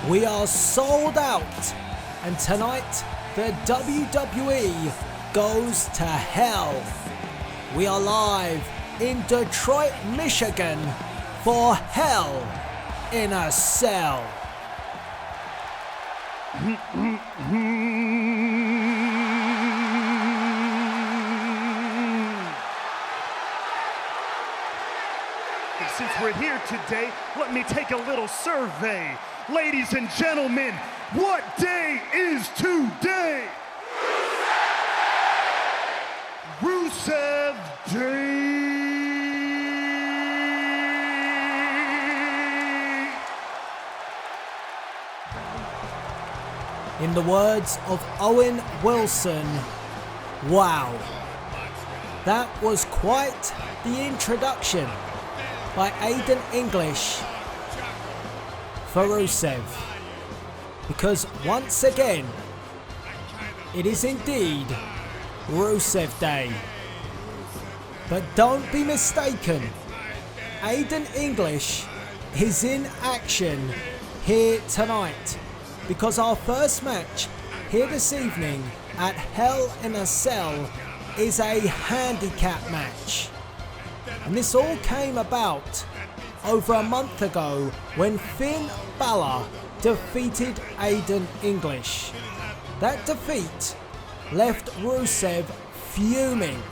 We are sold out, and tonight the WWE goes to hell. We are live in Detroit, Michigan for Hell in a Cell. Since we're here today, let me take a little survey. Ladies and gentlemen, what day is today? Rusev Day. In the words of Owen Wilson, wow. That was quite the introduction by Aiden English for Rusev, because once again it is indeed Rusev Day. But don't be mistaken, Aiden English is in action here tonight, because our first match here this evening at Hell in a Cell is a handicap match. And this all came about over a month ago when Finn Balor defeated Aiden English. That defeat left Rusev fuming.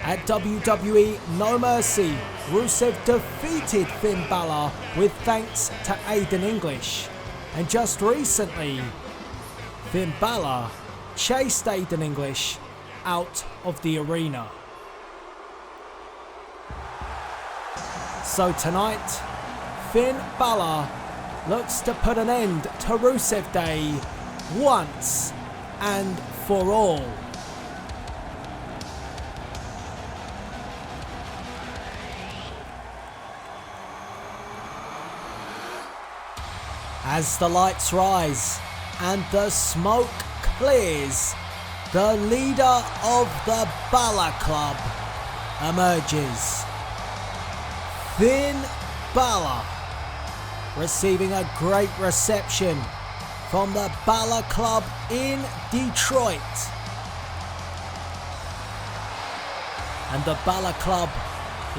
At WWE No Mercy, Rusev defeated Finn Balor with thanks to Aiden English. And just recently, Finn Balor chased Aiden English out of the arena. So tonight, Finn Balor looks to put an end to Rusev Day once and for all. As the lights rise and the smoke clears, the leader of the Balor Club emerges. Finn Balor, receiving a great reception from the Balor Club in Detroit. And the Balor Club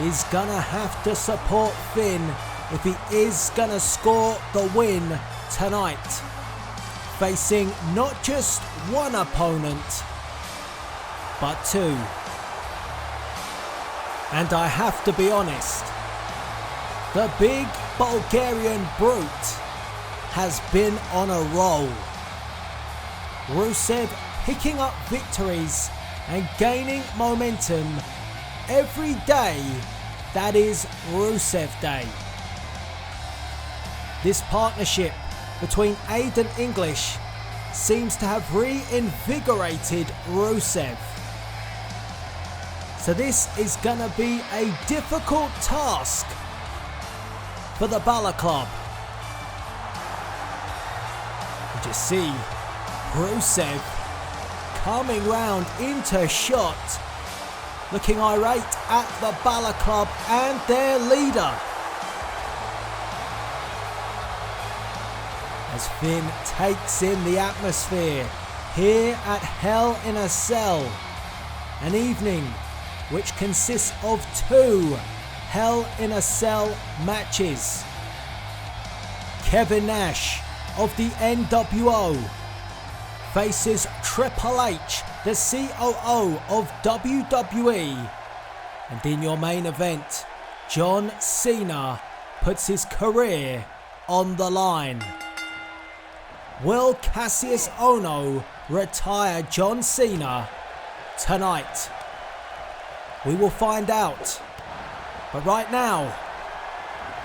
is gonna have to support Finn if he is gonna score the win tonight, facing not just one opponent, but two. And I have to be honest, the big Bulgarian brute has been on a roll. Rusev picking up victories and gaining momentum every day that is Rusev Day. This partnership between Aiden English seems to have reinvigorated Rusev. So this is gonna be a difficult task for the Balor Club. And you see Rusev coming round into shot, looking irate at the Balor Club and their leader. As Finn takes in the atmosphere here at Hell in a Cell, an evening which consists of two Hell in a Cell matches. Kevin Nash of the NWO faces Triple H, the COO of WWE. And in your main event, John Cena puts his career on the line. Will Kassius Ohno retire John Cena tonight? We will find out. But right now,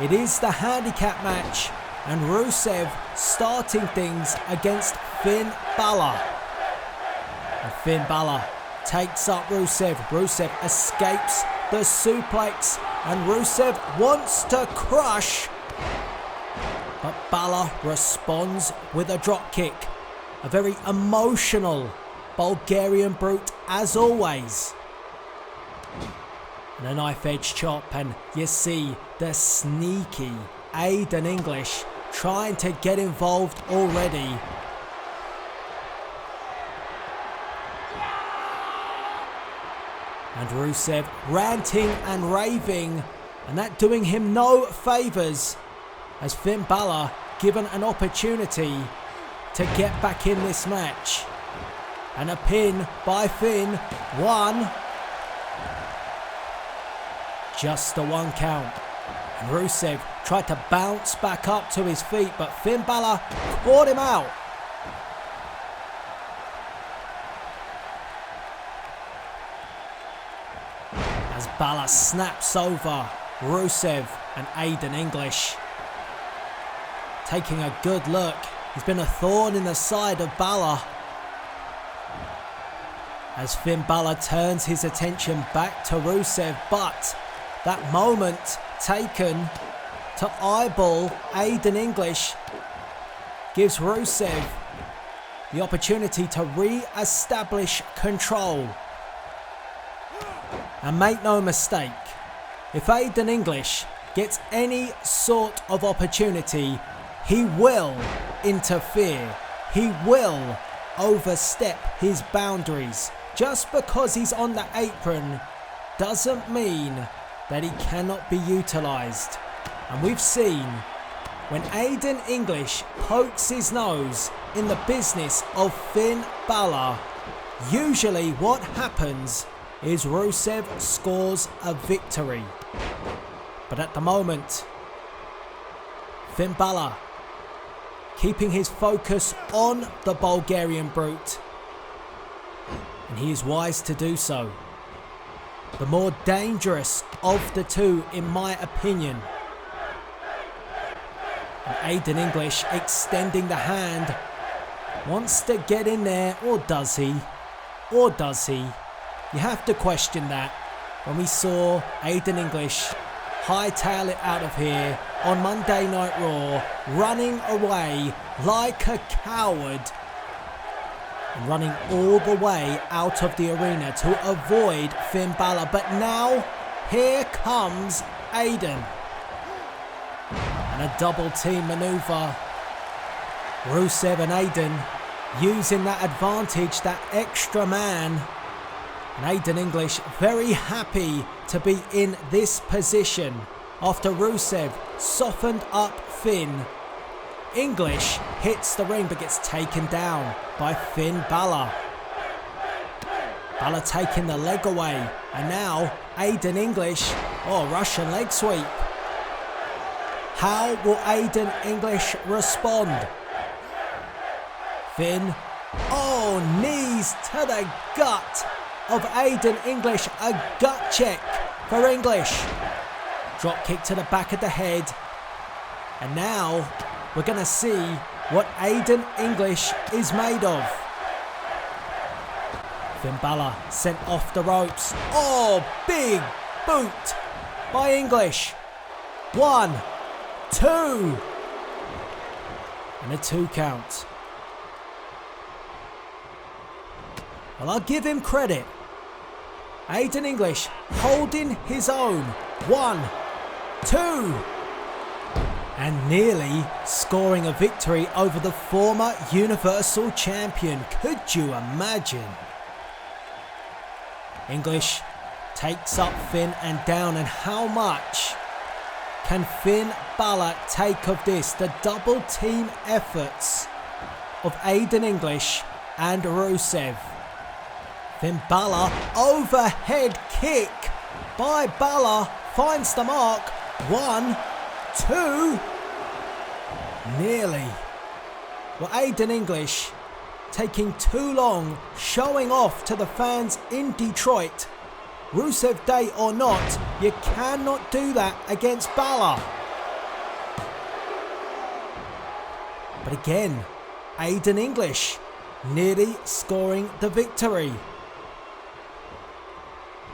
it is the handicap match and Rusev starting things against Finn Balor. And Finn Balor takes up Rusev. Rusev escapes the suplex and Rusev wants to crush. But Balor responds with a drop kick. A very emotional Bulgarian brute as always. And a knife edge chop, and you see the sneaky Aiden English trying to get involved already. And Rusev ranting and raving, and that doing him no favours, as Finn Balor given an opportunity to get back in this match. And a pin by Finn. 1. Just the 1 count. And Rusev tried to bounce back up to his feet, but Finn Balor caught him out. As Balor snaps over Rusev and Aiden English. Taking a good look. He's been a thorn in the side of Balor. As Finn Balor turns his attention back to Rusev, but that moment taken to eyeball Aiden English gives Rusev the opportunity to re-establish control. And make no mistake, if Aiden English gets any sort of opportunity, he will interfere. He will overstep his boundaries. Just because he's on the apron doesn't mean that he cannot be utilised. And we've seen when Aiden English pokes his nose in the business of Finn Balor, usually what happens is Rusev scores a victory. But at the moment, Finn Balor keeping his focus on the Bulgarian Brute, and he is wise to do so. The more dangerous of the two, in my opinion. And Aiden English extending the hand, wants to get in there, or does he? Or does he? You have to question that when we saw Aiden English hightail it out of here on Monday Night Raw, running away like a coward and running all the way out of the arena to avoid Finn Balor. But now, here comes Aiden. And a double team maneuver. Rusev and Aiden using that advantage, that extra man. And Aiden English very happy to be in this position after Rusev softened up Finn. English hits the ring but gets taken down by Finn Balor. Balor taking the leg away, and now Aiden English, Russian leg sweep. How will Aiden English respond? Finn, knees to the gut of Aiden English, a gut check for English. Drop kick to the back of the head, and now we're going to see what Aiden English is made of. Finn Balor sent off the ropes. Big boot by English. 1, 2. And a 2 count. Well, I'll give him credit. Aiden English holding his own. 1, 2. And nearly scoring a victory over the former Universal Champion. Could you imagine? English takes up Finn and down, and how much can Finn Balor take of this? The double team efforts of Aiden English and Rusev. Finn Balor, overhead kick by Balor, finds the mark. 1, 2. Nearly. Well, Aiden English taking too long, showing off to the fans in Detroit. Rusev Day or not, you cannot do that against Balor. But again, Aiden English nearly scoring the victory.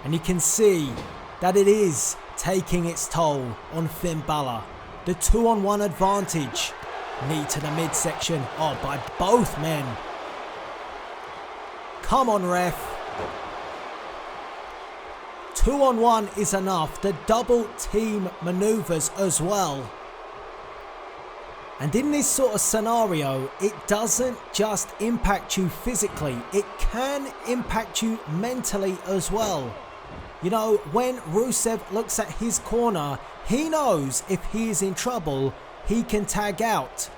And you can see that it is taking its toll on Finn Balor. The 2-on-1 advantage. Knee to the midsection. By both men. Come on, ref. 2-on-1 is enough. The double team maneuvers as well. And in this sort of scenario, it doesn't just impact you physically, it can impact you mentally as well. You know, when Rusev looks at his corner, he knows if he is in trouble, he can tag out.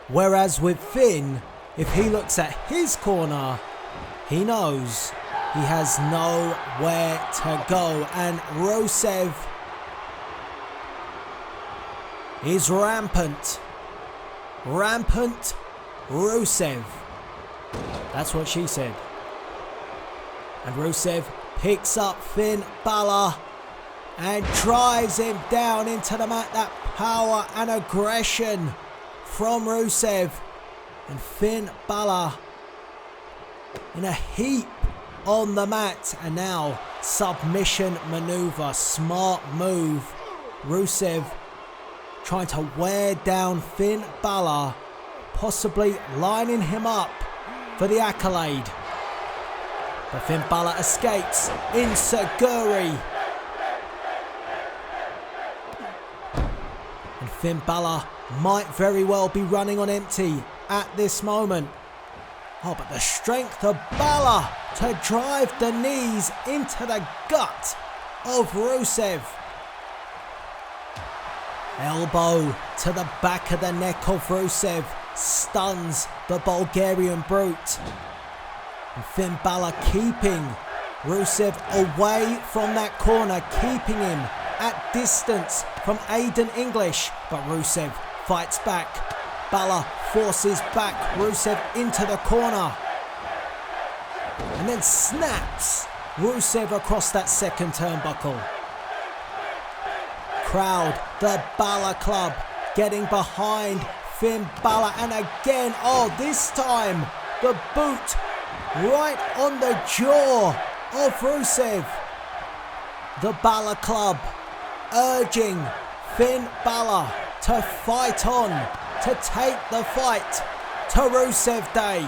Whereas with Finn, if he looks at his corner, he knows he has nowhere to go. And Rusev is rampant. Rampant Rusev. That's what she said. And Rusev picks up Finn Balor and drives him down into the mat. That power and aggression from Rusev. And Finn Balor in a heap on the mat. And now submission maneuver. Smart move. Rusev trying to wear down Finn Balor, possibly lining him up for the accolade. But Finn Balor escapes. Inseguri. And Finn Balor might very well be running on empty at this moment. Oh, but the strength of Balor to drive the knees into the gut of Rusev. Elbow to the back of the neck of Rusev stuns the Bulgarian Brute. And Finn Balor keeping Rusev away from that corner, keeping him at distance from Aiden English. But Rusev fights back. Balor forces back Rusev into the corner. And then snaps Rusev across that second turnbuckle. Crowd, the Balor Club, getting behind Finn Balor. And again, oh, this time, the boot right on the jaw of Rusev. The Balor Club urging Finn Balor to fight on, to take the fight to Rusev Day.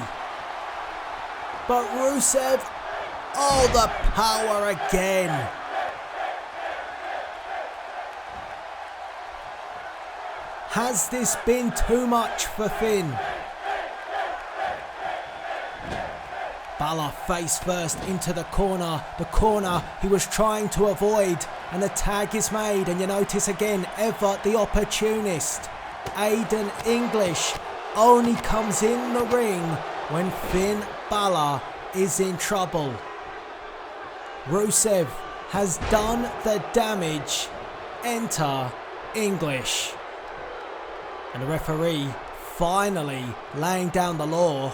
But Rusev, oh, the power again. Has this been too much for Finn? Balor face first into the corner he was trying to avoid, and the tag is made. And you notice again, ever the opportunist, Aiden English, only comes in the ring when Finn Balor is in trouble. Rusev has done the damage. Enter English. And the referee finally laying down the law.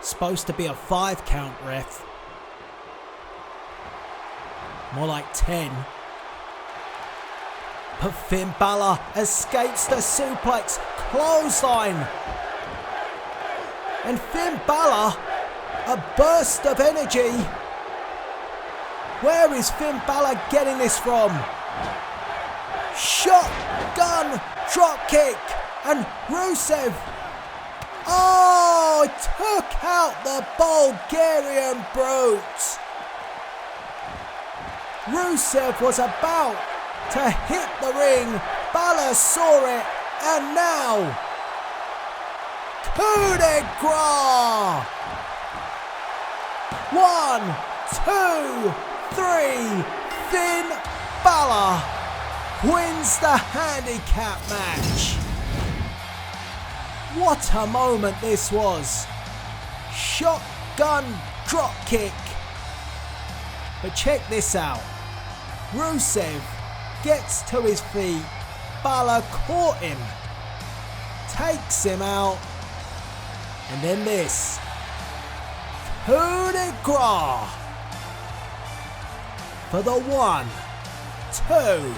Supposed to be a 5 count, ref. More like 10. But Finn Balor escapes the suplex. Clothesline. And Finn Balor, a burst of energy. Where is Finn Balor getting this from? Shotgun drop kick. And Rusev, oh, took out the Bulgarian Brute. Rusev was about to hit the ring. Balor saw it, and now coup de grace. 1, 2, 3. Finn Balor wins the handicap match. What a moment this was. Shotgun drop kick. But check this out. Rusev gets to his feet. Balor caught him. Takes him out. And then this. Coup de grace. For the 1, 2,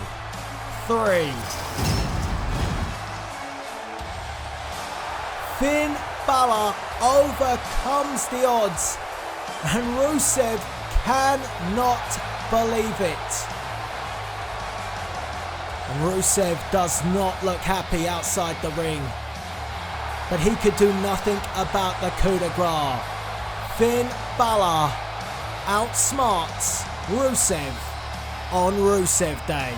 3. Finn Balor overcomes the odds, and Rusev cannot believe it. And Rusev does not look happy outside the ring, but he could do nothing about the coup de grace. Finn Balor outsmarts Rusev on Rusev Day.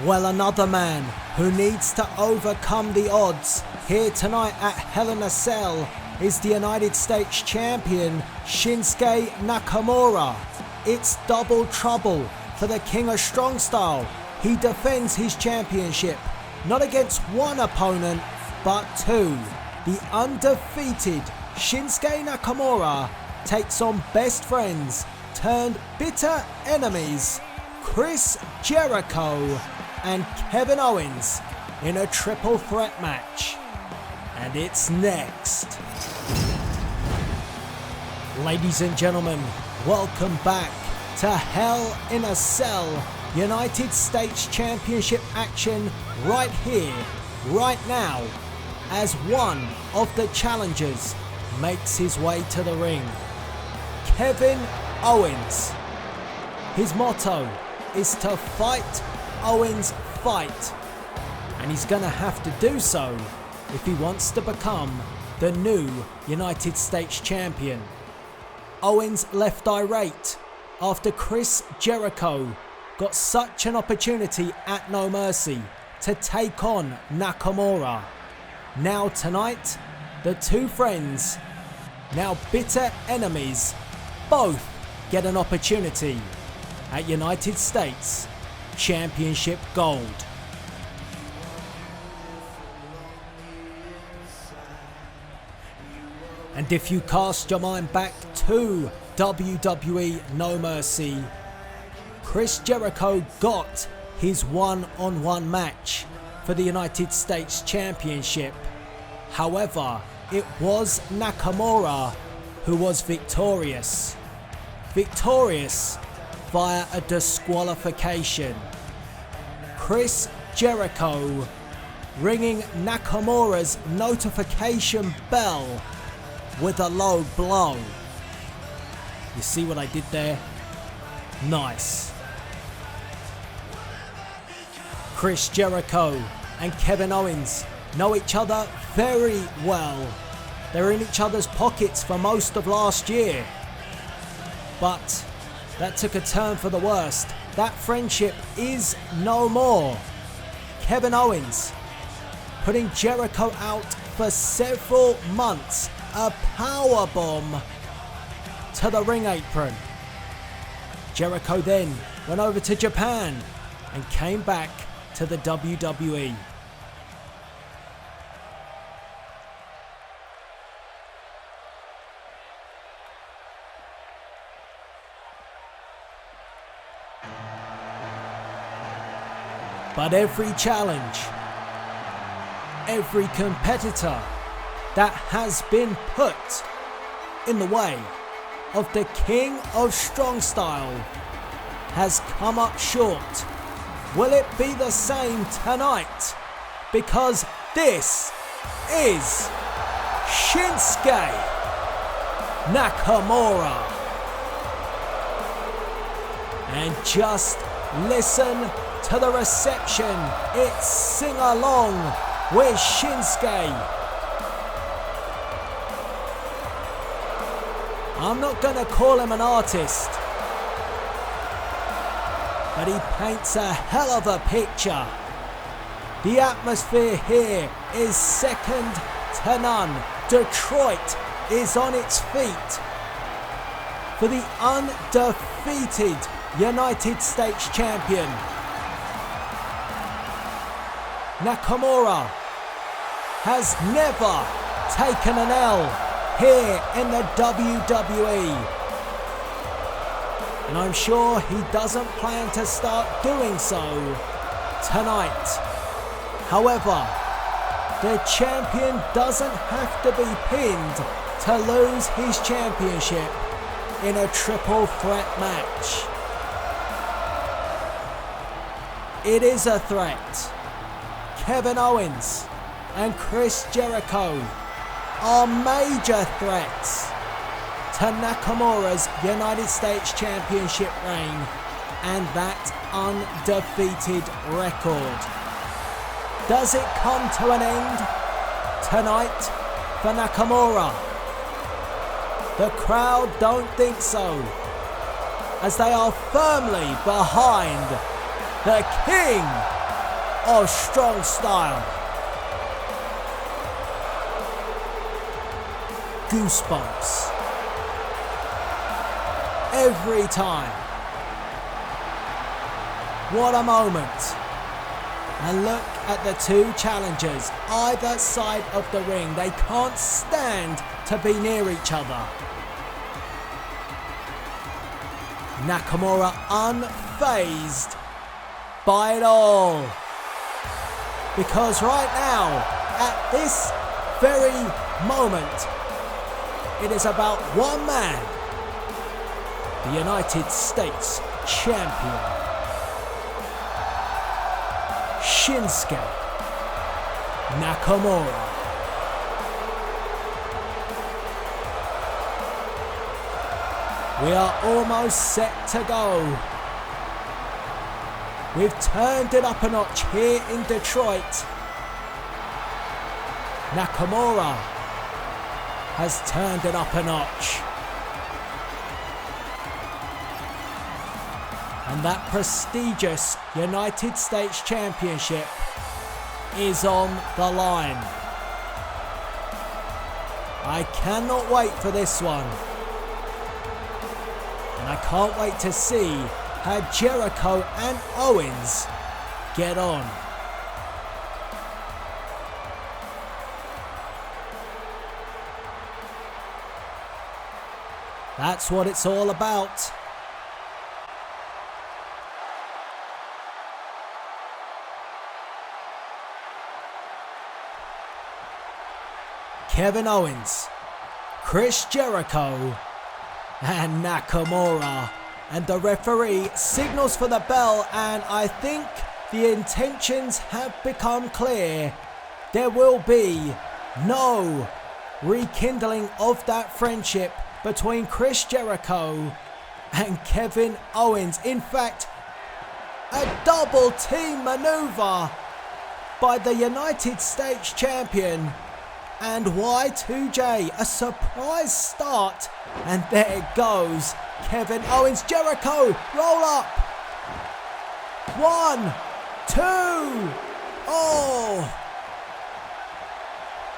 Well, another man who needs to overcome the odds here tonight at Hell in a Cell is the United States Champion Shinsuke Nakamura. It's double trouble for the King of Strong Style. He defends his championship not against one opponent but two. The undefeated Shinsuke Nakamura takes on best friends turned bitter enemies Chris Jericho and Kevin Owens in a triple threat match. And it's next. Ladies and gentlemen, welcome back to Hell in a Cell United States Championship action right here, right now, as one of the challengers makes his way to the ring. Kevin Owens. His motto is to fight Owens fight, and he's gonna have to do so if he wants to become the new United States Champion. Owens left irate after Chris Jericho got such an opportunity at No Mercy to take on Nakamura. Now tonight, the two friends, now bitter enemies, both get an opportunity at United States Championship Gold. And if you cast your mind back to WWE No Mercy, Chris Jericho got his one-on-one match for the United States Championship. However, it was Nakamura who was victorious. Victorious via a disqualification. Chris Jericho ringing Nakamura's notification bell with a low blow. You see what I did there? Nice. Chris Jericho and Kevin Owens know each other very well. They're in each other's pockets for most of last year. But that took a turn for the worst. That friendship is no more. Kevin Owens putting Jericho out for several months. A powerbomb to the ring apron. Jericho then went over to Japan and came back to the WWE. But every challenge, every competitor that has been put in the way of the King of Strong Style has come up short. Will it be the same tonight? Because this is Shinsuke Nakamura. And just listen to the reception. It's Sing Along with Shinsuke. I'm not gonna call him an artist, but he paints a hell of a picture. The atmosphere here is second to none. Detroit is on its feet for the undefeated United States Champion. Nakamura has never taken an L here in the WWE, and I'm sure he doesn't plan to start doing so tonight. However, the champion doesn't have to be pinned to lose his championship in a triple threat match. It is a threat. Kevin Owens and Chris Jericho are major threats to Nakamura's United States Championship reign and that undefeated record. Does it come to an end tonight for Nakamura? The crowd don't think so, as they are firmly behind the King of strong style. Goosebumps every time. What a moment. And look at the two challengers either side of the ring. They can't stand to be near each other. Nakamura unfazed by it all. Because right now, at this very moment, it is about one man, the United States Champion, Shinsuke Nakamura. We are almost set to go. We've turned it up a notch here in Detroit. Nakamura has turned it up a notch. And that prestigious United States Championship is on the line. I cannot wait for this one. And I can't wait to see how Jericho and Owens get on. That's what it's all about. Kevin Owens, Chris Jericho, and Nakamura. And the referee signals for the bell, and I think the intentions have become clear. There will be no rekindling of that friendship between Chris Jericho and Kevin Owens. In fact, a double team maneuver by the United States Champion and Y2J. A surprise start, and there it goes. Kevin Owens, Jericho, roll up. 1, 2. Oh.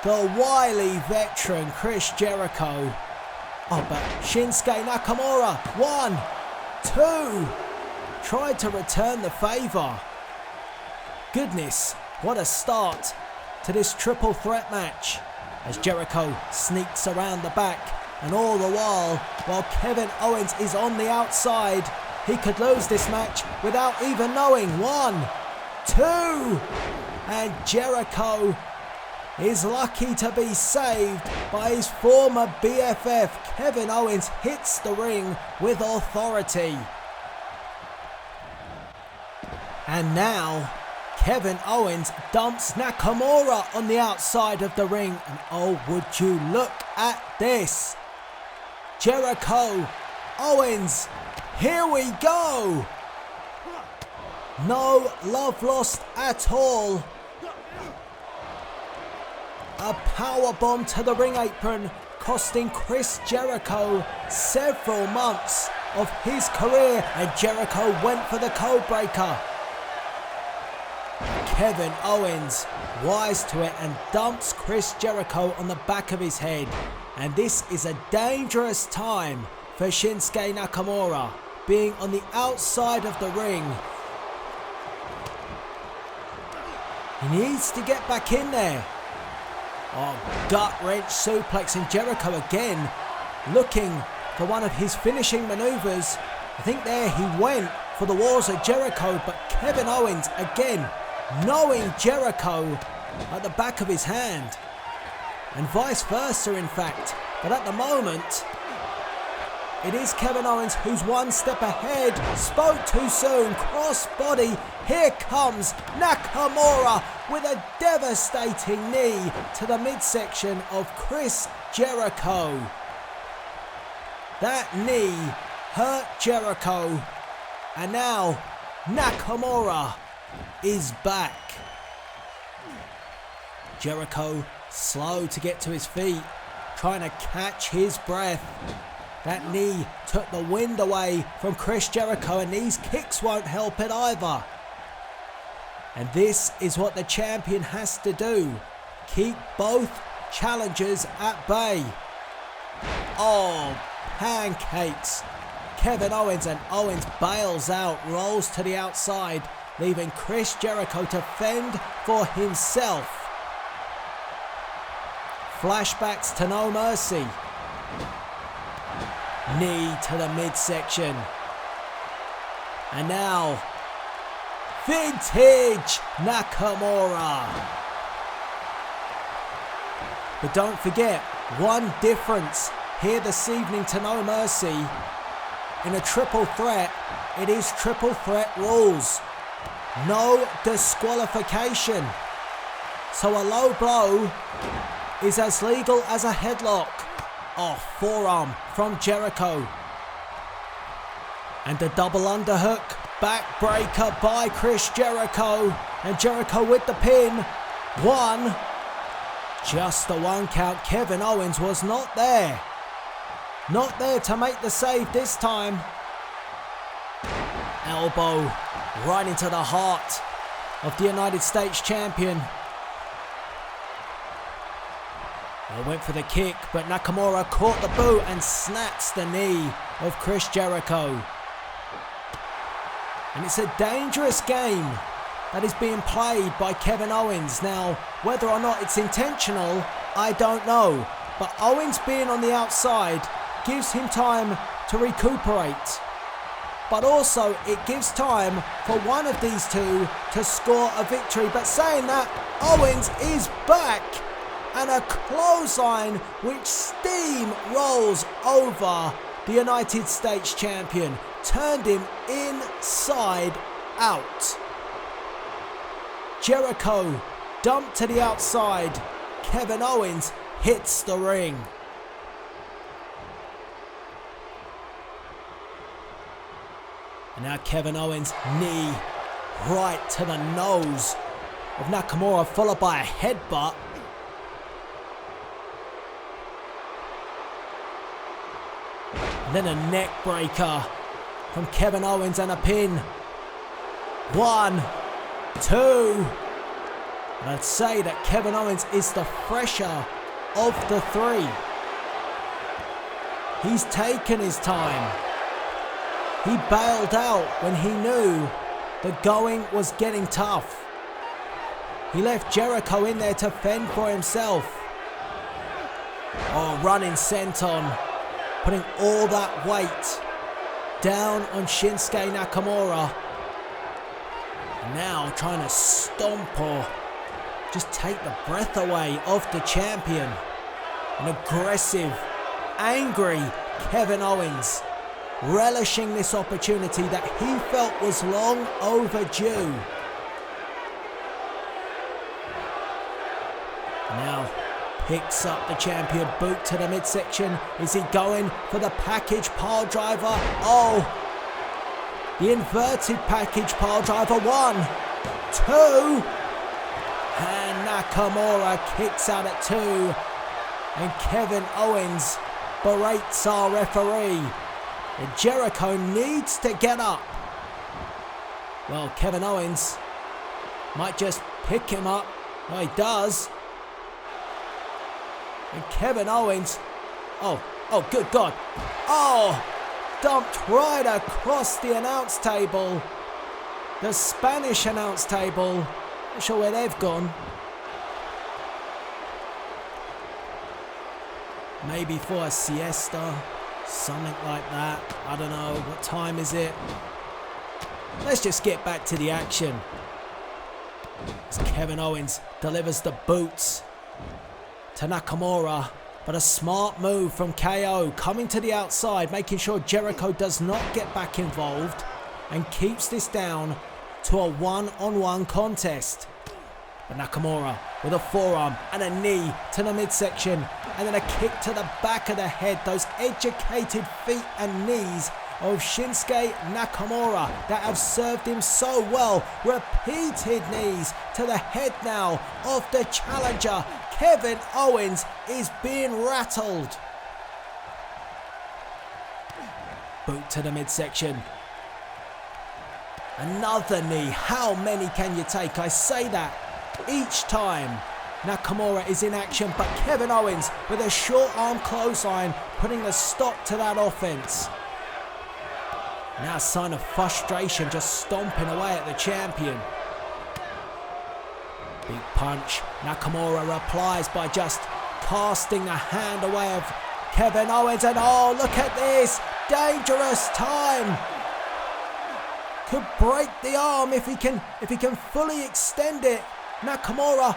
The wily veteran Chris Jericho. Oh, but Shinsuke Nakamura, 1, 2. Tried to return the favour. Goodness, what a start to this triple threat match. As Jericho sneaks around the back, and all the while Kevin Owens is on the outside, he could lose this match without even knowing. 1, 2, and Jericho is lucky to be saved by his former BFF. Kevin Owens hits the ring with authority. And now Kevin Owens dumps Nakamura on the outside of the ring, and oh, would you look at this. Jericho, Owens, here we go. No love lost at all. A powerbomb to the ring apron, costing Chris Jericho several months of his career, and Jericho went for the code breaker. Kevin Owens, wise to it, and dumps Chris Jericho on the back of his head. And this is a dangerous time for Shinsuke Nakamura, being on the outside of the ring. He needs to get back in there. Oh, gut-wrench suplex, and Jericho again looking for one of his finishing maneuvers. I think there he went for the walls of Jericho, but Kevin Owens again knowing Jericho at the back of his hand, and vice versa in fact. But at the moment, it is Kevin Owens who's one step ahead. Spoke too soon, crossbody. Here comes Nakamura with a devastating knee to the midsection of Chris Jericho. That knee hurt Jericho, and now Nakamura is back. Jericho slow to get to his feet, trying to catch his breath. That knee took the wind away from Chris Jericho, and these kicks won't help it either. And this is what the champion has to do. Keep both challengers at bay. Oh, pancakes. Kevin Owens, and Owens bails out, rolls to the outside, leaving Chris Jericho to fend for himself. Flashbacks to No Mercy. Knee to the midsection. And now, vintage Nakamura. But don't forget, one difference here this evening to No Mercy. In a triple threat, it is triple threat rules. No disqualification. So a low blow is as legal as a headlock. Oh, forearm from Jericho. And the double underhook, backbreaker by Chris Jericho. And Jericho with the pin. One. Just the one count. Kevin Owens was not there. Not there to make the save this time. Elbow right into the heart of the United States champion. Well, went for the kick, but Nakamura caught the boot and snaps the knee of Chris Jericho. And it's a dangerous game that is being played by Kevin Owens. Now, whether or not it's intentional, I don't know. But Owens being on the outside gives him time to recuperate. But also, it gives time for one of these two to score a victory. But saying that, Owens is back. And a clothesline which steam rolls over the United States champion. Turned him inside out. Jericho dumped to the outside. Kevin Owens hits the ring. And now Kevin Owens' knee right to the nose of Nakamura, followed by a headbutt. And then a neck breaker from Kevin Owens and a pin. 1, 2. And I'd say that Kevin Owens is the fresher of the three. He's taken his time. He bailed out when he knew the going was getting tough. He left Jericho in there to fend for himself. Oh, running senton, putting all that weight down on Shinsuke Nakamura. And now trying to stomp or just take the breath away of the champion. An aggressive, angry Kevin Owens, relishing this opportunity that he felt was long overdue. Now picks up the champion, boot to the midsection. Is he going for the package pile driver? Oh, the inverted package pile driver. 1, 2. And Nakamura kicks out at 2. And Kevin Owens berates our referee. And Jericho needs to get up. Well, Kevin Owens might just pick him up. Well, he does. And Kevin Owens, oh, good God. Oh, dumped right across the announce table. The Spanish announce table. Not sure where they've gone. Maybe for a siesta. Something like that. I don't know. What time is it? Let's just get back to the action. As Kevin Owens delivers the boots to Nakamura. But a smart move from KO, coming to the outside, making sure Jericho does not get back involved and keeps this down to a one-on-one contest. But Nakamura with a forearm and a knee to the midsection, and then a kick to the back of the head. Those educated feet and knees of Shinsuke Nakamura that have served him so well. Repeated knees to the head now of the challenger. Kevin Owens is being rattled. Boot to the midsection. Another knee. How many can you take? I say that each time Nakamura is in action, but Kevin Owens with a short arm clothesline putting a stop to that offense. Now a sign of frustration, just stomping away at the champion. Big punch. Nakamura replies by just casting the hand away of Kevin Owens, and oh, look at this. Dangerous time. Could break the arm if he can fully extend it. Nakamura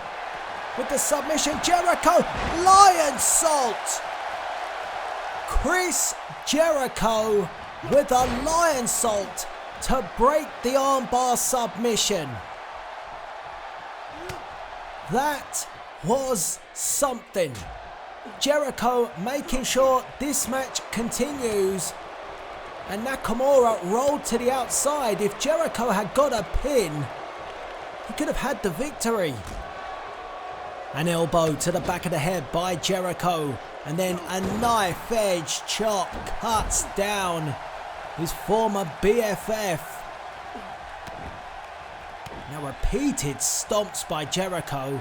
with the submission. Jericho, lion salt. Chris Jericho with a lion salt to break the armbar submission. That was something. Jericho making sure this match continues. And Nakamura rolled to the outside. If Jericho had got a pin, he could have had the victory. An elbow to the back of the head by Jericho. And then a knife-edge chop cuts down his former BFF. Now repeated stomps by Jericho.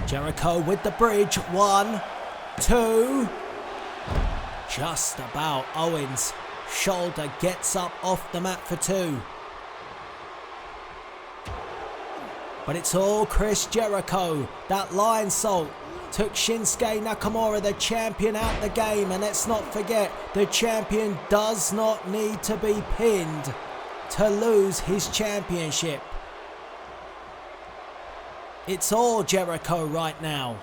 Jericho with the bridge. 1, 2. Just about. Owens' shoulder gets up off the mat for 2. But it's all Chris Jericho. That lion salt took Shinsuke Nakamura, the champion, out the game. And let's not forget, the champion does not need to be pinned to lose his championship. It's all Jericho right now.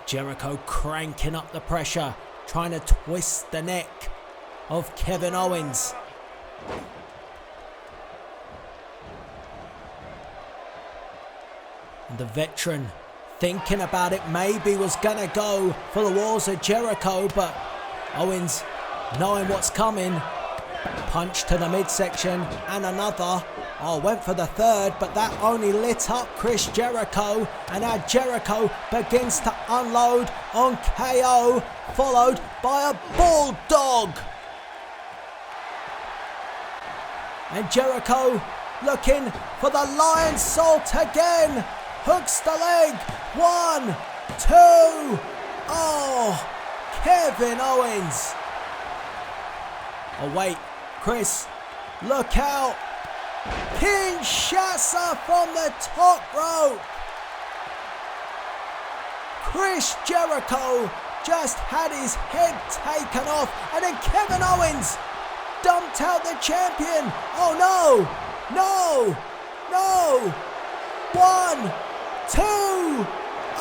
Jericho cranking up the pressure, trying to twist the neck of Kevin Owens. And the veteran thinking about it, maybe was gonna go for the walls of Jericho, but Owens, knowing what's coming, punch to the midsection and another. Oh, went for the third, but that only lit up Chris Jericho. And now Jericho begins to unload on KO, followed by a bulldog. And Jericho looking for the lion salt again. Hooks the leg. 1, 2. Oh, Kevin Owens. Oh, wait, Chris, look out. Kinshasa from the top rope. Chris Jericho just had his head taken off, and then Kevin Owens dumped out the champion. Oh no, no, no. 1, 2.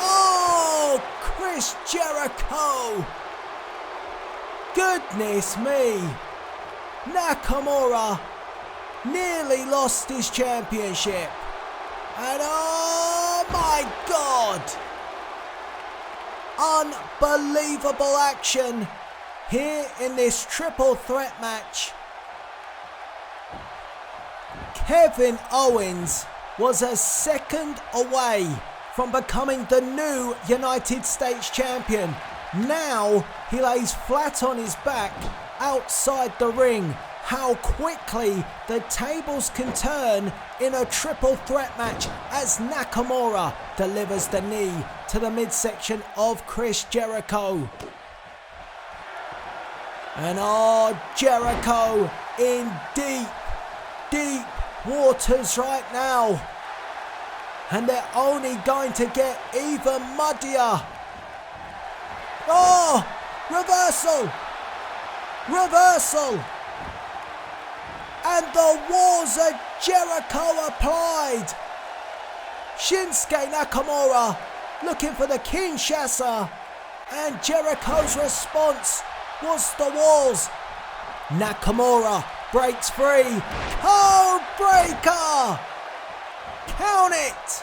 Oh, Chris Jericho. Goodness me. Nakamura nearly lost his championship. And oh my God. Unbelievable action here in this triple threat match. Kevin Owens was a second away from becoming the new United States champion. Now he lays flat on his back outside the ring. How quickly the tables can turn in a triple threat match as Nakamura delivers the knee to the midsection of Chris Jericho. And oh, Jericho in deep, deep waters right now. And they're only going to get even muddier. Oh, reversal. Reversal. And the walls of Jericho applied. Shinsuke Nakamura looking for the Kinshasa. And Jericho's response was the walls. Nakamura breaks free. Code breaker. Count it.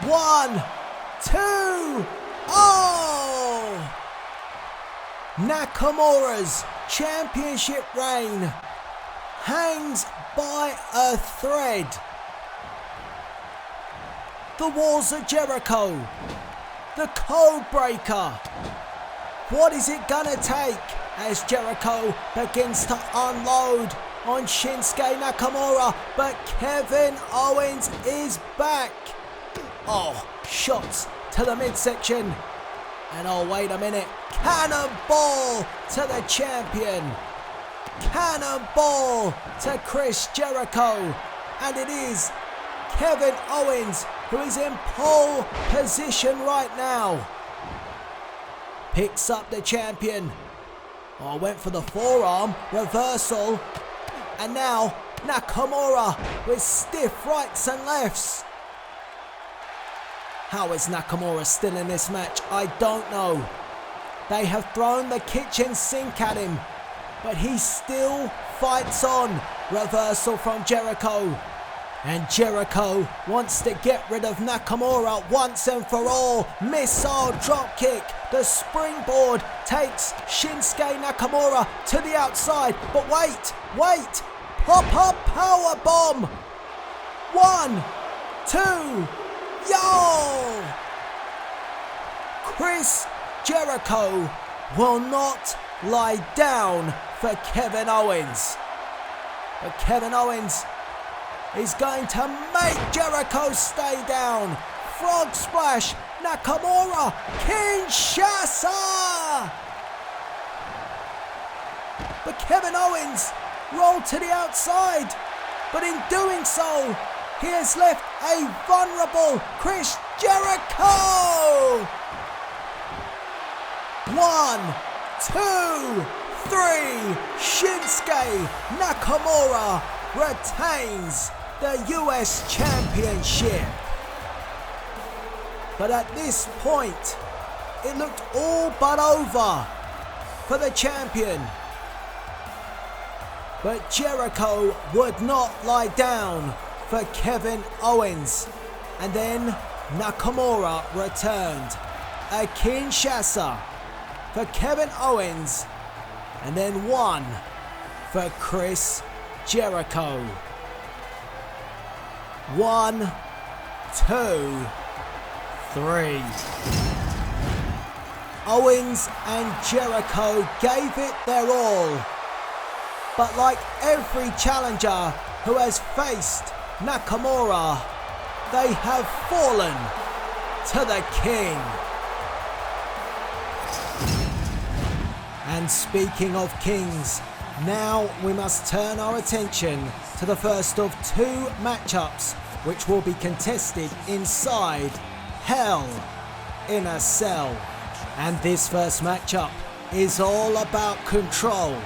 1, 2. Oh! Nakamura's championship reign hangs by a thread. The walls of Jericho, the code breaker, What is it gonna take as Jericho begins to unload on Shinsuke Nakamura, but Kevin Owens is back. Oh, shots to the midsection. And oh, wait a minute. Cannonball to the champion. Cannonball to Chris Jericho. And it is Kevin Owens who is in pole position right now. Picks up the champion. Oh, went for the forearm. Reversal. And now Nakamura with stiff rights and lefts. How is Nakamura still in this match? I don't know. They have thrown the kitchen sink at him, but he still fights on. Reversal from Jericho. And Jericho wants to get rid of Nakamura once and for all. Missile dropkick. The springboard takes Shinsuke Nakamura to the outside. But wait. Pop-up powerbomb. 1, 2, yo! Chris Jericho will not lie down for Kevin Owens. But Kevin Owens is going to make Jericho stay down. Frog splash. Nakamura. Kinshasa. But Kevin Owens rolled to the outside. But in doing so, he has left a vulnerable Chris Jericho. 1, 2, 3. Shinsuke Nakamura retains the US Championship. But at this point, it looked all but over for the champion. But Jericho would not lie down for Kevin Owens. And then Nakamura returned. A Kinshasa for Kevin Owens. And then 1 for Chris Jericho. 1, 2, 3. Owens and Jericho gave it their all. But like every challenger who has faced Nakamura, they have fallen to the king. And speaking of kings, now we must turn our attention to the first of 2 matchups which will be contested inside Hell in a Cell. And this first matchup is all about control.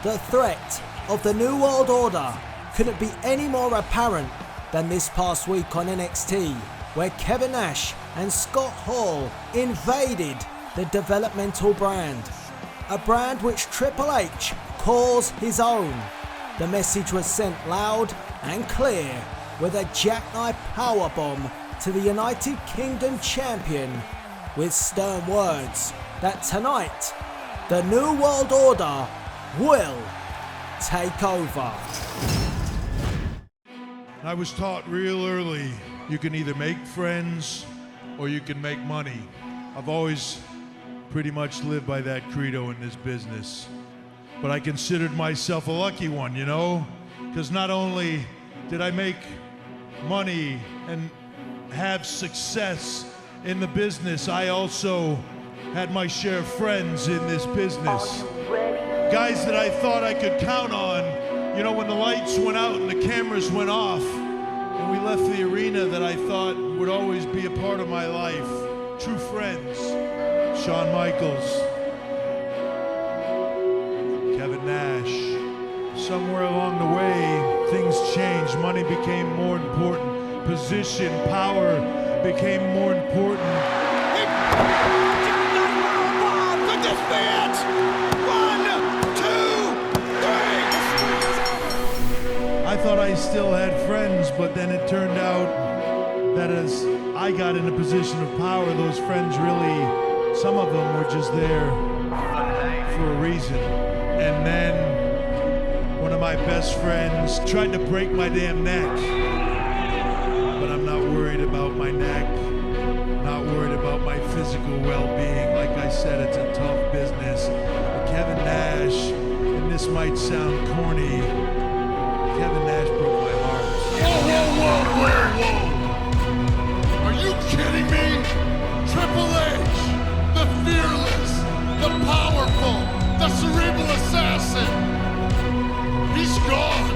The threat of the New World Order couldn't be any more apparent than this past week on NXT, where Kevin Nash and Scott Hall invaded the developmental brand. A brand which Triple H calls his own. The message was sent loud and clear with a jackknife powerbomb to the United Kingdom champion with stern words that tonight the New World Order will take over. I was taught real early, you can either make friends or you can make money. I've always pretty much lived by that credo in this business. But I considered myself a lucky one, you know? Because not only did I make money and have success in the business, I also had my share of friends in this business. Guys that I thought I could count on, you know, when the lights went out and the cameras went off and we left the arena, that I thought would always be a part of my life. True friends. Shawn Michaels, Kevin Nash. Somewhere along the way, things changed. Money became more important. Position, power became more important. Could this be it? 1, 2, 3. I thought I still had friends, but then it turned out that as I got in a position of power, those friends really, some of them were just there for a reason. And then one of my best friends tried to break my damn neck. But I'm not worried about my neck, not worried about my physical well-being. Like I said, it's a tough this might sound corny, Kevin Nash broke my heart. Whoa! Are you kidding me? Triple H, the fearless, the powerful, the cerebral assassin. He's gone.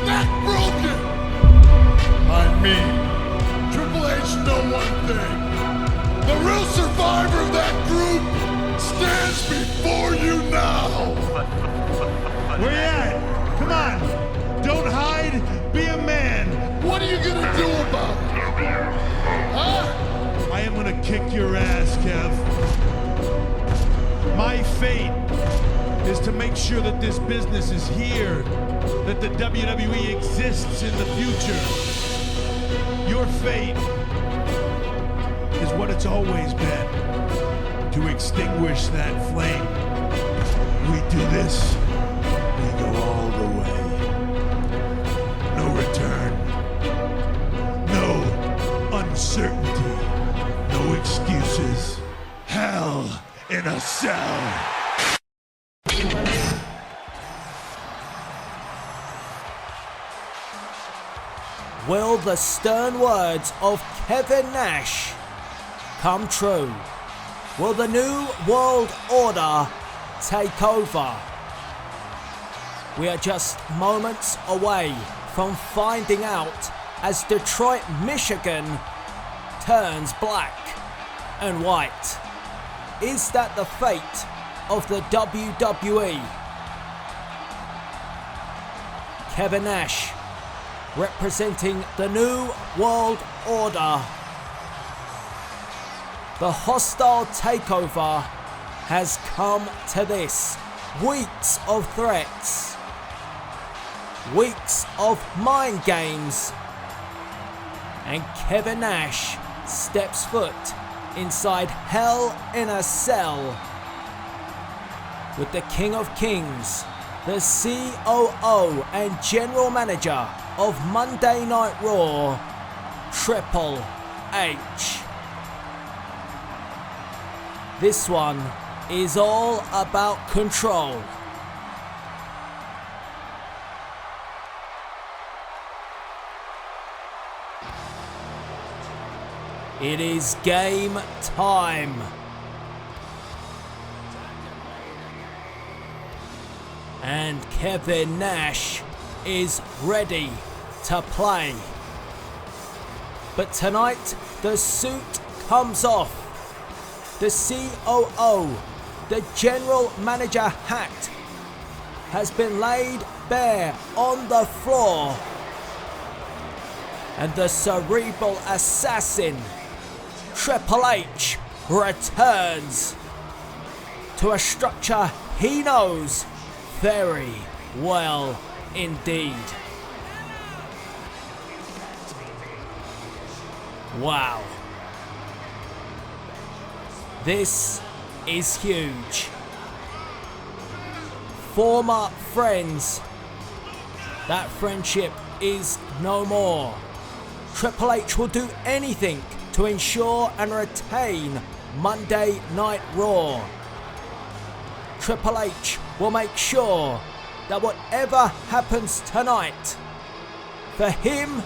Neck broken. I mean, Triple H know one thing. The real survivor of that group stands before you now. Where you at? Come on. Don't hide. Be a man. What are you gonna do about it? Huh? I am gonna kick your ass, Kev. My fate is to make sure that this business is here, that the WWE exists in the future. Your fate is what it's always been, to extinguish that flame. We do this, we go all the way. No return, no uncertainty, no excuses. Hell in a cell. Will the stern words of Kevin Nash come true? Will the new world order take over? We are just moments away from finding out as Detroit, Michigan turns black and white. Is that the fate of the WWE? Kevin Nash representing the new world order. The hostile takeover has come to this. Weeks of threats, weeks of mind games, and Kevin Nash steps foot inside Hell in a Cell with the King of Kings, the COO and General Manager of Monday Night Raw, Triple H. This one is all about control. It is game time. And Kevin Nash is ready to play. But tonight, the suit comes off. The COO, the General Manager hat, has been laid bare on the floor. And the cerebral assassin, Triple H, returns to a structure he knows very well indeed. Wow. This is huge. Former friends. That friendship is no more. Triple H will do anything to ensure and retain Monday Night Raw. Triple H will make sure that whatever happens tonight, for him,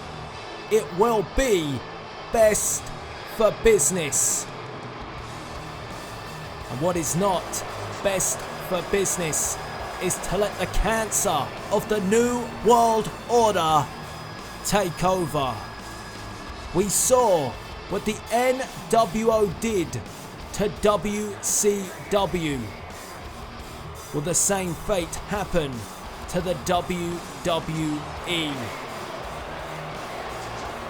it will be best for business. And what is not best for business is to let the cancer of the New World Order take over. We saw what the NWO did to WCW. Will the same fate happen to the WWE?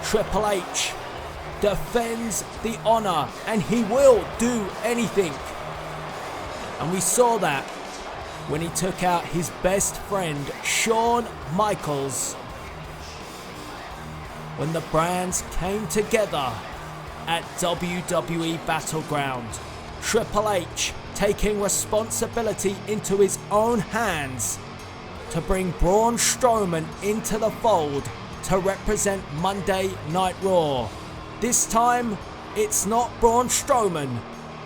Triple H defends the honor, and he will do anything. And we saw that when he took out his best friend Shawn Michaels, when the brands came together at WWE Battleground. Triple H taking responsibility into his own hands to bring Braun Strowman into the fold to represent Monday Night Raw. This time, it's not Braun Strowman,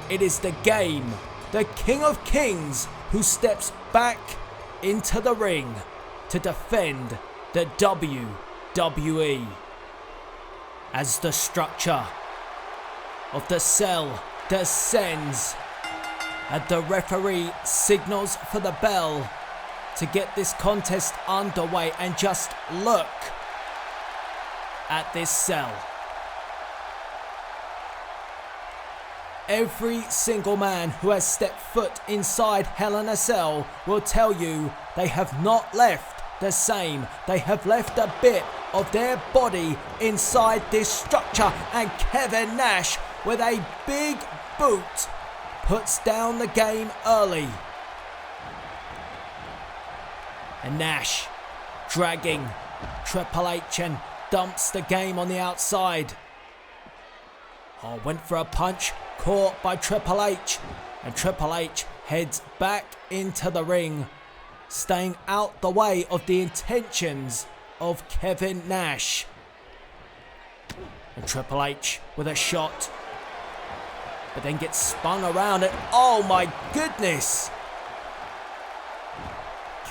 it is the Game, the King of Kings, who steps back into the ring to defend the WWE. As the structure of the cell descends and the referee signals for the bell to get this contest underway, and just look at this cell. Every single man who has stepped foot inside Hell in a Cell will tell you they have not left the same. They have left a bit of their body inside this structure, and Kevin Nash, with a big boot, puts down the game early. And Nash dragging Triple H and dumps the game on the outside. Oh, went for a punch, caught by Triple H, and Triple H heads back into the ring, staying out the way of the intentions of Kevin Nash. And Triple H with a shot, but then gets spun around, and oh my goodness!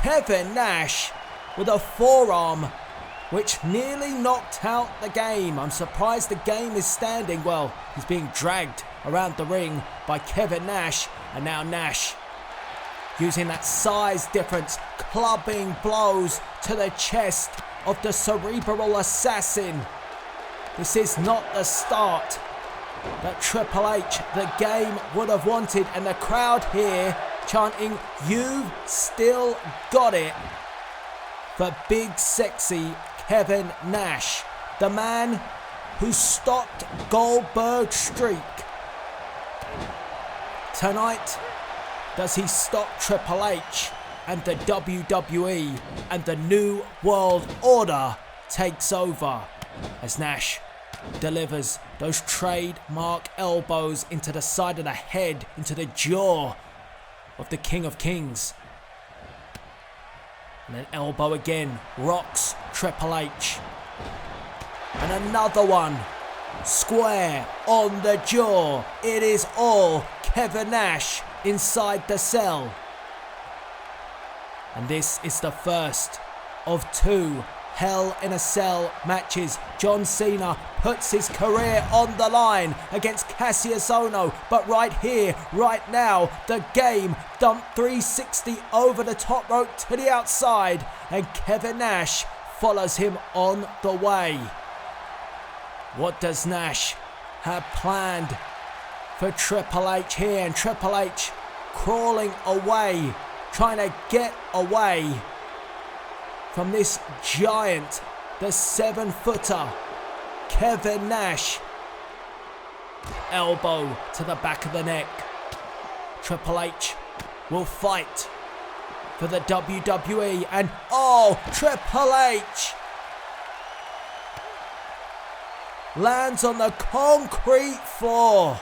Kevin Nash with a forearm which nearly knocked out the game. I'm surprised the game is standing. Well, he's being dragged around the ring by Kevin Nash, and now Nash using that size difference, clubbing blows to the chest of the cerebral assassin. This is not the start that Triple H, the game, would have wanted, and the crowd here chanting, "You've still got it," for big sexy Kevin Nash, the man who stopped Goldberg's streak. Tonight, does he stop Triple H and the WWE, and the New World Order takes over as Nash delivers those trademark elbows into the side of the head, into the jaw of the King of Kings. And an elbow again rocks Triple H. And another one square on the jaw. It is all Kevin Nash inside the cell. And this is the first of two Hell in a Cell matches. John Cena puts his career on the line against Kassius Ohno, but right here, right now, the game dumped 360 over the top rope to the outside, and Kevin Nash follows him on the way. What does Nash have planned for Triple H here? And Triple H crawling away, trying to get away from this giant, the 7-footer, Kevin Nash. Elbow to the back of the neck. Triple H will fight for the WWE, and oh, Triple H lands on the concrete floor.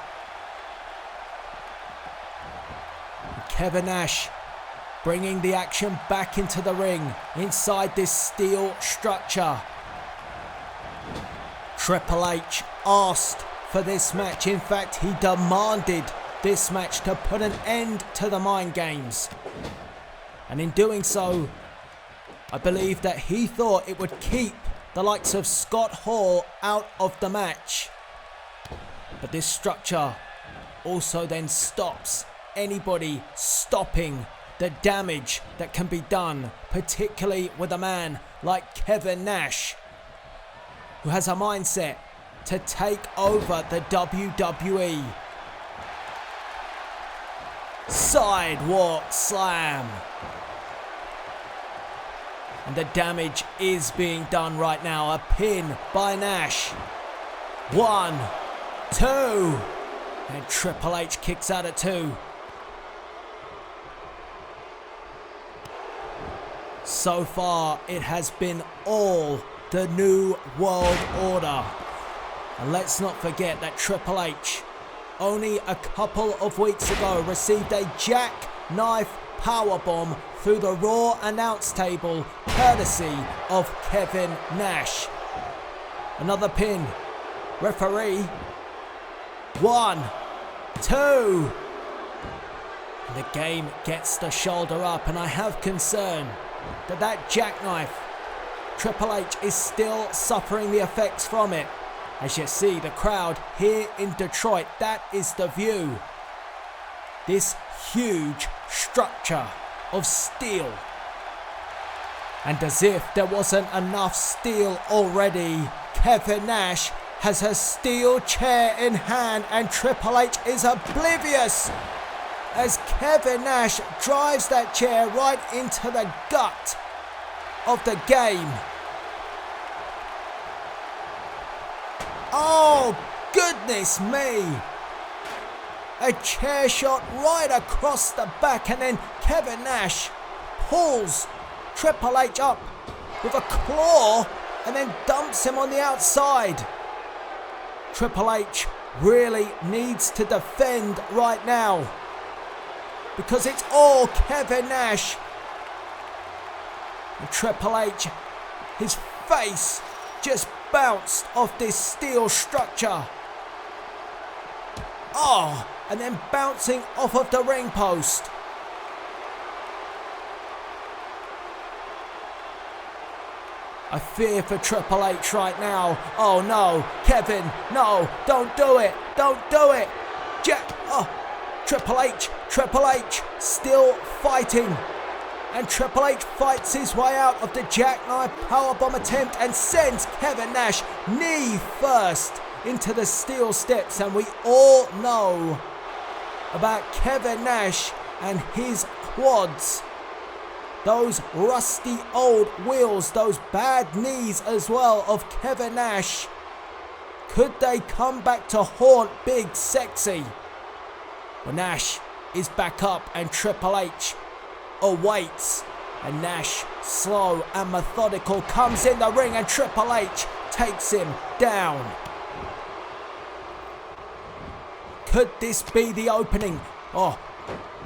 Kevin Nash bringing the action back into the ring inside this steel structure. Triple H asked for this match. In fact, he demanded this match to put an end to the mind games. And in doing so, I believe that he thought it would keep the likes of Scott Hall out of the match. But this structure also then stops anybody stopping the damage that can be done, particularly with a man like Kevin Nash, who has a mindset to take over the WWE. Sidewalk slam. And the damage is being done right now. A pin by Nash. 1, 2. And Triple H kicks out at 2. So far, it has been all the New World Order. And let's not forget that Triple H, only a couple of weeks ago, received a jackknife powerbomb through the Raw announce table, courtesy of Kevin Nash. Another pin. Referee. 1, 2. The game gets the shoulder up, and I have concern that jackknife, Triple H is still suffering the effects from it. As you see, the crowd here in Detroit, that is the view. This huge structure of steel. And as if there wasn't enough steel already, Kevin Nash has a steel chair in hand, and Triple H is oblivious as Kevin Nash drives that chair right into the gut of the game. Oh, goodness me. A chair shot right across the back, and then Kevin Nash pulls Triple H up with a claw and then dumps him on the outside. Triple H really needs to defend right now, because it's all Kevin Nash. And Triple H, his face just bounced off this steel structure. Oh, and then bouncing off of the ring post. I fear for Triple H right now. Oh no, Kevin, no, don't do it, don't do it. Triple H still fighting. And Triple H fights his way out of the jackknife powerbomb attempt and sends Kevin Nash knee first into the steel steps. And we all know about Kevin Nash and his quads. Those rusty old wheels, those bad knees as well of Kevin Nash. Could they come back to haunt Big Sexy? Well, Nash is back up and Triple H awaits. And Nash, slow and methodical, comes in the ring and Triple H takes him down. Could this be the opening? Oh,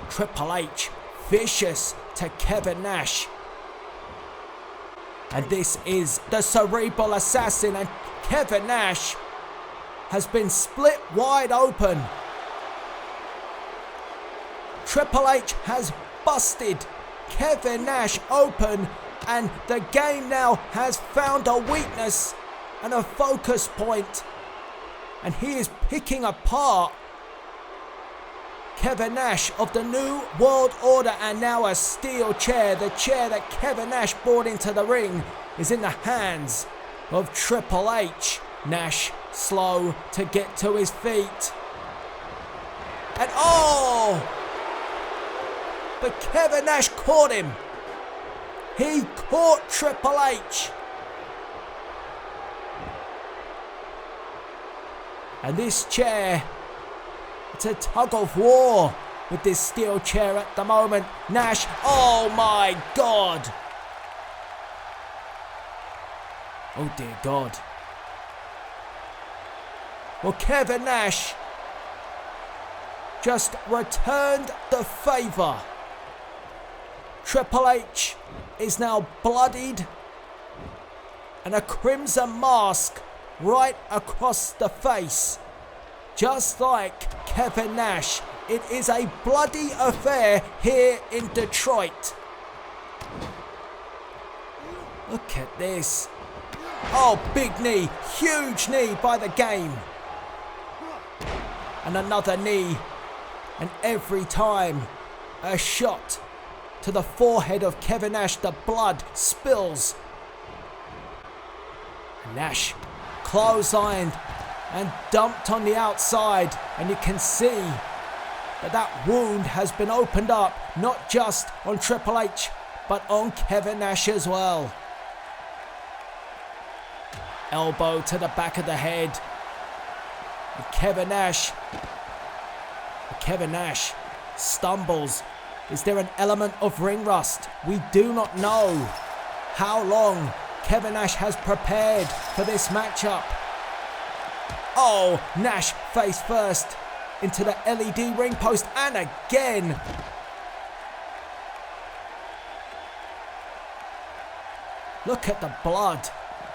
Triple H, vicious to Kevin Nash. And this is the Cerebral Assassin, and Kevin Nash has been split wide open. Triple H has busted Kevin Nash open, and the game now has found a weakness and a focus point, and he is picking apart Kevin Nash of the New World Order. And now a steel chair, the chair that Kevin Nash brought into the ring, is in the hands of Triple H. Nash slow to get to his feet. And oh! But Kevin Nash caught him. He caught Triple H. And this chair, it's a tug of war with this steel chair at the moment. Nash, oh my God. Oh dear God. Well, Kevin Nash just returned the favour. Triple H is now bloodied and a crimson mask right across the face. Just like Kevin Nash, it is a bloody affair here in Detroit. Look at this. Oh, big knee, huge knee by the game. And another knee. And every time a shot to the forehead of Kevin Nash, the blood spills. Nash clotheslined and dumped on the outside, and you can see that wound has been opened up, not just on Triple H but on Kevin Nash as well. Elbow to the back of the head. And Kevin Nash stumbles. Is there an element of ring rust? We do not know how long Kevin Nash has prepared for this matchup. Oh, Nash face first into the LED ring post, and again. Look at the blood.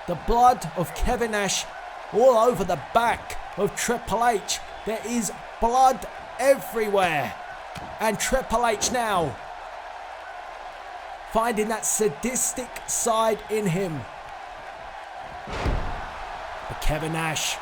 The blood of Kevin Nash all over the back of Triple H. There is blood everywhere. And Triple H now finding that sadistic side in him. But Kevin Nash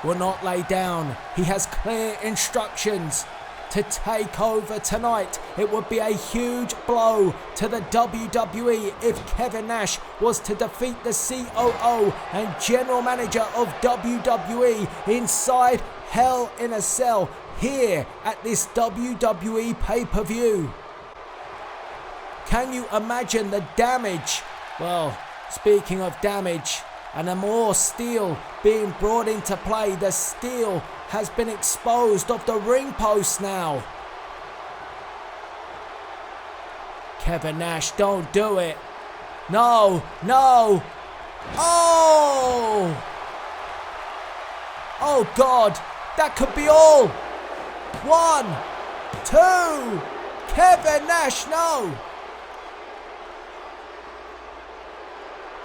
will not lay down. He has clear instructions to take over tonight. It would be a huge blow to the WWE if Kevin Nash was to defeat the COO and General Manager of WWE inside Hell in a Cell here at this WWE pay-per-view. Can you imagine the damage? Well, speaking of damage, and more steel being brought into play. The steel has been exposed of the ring post now. Kevin Nash, don't do it. No, no. Oh! Oh God, that could be all. 1, 2. Kevin Nash, no.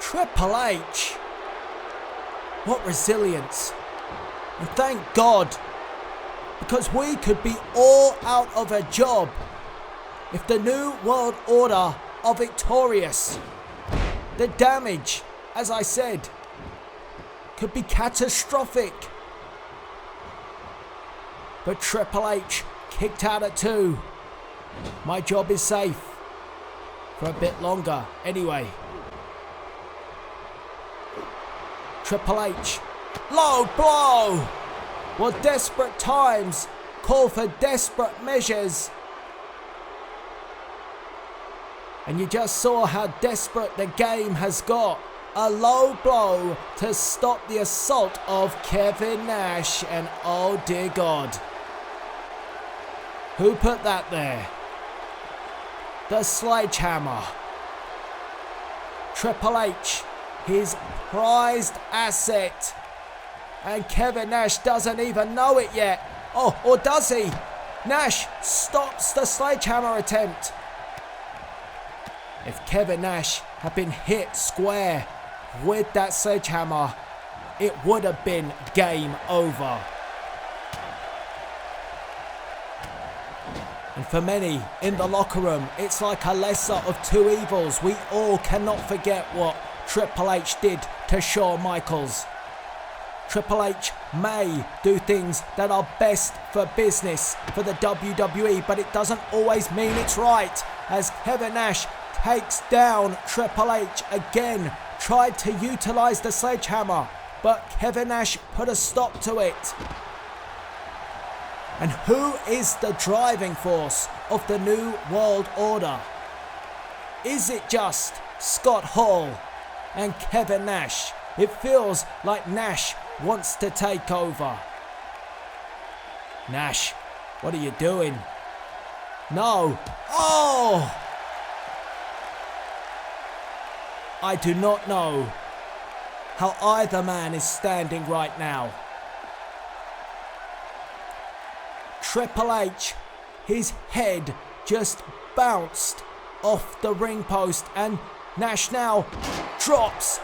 Triple H. What resilience. And thank God, because we could be all out of a job if the New World Order are victorious. The damage, as I said, could be catastrophic. But Triple H kicked out at 2. My job is safe for a bit longer anyway. Triple H, low blow. Well, desperate times call for desperate measures. And you just saw how desperate the game has got. A low blow to stop the assault of Kevin Nash. And oh dear God, who put that there? The sledgehammer. Triple H, his prized asset. And Kevin Nash doesn't even know it yet. Oh, or does he? Nash stops the sledgehammer attempt. If Kevin Nash had been hit square with that sledgehammer, it would have been game over. And for many in the locker room, it's like a lesser of two evils. We all cannot forget what Triple H did to Shawn Michaels. Triple H may do things that are best for business for the WWE, but it doesn't always mean it's right. As Kevin Nash takes down Triple H again, tried to utilize the sledgehammer, but Kevin Nash put a stop to it. And who is the driving force of the New World Order? Is it just Scott Hall and Kevin Nash? It feels like Nash wants to take over. Nash, what are you doing? No. Oh! I do not know how either man is standing right now. Triple H, his head just bounced off the ring post, and Nash now drops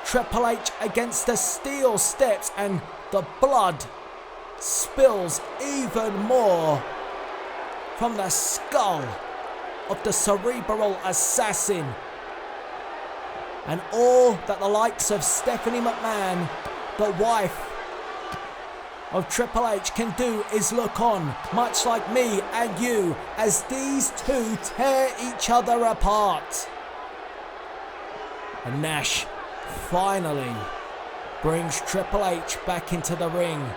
Triple H against the steel steps, and the blood spills even more from the skull of the cerebral assassin. And all that the likes of Stephanie McMahon, the wife of Triple H, can do is look on, much like me and you, as these two tear each other apart. And Nash finally brings Triple H back into the ring.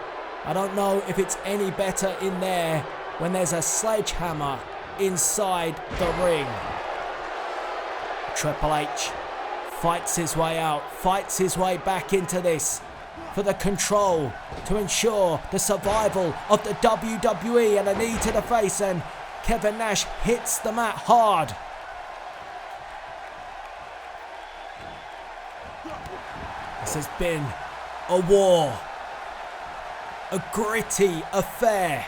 I don't know if it's any better in there when there's a sledgehammer inside the ring. Triple H fights his way out, fights his way back into this for the control, to ensure the survival of the WWE, and a knee to the face, and Kevin Nash hits the mat hard. This has been a war, a gritty affair.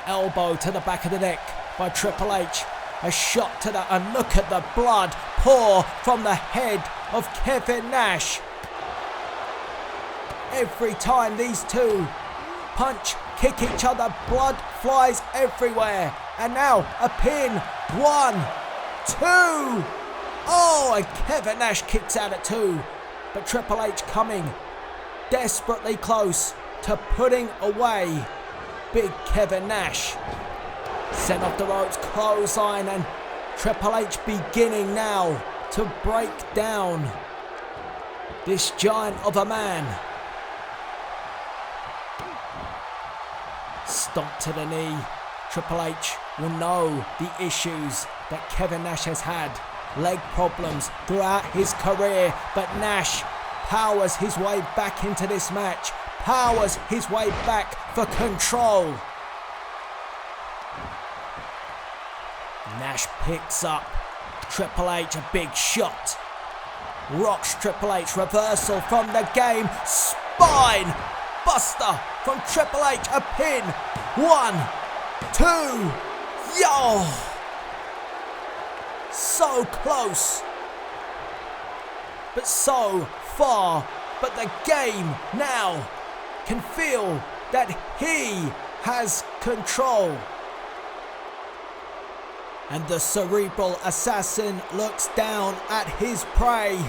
Elbow to the back of the neck by Triple H. A shot to the, and look at the blood pour from the head of Kevin Nash. Every time these two punch kick each other, blood flies everywhere. And now a pin, 1, 2. Oh, and Kevin Nash kicks out at 2. But Triple H coming desperately close to putting away Big Kevin Nash. Sent off the ropes, clothesline, and Triple H beginning now to break down this giant of a man. Stomp to the knee. Triple H will know the issues that Kevin Nash has had. Leg problems throughout his career, but Nash powers his way back into this match. Powers his way back for control. Nash picks up Triple H, a big shot. Rocks Triple H, reversal from the game. Spine buster from Triple H, a pin. 1, 2, yo! So close, but so far. But the game now can feel that he has control. And the cerebral assassin looks down at his prey.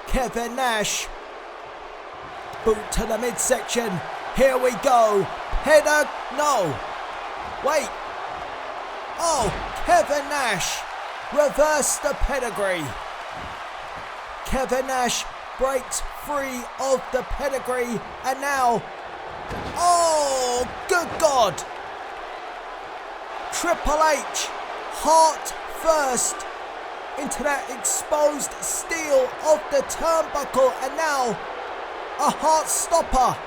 Kevin Nash. Boot to the midsection. Here we go. Header. No. Wait. Oh, Kevin Nash. Reverse the pedigree. Kevin Nash breaks free of the pedigree. And now. Oh, good God. Triple H. Heart first into that exposed steel of the turnbuckle, and now a heart stopper.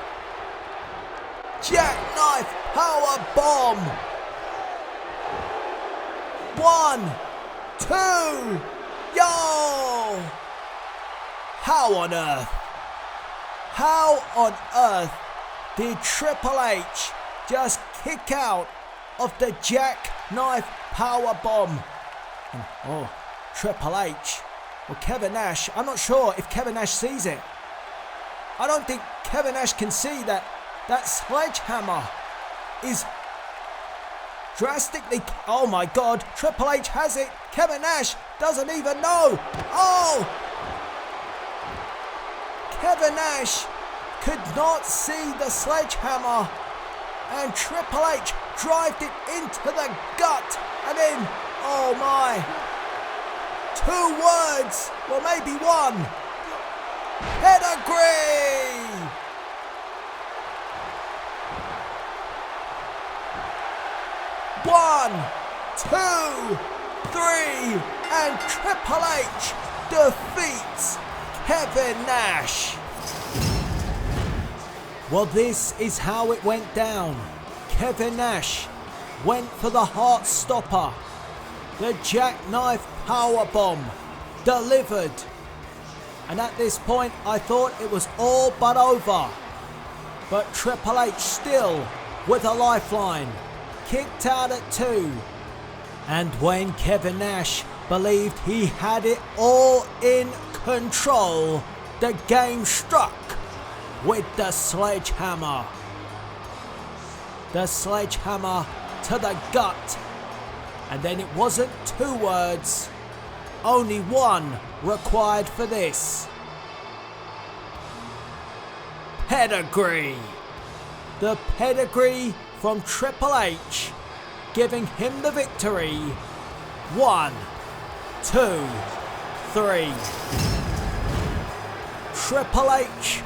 Jackknife power bomb. 1, 2, yo! How on earth? How on earth did Triple H just kick out of the jackknife power bomb? And, oh, Triple H. Well, Kevin Nash, I'm not sure if Kevin Nash sees it. I don't think Kevin Nash can see that that sledgehammer is drastically... Oh my God, Triple H has it. Kevin Nash doesn't even know. Oh! Kevin Nash could not see the sledgehammer, and Triple H drives it into the gut, and then, oh my, 2 words, well maybe 1, pedigree! One, 2, 3, and Triple H defeats Kevin Nash. Well, this is how it went down. Kevin Nash went for the heart stopper. The jackknife powerbomb delivered. And at this point, I thought it was all but over. But Triple H still with a lifeline. Kicked out at 2. And when Kevin Nash believed he had it all in control, the game struck with the sledgehammer. The sledgehammer to the gut. And then it wasn't 2 words, only 1 required for this. Pedigree. The pedigree from Triple H, giving him the victory. 1, 2, 3. Triple H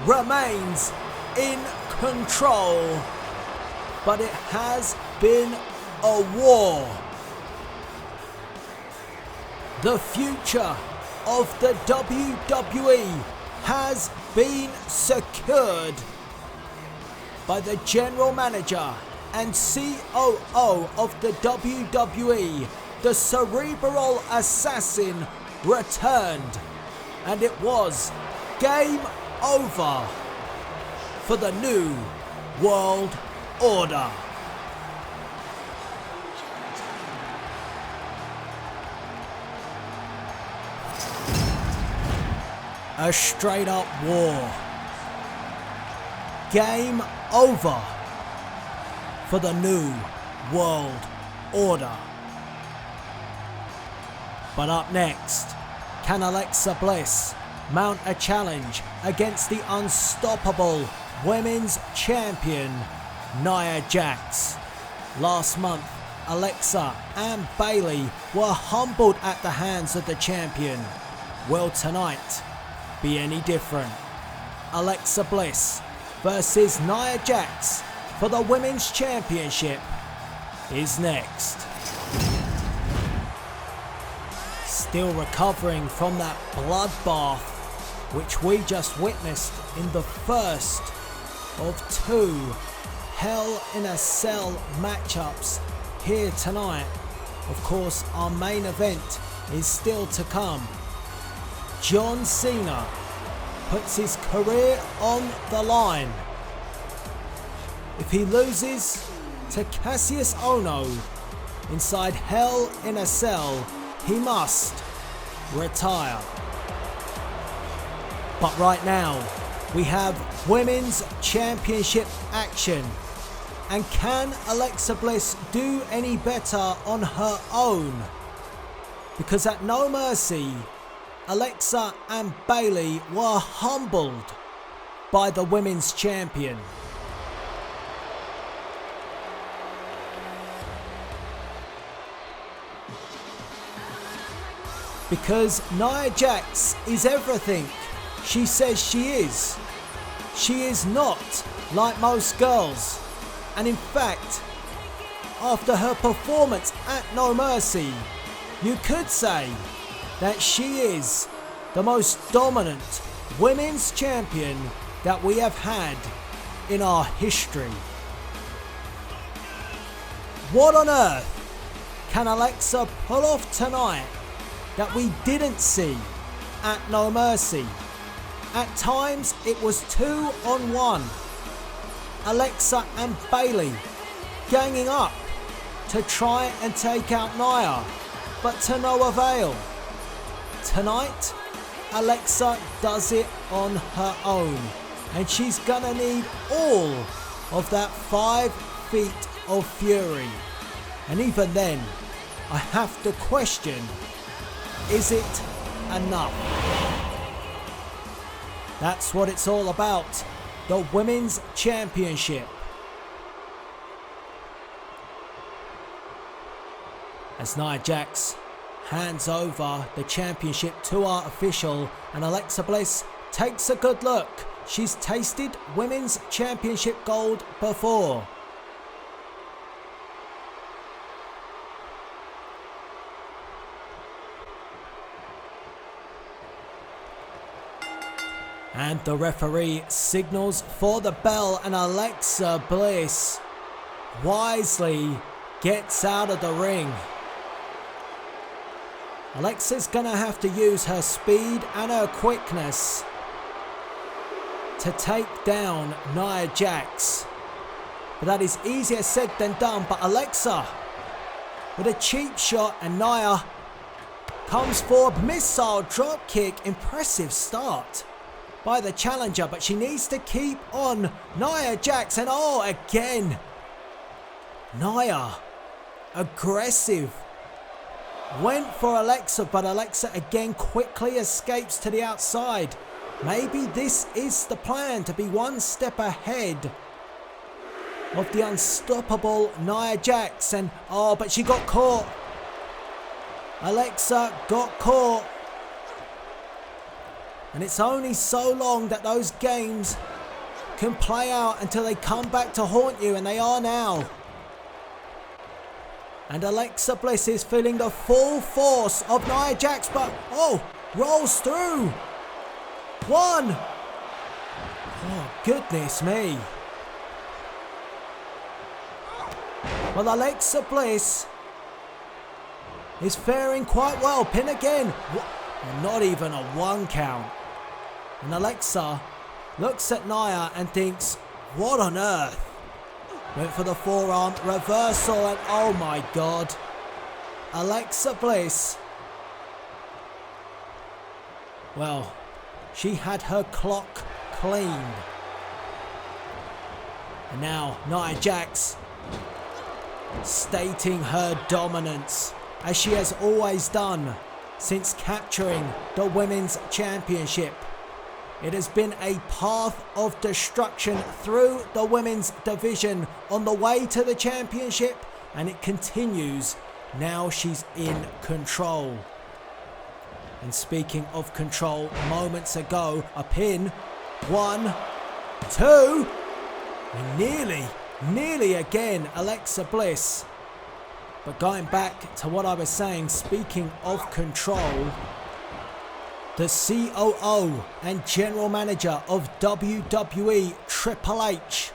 remains in control, but it has been a war. The future of the WWE has been secured by the general manager and COO of the WWE. The cerebral assassin returned, and it was game over for the New World Order. A straight up war. Game over for the new world order. But up next, can Alexa Bliss mount a challenge against the unstoppable women's champion, Nia Jax? Last month, Alexa and Bayley were humbled at the hands of the champion. Will tonight be any different? Alexa Bliss versus Nia Jax for the women's championship is next. Still recovering from that bloodbath which we just witnessed in the first of two Hell in a Cell matchups here tonight. Of course, our main event is still to come. John Cena puts his career on the line. If he loses to Kassius Ohno inside Hell in a Cell, he must retire. But right now, we have women's championship action. And can Alexa Bliss do any better on her own? Because at No Mercy, Alexa and Bayley were humbled by the women's champion. Because Nia Jax is everything she says she is. She is not like most girls. And in fact, after her performance at No Mercy, you could say that she is the most dominant women's champion that we have had in our history. What on earth can Alexa pull off tonight that we didn't see at No Mercy? At times it was 2-on-1. Alexa and Bayley ganging up to try and take out Nia, but to no avail. Tonight, Alexa does it on her own, and she's gonna need all of that 5 feet of fury. And even then, I have to question, is it enough? That's what it's all about. The Women's Championship. As Nia Jax hands over the championship to our official, and Alexa Bliss takes a good look. She's tasted Women's Championship gold before. And the referee signals for the bell, and Alexa Bliss wisely gets out of the ring. Alexa's gonna have to use her speed and her quickness to take down Nia Jax. But that is easier said than done. But Alexa with a cheap shot, and Nia comes forward, missile drop kick. Impressive start by the challenger, but she needs to keep on Nia Jax. And oh, again, Nia, aggressive, went for Alexa, but Alexa again quickly escapes to the outside. Maybe this is the plan, to be one step ahead of the unstoppable Nia Jax. And oh, but she got caught. Alexa got caught. And it's only so long that those games can play out until they come back to haunt you, and they are now. And Alexa Bliss is feeling the full force of Nia Jax, but oh, rolls through. One. Oh, goodness me. Well, Alexa Bliss is faring quite well. Pin again. Not even a 1 count. And Alexa looks at Nia and thinks, what on earth? Went for the forearm reversal, and oh my god. Alexa Bliss, well, she had her clock cleaned. And now Nia Jax stating her dominance, as she has always done since capturing the Women's Championship. It has been a path of destruction through the women's division on the way to the championship, and it continues now she's in control. And speaking of control, moments ago, a pin, 1, 2, and nearly again Alexa Bliss. But going back to what I was saying, speaking of control, the COO and General Manager of WWE, Triple H,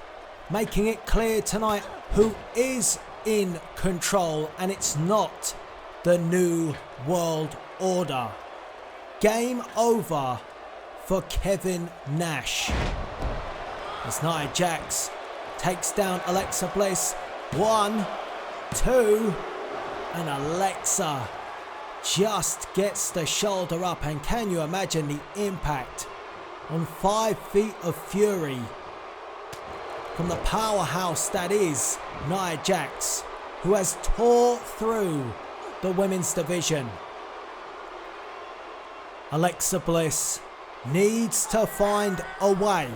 making it clear tonight who is in control, and it's not the New World Order. Game over for Kevin Nash, as Nia Jax takes down Alexa Bliss. 1, 2, and Alexa just gets the shoulder up, and can you imagine the impact on 5 feet of fury from the powerhouse that is Nia Jax, who has tore through the women's division. Alexa Bliss needs to find a way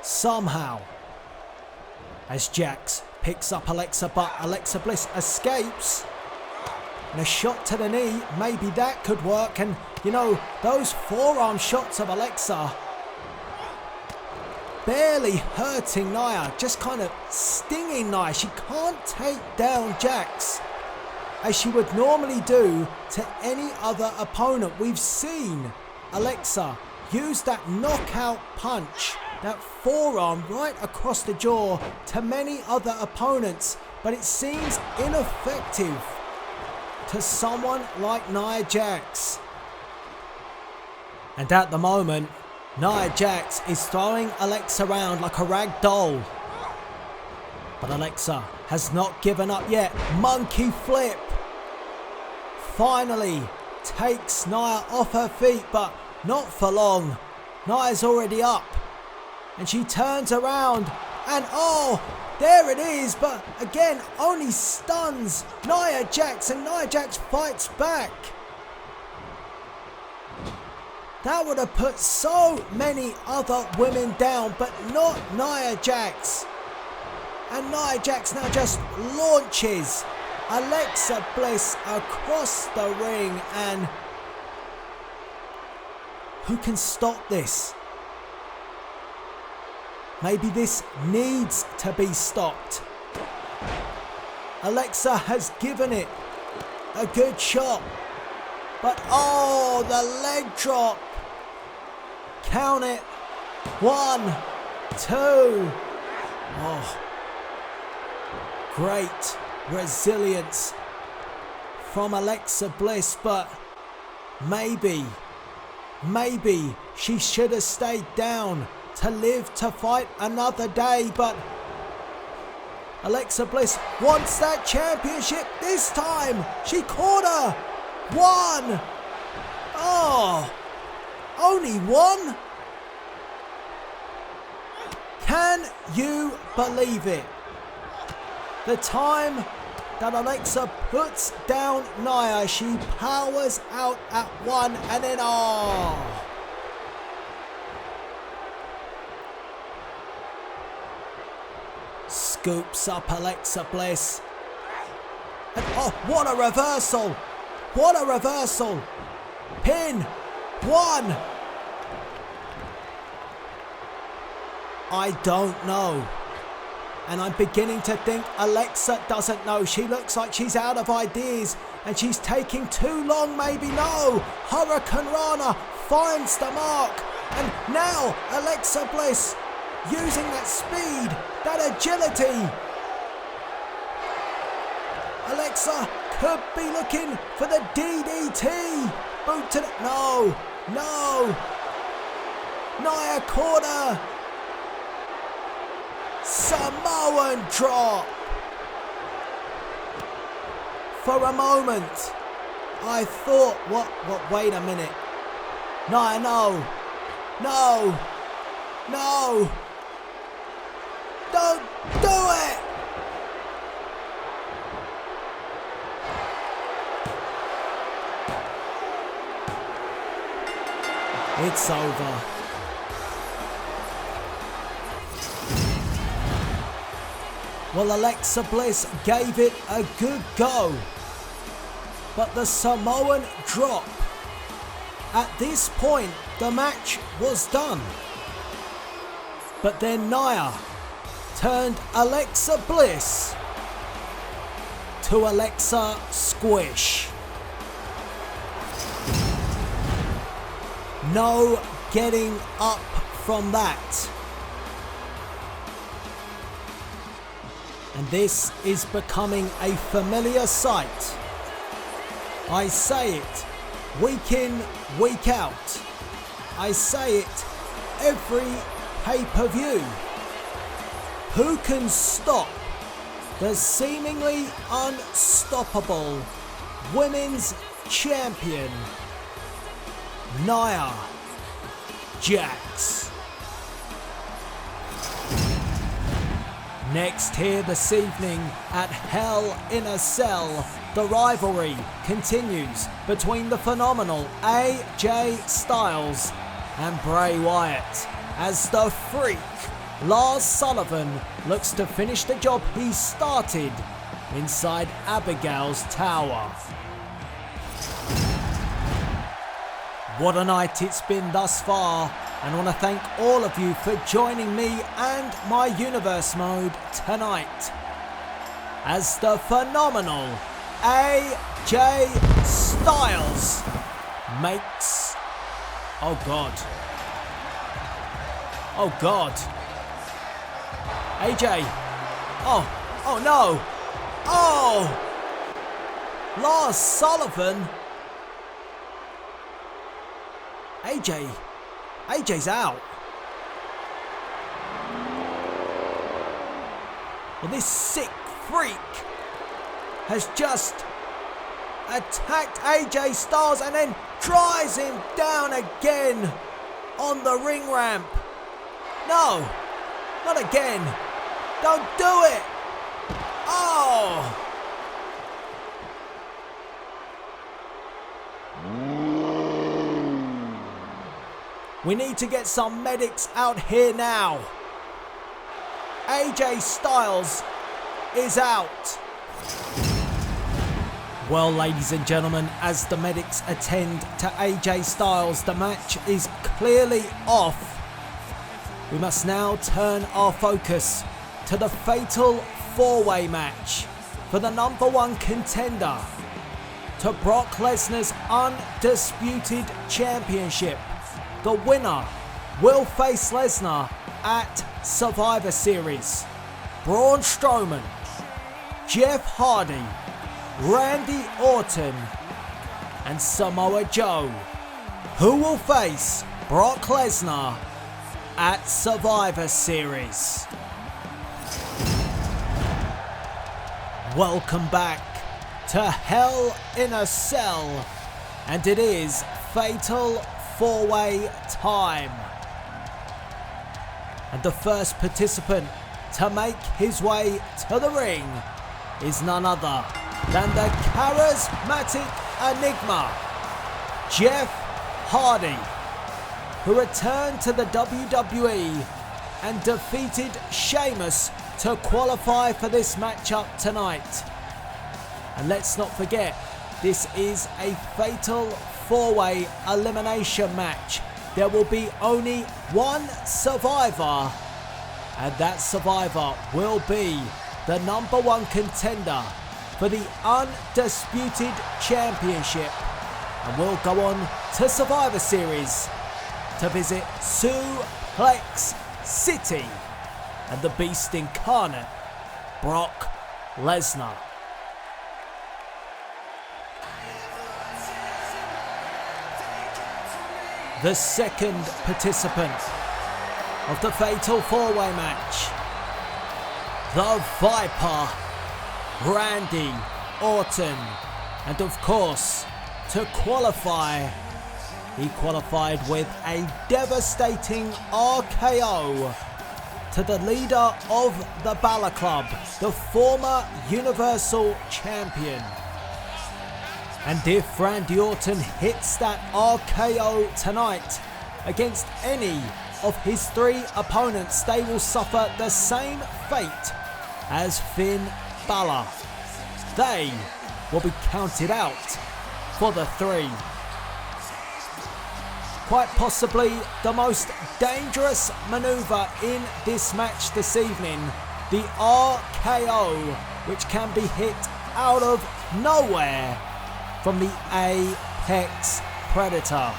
somehow, as Jax picks up Alexa, but Alexa Bliss escapes, and a shot to the knee, maybe that could work. And you know, those forearm shots of Alexa barely hurting Nia, just kind of stinging Nia. She can't take down Jax as she would normally do to any other opponent. We've seen Alexa use that knockout punch, that forearm right across the jaw, to many other opponents, but it seems ineffective to someone like Nia Jax. And at the moment, Nia Jax is throwing Alexa around like a rag doll. But Alexa has not given up yet. Monkey flip finally takes Nia off her feet, but not for long. Nia's already up, and she turns around, and oh, there it is, but again, only stuns Nia Jax, and Nia Jax fights back. That would have put so many other women down, but not Nia Jax. And Nia Jax now just launches Alexa Bliss across the ring, and who can stop this? Maybe this needs to be stopped. Alexa has given it a good shot, but oh, the leg drop. Count it. 1, 2. Oh, great resilience from Alexa Bliss, but maybe she should have stayed down to live to fight another day. But Alexa Bliss wants that championship this time. She caught her. 1. Oh, only 1? Can you believe it? The time that Alexa puts down Nia, she powers out at 1, and then oh, scoops up Alexa Bliss, and oh, what a reversal, what a reversal. Pin. 1. I don't know. And I'm beginning to think Alexa doesn't know. She looks like she's out of ideas, and she's taking too long, maybe. No! Hurricane Rana finds the mark. And now Alexa Bliss using that speed, that agility. Alexa could be looking for the DDT. Boot to the... No! No! Nia caught her. Samoan drop. For a moment, I thought, what, wait a minute. Nia, no. No. No. it's over. Well, Alexa Bliss gave it a good go, but the Samoan drop. At this point, the match was done. But then Nia turned Alexa Bliss to Alexa Squish. No getting up from that. And this is becoming a familiar sight. I say it week in, week out. I say it every pay-per-view. Who can stop the seemingly unstoppable women's champion, Nia Jax? Next here this evening at Hell in a Cell, the rivalry continues between the phenomenal AJ Styles and Bray Wyatt as the Freak Lars Sullivan looks to finish the job he started inside Abigail's tower. What a night it's been thus far, and I want to thank all of you for joining me and my Universe Mode tonight as the phenomenal AJ Styles makes... Oh God. AJ. Oh no. Oh. Lars Sullivan. AJ's out. Well, this sick freak has just attacked AJ Styles and then drives him down again on the ring ramp. No, not again. Don't do it. Oh. We need to get some medics out here now. AJ Styles is out. Well, ladies and gentlemen, as the medics attend to AJ Styles, the match is clearly off. We must now turn our focus to the fatal four-way match for the #1 contender to Brock Lesnar's undisputed championship. The winner will face Lesnar at Survivor Series. Braun Strowman, Jeff Hardy, Randy Orton, and Samoa Joe, who will face Brock Lesnar at Survivor Series. Welcome back to Hell in a Cell, and it is fatal four-way time. And the first participant to make his way to the ring is none other than the charismatic enigma, Jeff Hardy, who returned to the WWE and defeated Sheamus to qualify for this matchup tonight. And let's not forget, this is a fatal four-way elimination match. There will be only one survivor, and that survivor will be the #1 contender for the undisputed championship, and will go on to Survivor Series to visit Suplex City and the Beast Incarnate, Brock Lesnar. The second participant of the fatal four-way match, the Viper, Randy Orton. And of course, to qualify, he qualified with a devastating RKO to the leader of the Balor Club, the former Universal Champion. And if Randy Orton hits that RKO tonight, against any of his 3 opponents, they will suffer the same fate as Finn Balor. They will be counted out for the 3. Quite possibly the most dangerous maneuver in this match this evening, the RKO, which can be hit out of nowhere from the Apex Predator.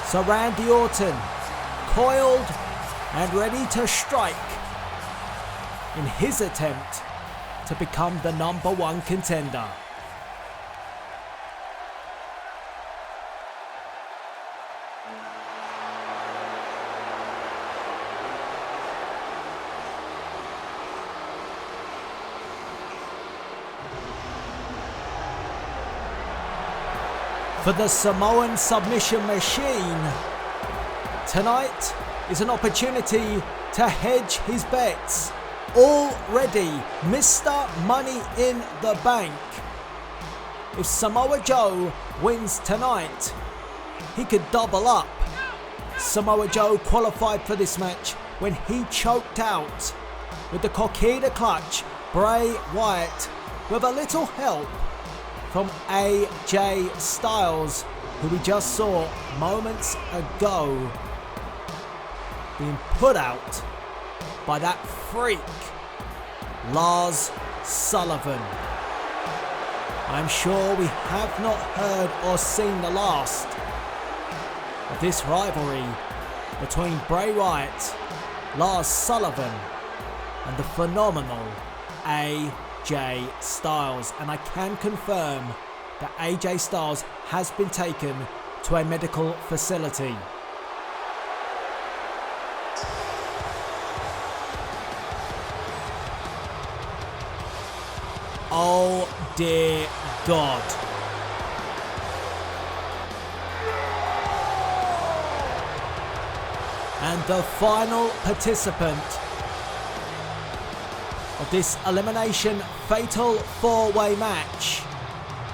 So Randy Orton, coiled and ready to strike in his attempt to become the #1 contender. For the Samoan submission machine, tonight is an opportunity to hedge his bets. Already Mr. Money in the Bank. If Samoa Joe wins tonight, he could double up. Samoa Joe qualified for this match when he choked out with the Coquina Clutch Bray Wyatt with a little help from AJ Styles, who we just saw moments ago being put out by that freak Lars Sullivan. I'm sure we have not heard or seen the last of this rivalry between Bray Wyatt, Lars Sullivan and the phenomenal AJ Styles, and I can confirm that AJ Styles has been taken to a medical facility. Oh dear God. And the final participant of this elimination fatal 4-way match,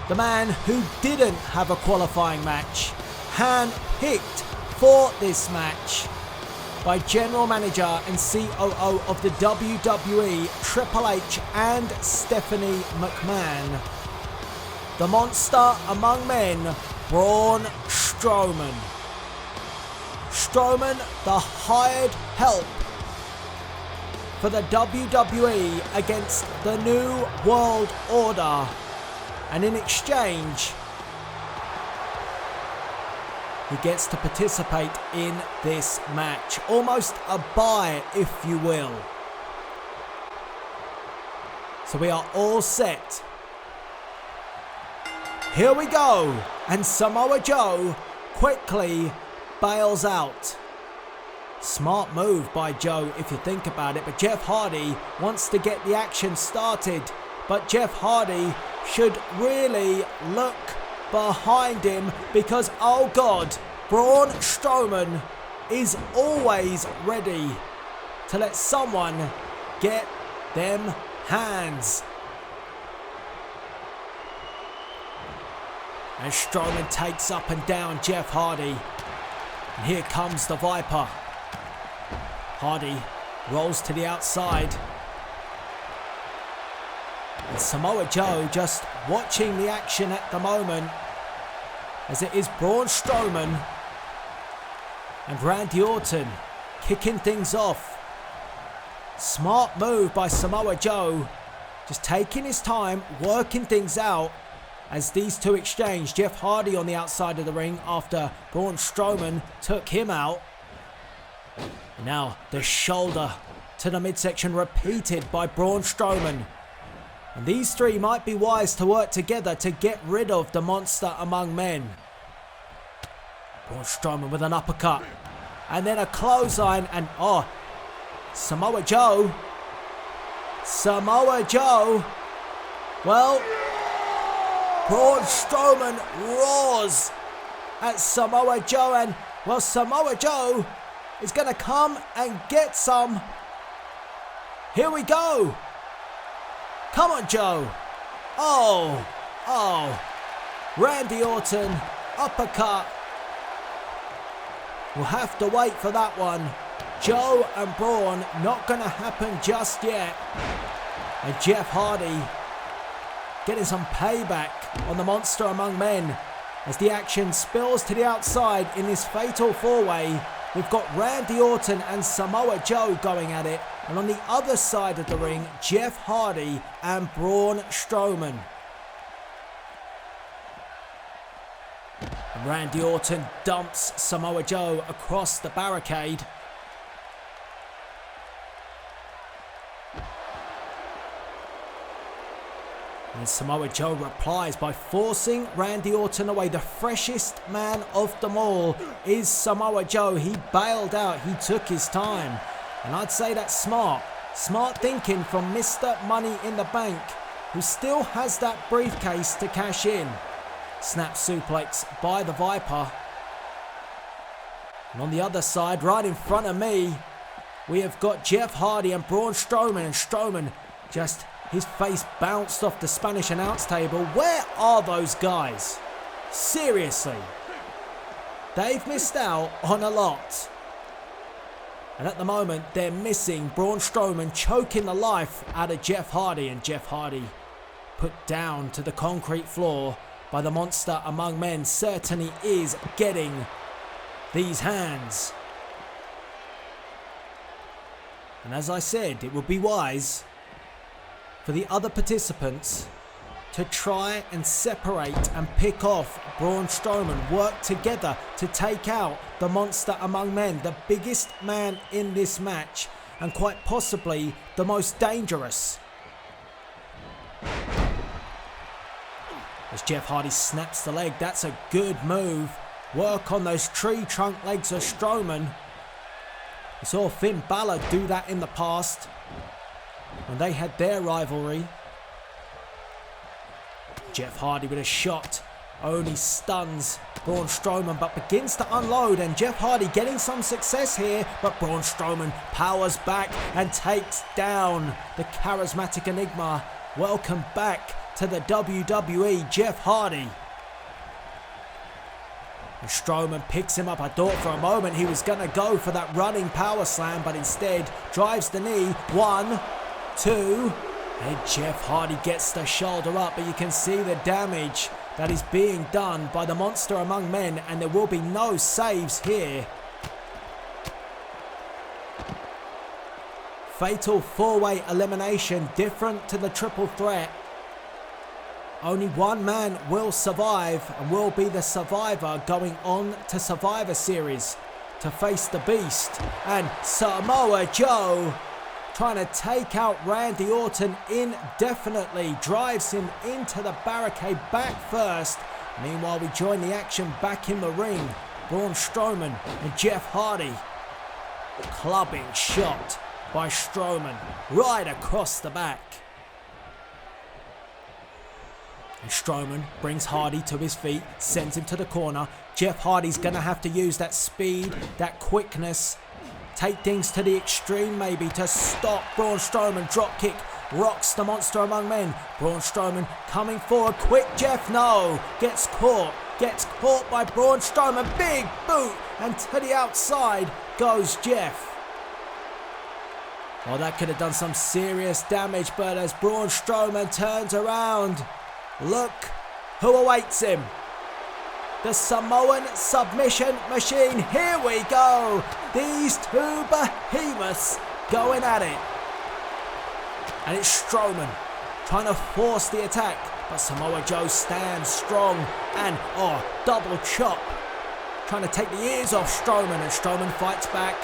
the man who didn't have a qualifying match, hand-picked for this match by General Manager and COO of the WWE, Triple H and Stephanie McMahon, the monster among men, Braun Strowman. Strowman, the hired help for the WWE against the New World Order, and in exchange he gets to participate in this match. Almost a buy, if you will. So we are all set. Here we go. And Samoa Joe quickly bails out. Smart move by Joe if you think about it, but Jeff Hardy wants to get the action started. But Jeff Hardy should really look behind him because, oh God, Braun Strowman is always ready to let someone get them hands. And Strowman takes up and down Jeff Hardy. And here comes the Viper. Hardy rolls to the outside. And Samoa Joe just watching the action at the moment, as it is Braun Strowman and Randy Orton kicking things off. Smart move by Samoa Joe, just taking his time, working things out as these two exchange. Jeff Hardy on the outside of the ring after Braun Strowman took him out. And now the shoulder to the midsection repeated by Braun Strowman. And these three might be wise to work together to get rid of the monster among men. Braun Strowman with an uppercut. And then a clothesline. And oh, Samoa Joe. Well, Braun Strowman roars at Samoa Joe. And well, Samoa Joe is going to come and get some. Here we go. Come on, Joe. Oh. Randy Orton uppercut. We'll have to wait for that one. Joe and Braun, not going to happen just yet. And Jeff Hardy getting some payback on the Monster Among Men as the action spills to the outside in this fatal four-way. We've got Randy Orton and Samoa Joe going at it. And on the other side of the ring, Jeff Hardy and Braun Strowman. And Randy Orton dumps Samoa Joe across the barricade. And Samoa Joe replies by forcing Randy Orton away. The freshest man of them all is Samoa Joe. He bailed out. He took his time. And I'd say that's smart. Smart thinking from Mr. Money in the Bank, who still has that briefcase to cash in. Snap suplex by the Viper. And on the other side, right in front of me, we have got Jeff Hardy and Braun Strowman. And Strowman just... his face bounced off the Spanish announce table. Where are those guys? Seriously. They've missed out on a lot. And at the moment, they're missing Braun Strowman choking the life out of Jeff Hardy. And Jeff Hardy put down to the concrete floor by the Monster Among Men. Certainly is getting these hands. And as I said, it would be wise for the other participants to try and separate and pick off Braun Strowman, work together to take out the Monster Among Men, the biggest man in this match and quite possibly the most dangerous. As Jeff Hardy snaps the leg, that's a good move. Work on those tree trunk legs of Strowman. We saw Finn Balor do that in the past when they had their rivalry. Jeff Hardy with a shot only stuns Braun Strowman but begins to unload, and Jeff Hardy getting some success here, but Braun Strowman powers back and takes down the charismatic Enigma. Welcome back to the WWE, Jeff Hardy. And Strowman picks him up. I thought for a moment he was going to go for that running power slam, but instead drives the knee. 1, 2, and Jeff Hardy gets the shoulder up, but you can see the damage that is being done by the Monster Among Men, and there will be no saves here. Fatal four-way elimination, different to the triple threat. Only one man will survive and will be the survivor going on to Survivor Series to face the Beast. And Samoa Joe trying to take out Randy Orton indefinitely, drives him into the barricade back first. Meanwhile, we join the action back in the ring. Braun Strowman and Jeff Hardy. Clubbing shot by Strowman right across the back. And Strowman brings Hardy to his feet, sends him to the corner. Jeff Hardy's going to have to use that speed, that quickness, take things to the extreme maybe to stop Braun Strowman. Drop kick rocks the Monster Among Men. Braun Strowman coming forward. Quick Jeff, no. Gets caught by Braun Strowman. Big boot, and to the outside goes Jeff. Well, that could have done some serious damage, but as Braun Strowman turns around, look who awaits him. The Samoan submission machine. Here we go. These two behemoths going at it. And it's Strowman trying to force the attack, but Samoa Joe stands strong and double chop. Trying to take the ears off Strowman, and Strowman fights back.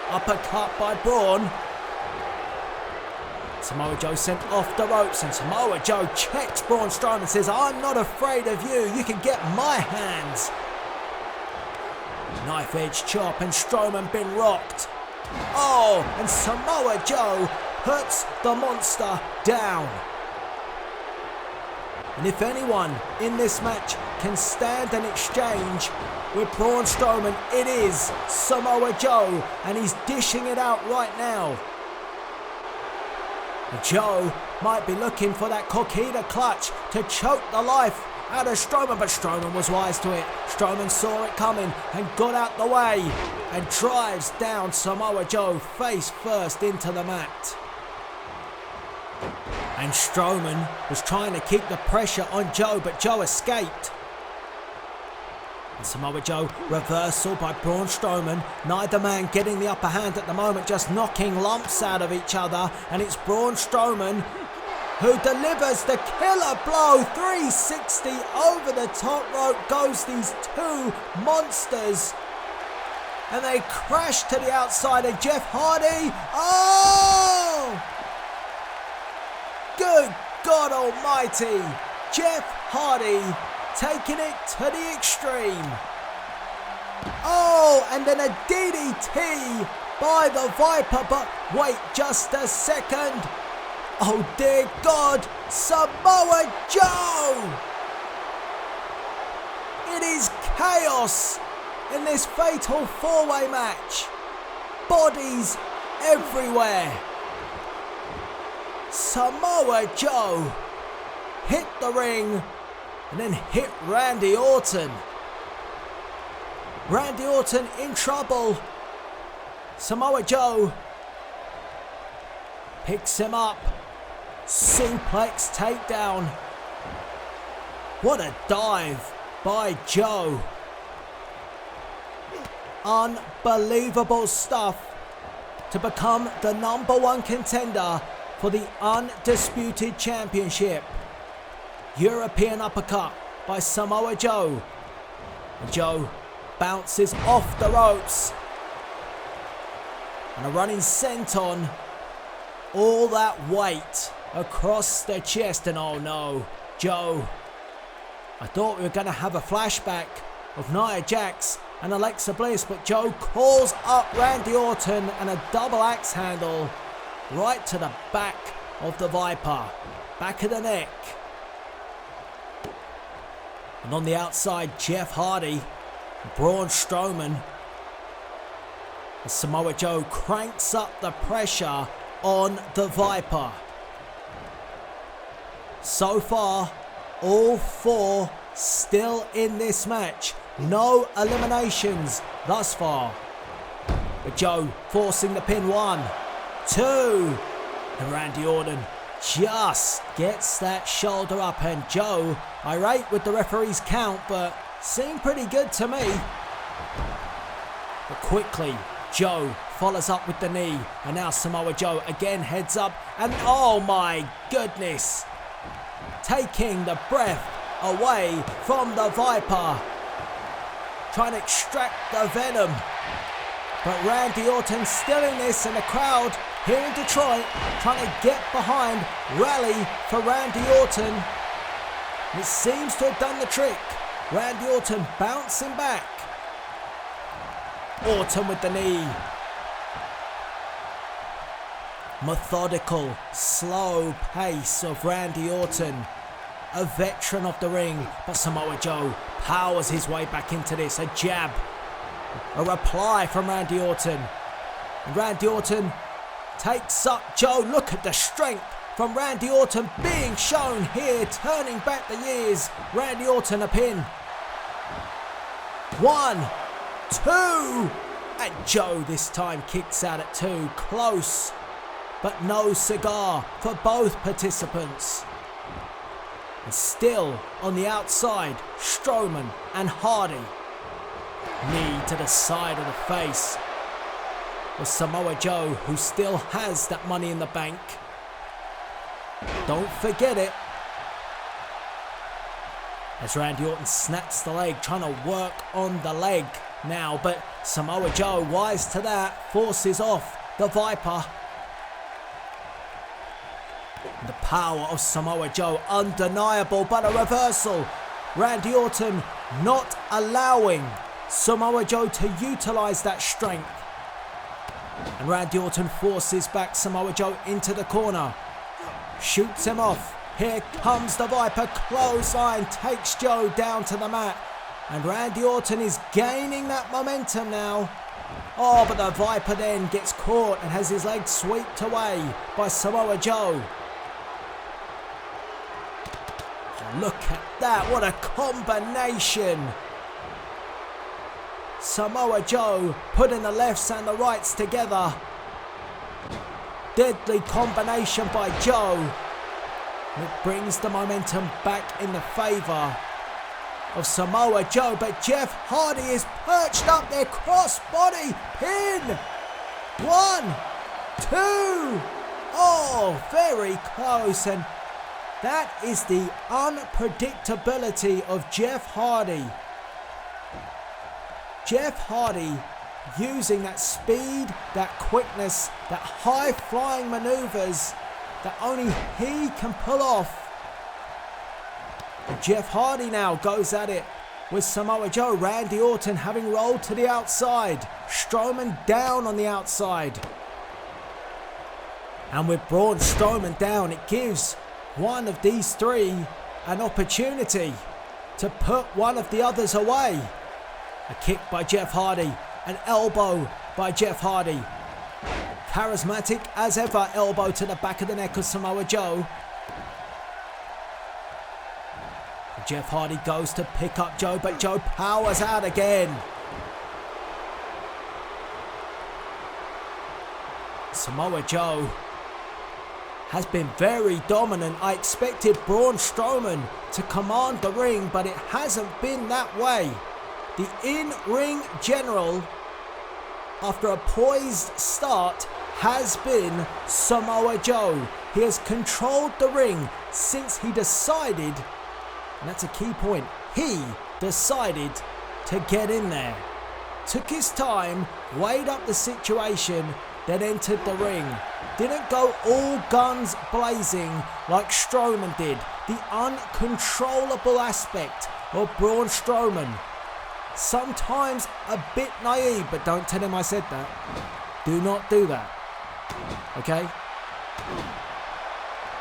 Uppercut by Braun. Samoa Joe sent off the ropes, and Samoa Joe checks Braun Strowman and says, I'm not afraid of you. You can get my hands. Knife edge chop, and Strowman been rocked. Oh, and Samoa Joe puts the monster down. And if anyone in this match can stand an exchange with Braun Strowman, it is Samoa Joe, and he's dishing it out right now. Joe might be looking for that Coquina clutch to choke the life out of Strowman, but Strowman was wise to it. Strowman saw it coming and got out the way and drives down Samoa Joe face first into the mat. And Strowman was trying to keep the pressure on Joe, but Joe escaped. And Samoa Joe, reversal by Braun Strowman. Neither man getting the upper hand at the moment, just knocking lumps out of each other. And it's Braun Strowman who delivers the killer blow. 360 over the top rope goes these two monsters. And they crash to the outside, and Jeff Hardy, oh! Good God Almighty! Jeff Hardy taking it to the extreme. Oh, and then a DDT by the Viper, but wait just a second. Oh dear God, Samoa Joe! It is chaos in this fatal four-way match. Bodies everywhere. Samoa Joe hit the ring and then hit Randy Orton. Randy Orton in trouble. Samoa Joe picks him up. Suplex takedown. What a dive by Joe. Unbelievable stuff to become the #1 contender for the Undisputed Championship. European uppercut by Samoa Joe. And Joe bounces off the ropes. And a running senton. All that weight across the chest. And oh no, Joe. I thought we were going to have a flashback of Nia Jax and Alexa Bliss, but Joe calls up Randy Orton and a double axe handle right to the back of the Viper. Back of the neck. And on the outside, Jeff Hardy, Braun Strowman. And Samoa Joe cranks up the pressure on the Viper. So far, all four still in this match. No eliminations thus far. But Joe forcing the pin. 1, 2. And Randy Orton just gets that shoulder up. And Joe, irate with the referee's count, but seemed pretty good to me. But quickly, Joe follows up with the knee. And now Samoa Joe again heads up. And oh my goodness. Taking the breath away from the Viper. Trying to extract the venom. But Randy Orton still in this, and the crowd here in Detroit trying to get behind, rally for Randy Orton. And it seems to have done the trick. Randy Orton bouncing back. Orton with the knee. Methodical, slow pace of Randy Orton. A veteran of the ring, but Samoa Joe powers his way back into this. A jab. A reply from Randy Orton. And Randy Orton takes up Joe. Look at the strength from Randy Orton being shown here, turning back the years. Randy Orton a pin. 1, 2. And Joe this time kicks out at 2. Close, but no cigar for both participants. And still on the outside, Strowman and Hardy. Knee to the side of the face. With Samoa Joe, who still has that Money in the Bank. Don't forget it. As Randy Orton snaps the leg, trying to work on the leg now. But Samoa Joe, wise to that, forces off the Viper. The power of Samoa Joe, undeniable, but a reversal. Randy Orton not allowing Samoa Joe to utilize that strength. And Randy Orton forces back Samoa Joe into the corner. Shoots him off. Here comes the Viper. Clothesline takes Joe down to the mat. And Randy Orton is gaining that momentum now. Oh, but the Viper then gets caught and has his leg swept away by Samoa Joe. Look at that, what a combination. Samoa Joe putting the lefts and the rights together. Deadly combination by Joe. It brings the momentum back in the favour of Samoa Joe, but Jeff Hardy is perched up there, crossbody pin. 1, 2, oh, very close, and that is the unpredictability of Jeff Hardy. Jeff Hardy using that speed, that quickness, that high-flying maneuvers that only he can pull off. And Jeff Hardy now goes at it with Samoa Joe. Randy Orton having rolled to the outside. Strowman down on the outside. And with Braun Strowman down, it gives one of these three an opportunity to put one of the others away. A kick by Jeff Hardy. An elbow by Jeff Hardy. Charismatic as ever, elbow to the back of the neck of Samoa Joe. Jeff Hardy goes to pick up Joe, but Joe powers out again. Samoa Joe has been very dominant. I expected Braun Strowman to command the ring, but it hasn't been that way. The in-ring general, after a poised start, has been Samoa Joe. He has controlled the ring since he decided, and that's a key point, he decided to get in there. Took his time, weighed up the situation, then entered the ring. Didn't go all guns blazing like Strowman did. The uncontrollable aspect of Braun Strowman. Sometimes a bit naive, but don't tell him I said that. Do not do that. Okay?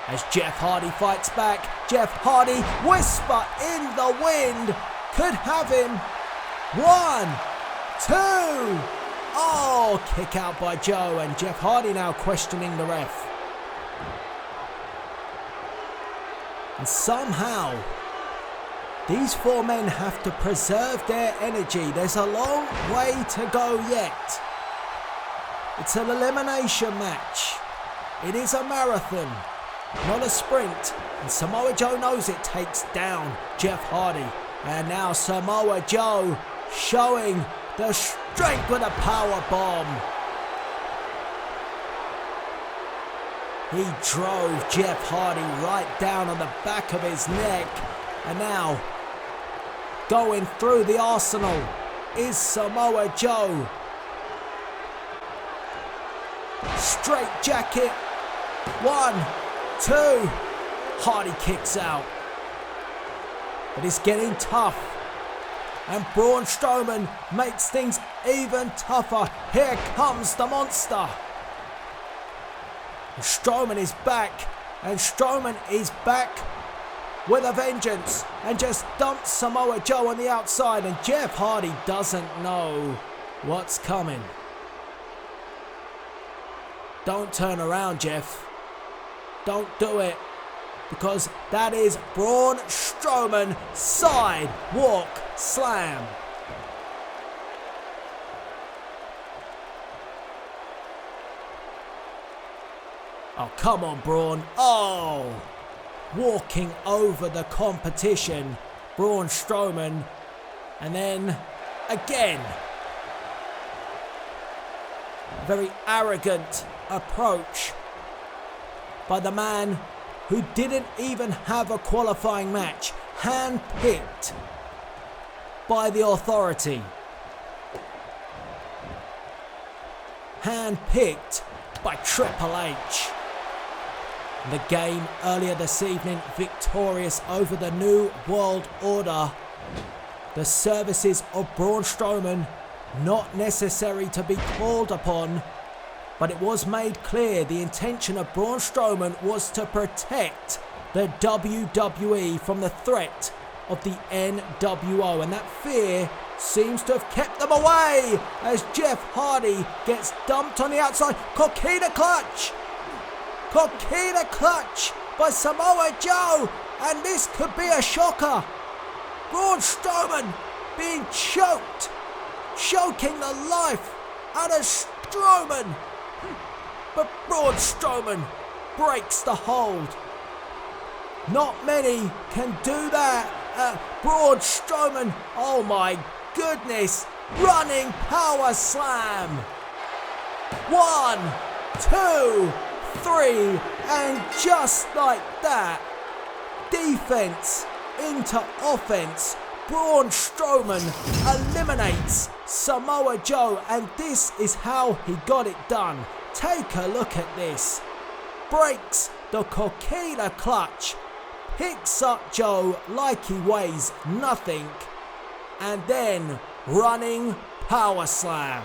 As Jeff Hardy fights back, Jeff Hardy, whisper in the wind, could have him. 1, 2, oh, kick out by Joe, and Jeff Hardy now questioning the ref. And somehow, these four men have to preserve their energy. There's a long way to go yet. It's an elimination match. It is a marathon, not a sprint. And Samoa Joe knows it. Takes down Jeff Hardy. And now Samoa Joe showing the strength with a power bomb. He drove Jeff Hardy right down on the back of his neck. And now, going through the arsenal is Samoa Joe. Straight jacket. 1, 2. Hardy kicks out. But it's getting tough. And Braun Strowman makes things even tougher. Here comes the monster. And Strowman is back. And Strowman is back with a vengeance. And just dumps Samoa Joe on the outside. And Jeff Hardy doesn't know what's coming. Don't turn around, Jeff. Don't do it. Because that is Braun Strowman sidewalk slam. Oh, come on, Braun. Oh, walking over the competition. Braun Strowman. And then again. Very arrogant approach by the man who didn't even have a qualifying match, handpicked by the authority, handpicked by Triple H. The game earlier this evening, victorious over the New World Order. The services of Braun Strowman not necessary to be called upon, but it was made clear the intention of Braun Strowman was to protect the WWE from the threat of the NWO, and that fear seems to have kept them away as Jeff Hardy gets dumped on the outside. Coquina clutch by Samoa Joe. and this could be a shocker. Braun Strowman being choked, choking the life out of Strowman. But Braun Strowman breaks the hold. Not many can do that. Braun Strowman, oh my goodness, running power slam. 1, 2, 3, and just like that, defense into offense, Braun Strowman eliminates Samoa Joe, and this is how he got it done. Take a look at this. Breaks the coquina clutch, picks up Joe like he weighs nothing, and then running power slam.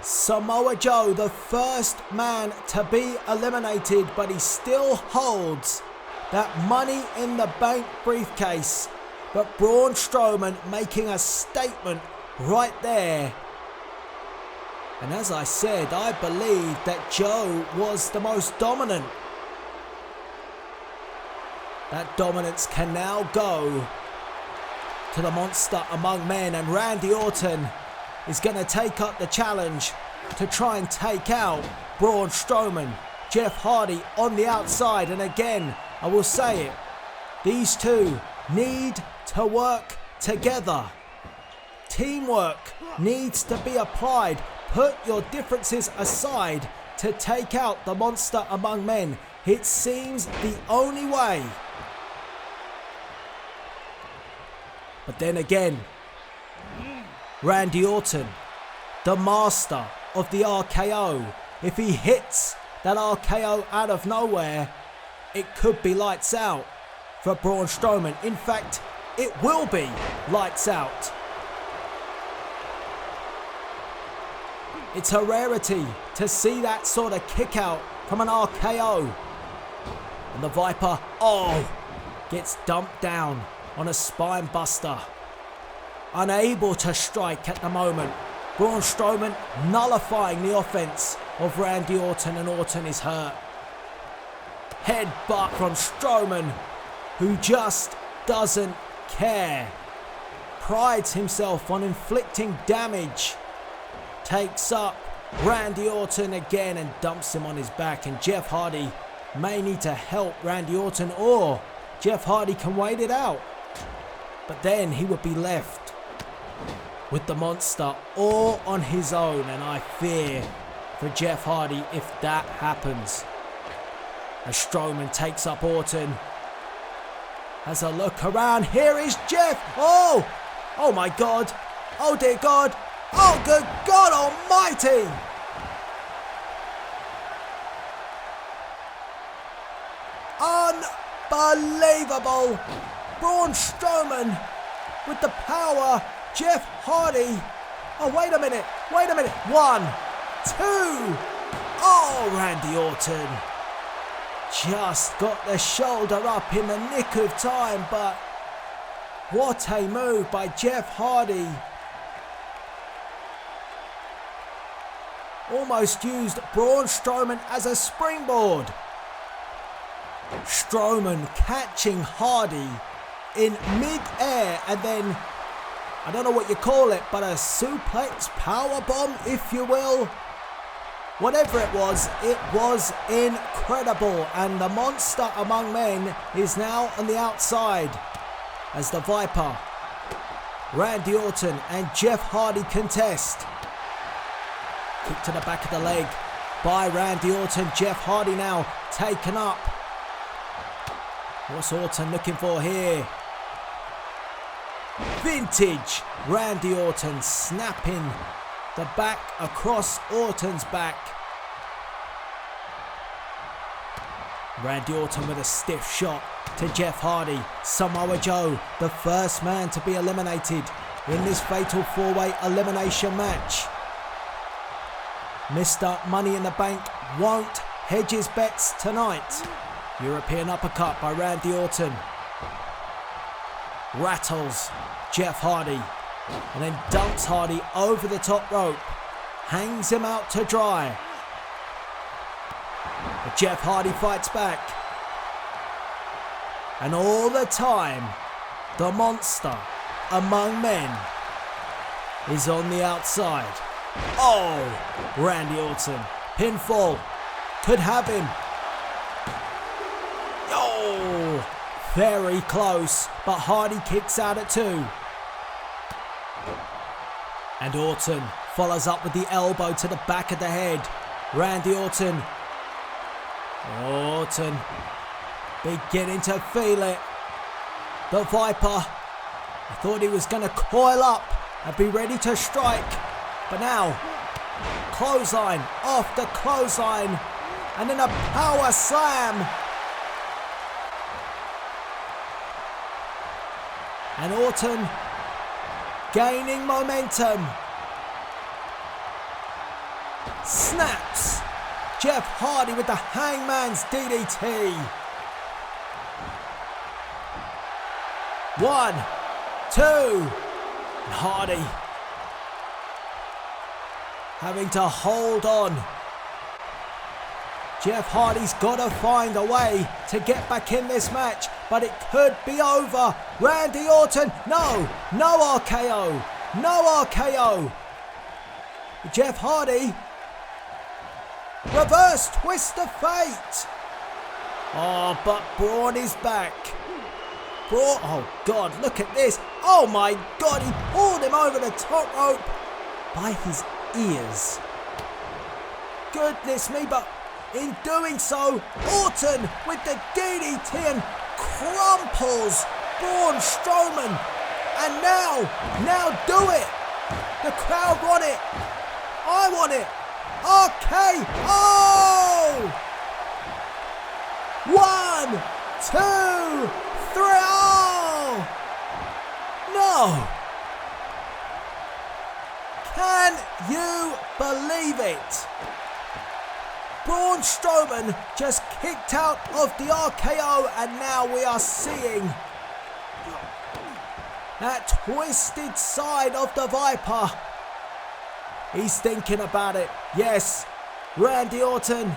Samoa Joe, the first man to be eliminated, but he still holds that Money in the Bank briefcase. But Braun Strowman making a statement right there. And as I said, I believe that Joe was the most dominant. That dominance can now go to the monster among men, and Randy Orton is going to take up the challenge to try and take out Braun Strowman. Jeff Hardy on the outside, and again, I will say it, these two need to work together. Teamwork needs to be applied. Put your differences aside to take out the monster among men. It seems the only way. But then again, Randy Orton, the master of the RKO. If he hits that RKO out of nowhere, it could be lights out for Braun Strowman. In fact, it will be lights out. It's a rarity to see that sort of kick out from an RKO. And the Viper, gets dumped down on a spine buster. Unable to strike at the moment. Braun Strowman nullifying the offense of Randy Orton, and Orton is hurt. Headbutt from Strowman, who just doesn't care. Prides himself on inflicting damage. Takes up Randy Orton again and dumps him on his back, and Jeff Hardy may need to help Randy Orton, or Jeff Hardy can wait it out. But then he would be left with the monster all on his own, and I fear for Jeff Hardy if that happens. As Strowman takes up Orton, has a look around. Here is Jeff. Oh my God. Oh dear God. Oh good God Almighty. Unbelievable. Braun Strowman with the power. Jeff Hardy. Oh, wait a minute. 1, 2. Oh, Randy Orton just got the shoulder up in the nick of time, but what a move by Jeff Hardy. Almost used Braun Strowman as a springboard. Strowman catching Hardy in mid-air, and then, I don't know what you call it, but a suplex powerbomb, if you will. Whatever it was incredible. And the monster among men is now on the outside as the Viper, Randy Orton and Jeff Hardy contest. Kick to the back of the leg by Randy Orton. Jeff Hardy now taken up. What's Orton looking for here? Vintage Randy Orton snapping the back across Orton's back. Randy Orton with a stiff shot to Jeff Hardy. Samoa Joe, the first man to be eliminated in this fatal 4-way elimination match. Mr. Money in the Bank won't hedge his bets tonight. European uppercut by Randy Orton. Rattles Jeff Hardy and then dumps Hardy over the top rope. Hangs him out to dry. But Jeff Hardy fights back. And all the time, the monster among men is on the outside. Oh, Randy Orton. Pinfall. Could have him. Oh, very close. But Hardy kicks out at 2. And Orton follows up with the elbow to the back of the head. Randy Orton. Orton beginning to feel it. The Viper. I thought he was going to coil up and be ready to strike. But now, clothesline after clothesline. And then a power slam. And Orton gaining momentum. Snaps. Jeff Hardy with the Hangman's DDT. 1, 2. And Hardy having to hold on. Jeff Hardy's got to find a way to get back in this match, but it could be over. Randy Orton, no RKO, no RKO. Jeff Hardy, reverse twist of fate. Oh, but Braun is back. Braun, oh God, look at this. Oh my God, he pulled him over the top rope by his ears. Goodness me, but in doing so, Orton with the DDT and crumples Braun Strowman. And now do it. The crowd want it. I want it. RKO! 1, 2, 3. Oh! No. Can you believe it? Braun Strowman just kicked out of the RKO, and now we are seeing that twisted side of the Viper. He's thinking about it. Yes, Randy Orton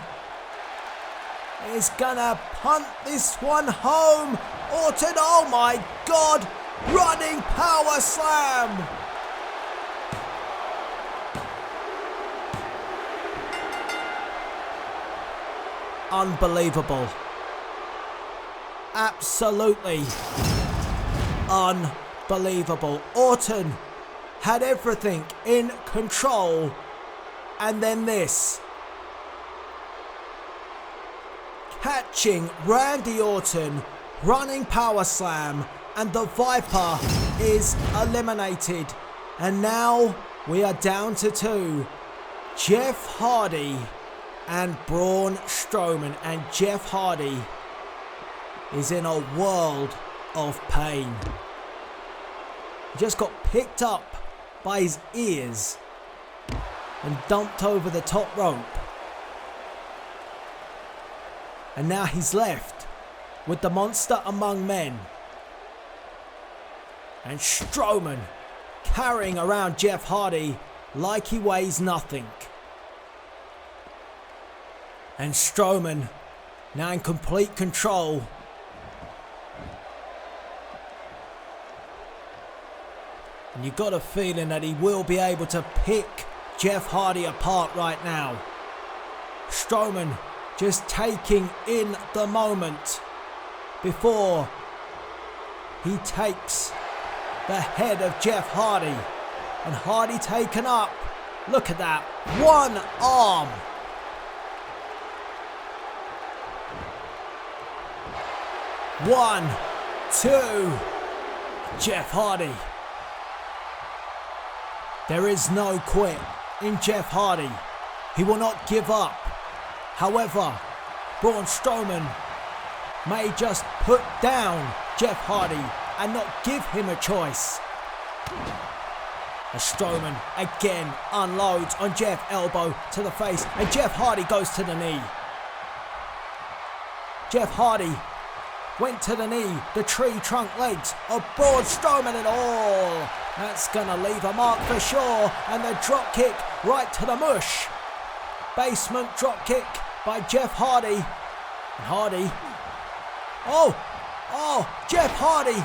is gonna punt this one home. Orton, oh my God, running power slam. Unbelievable. Absolutely unbelievable. Orton had everything in control, and then this. Catching Randy Orton, running power slam, and the Viper is eliminated. And now we are down to 2. Jeff Hardy and Braun Strowman, and Jeff Hardy is in a world of pain. He just got picked up by his ears and dumped over the top rope. And now he's left with the monster among men. And Strowman carrying around Jeff Hardy like he weighs nothing. And Strowman now in complete control. And you got a feeling that he will be able to pick Jeff Hardy apart right now. Strowman just taking in the moment before he takes the head of Jeff Hardy. And Hardy taken up. Look at that. One arm. One, 2. Jeff Hardy. There is no quit in Jeff Hardy. He will not give up. However, Braun Strowman may just put down Jeff Hardy and not give him a choice. As Strowman again unloads on Jeff, elbow to the face, and Jeff Hardy goes to the knee. Jeff Hardy went to the knee, the tree trunk legs of Braun Strowman, and all. That's gonna leave a mark for sure. And the drop kick right to the mush. Basement drop kick by Jeff Hardy. And Hardy. Jeff Hardy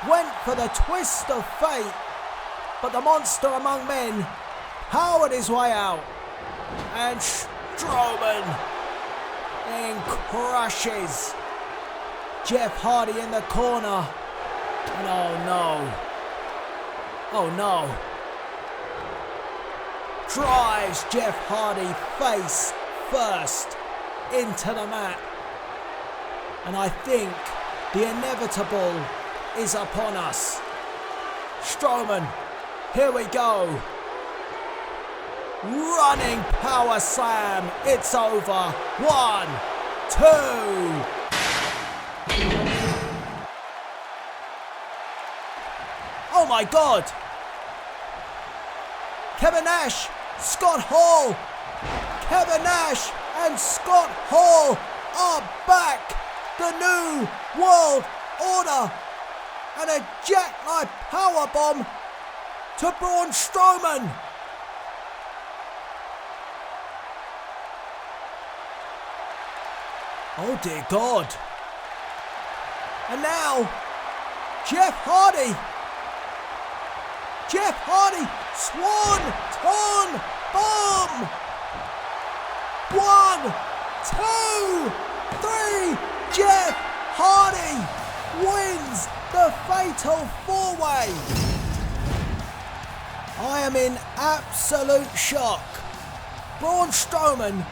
went for the twist of fate, but the monster among men powered his way out, and Strowman then crushes Jeff Hardy in the corner. And oh no, drives Jeff Hardy face first into the mat. And I think the inevitable is upon us. Strowman, here we go. Running power slam. It's over. 1, 2. Oh my God. Kevin Nash, Scott Hall. Kevin Nash and Scott Hall are back. The New World Order. And a jackknife powerbomb to Braun Strowman. Oh dear God. And now, Jeff Hardy. Jeff Hardy, Swanton bomb. 1, 2, 3. Jeff Hardy wins the Fatal 4-Way. I am in absolute shock. Braun Strowman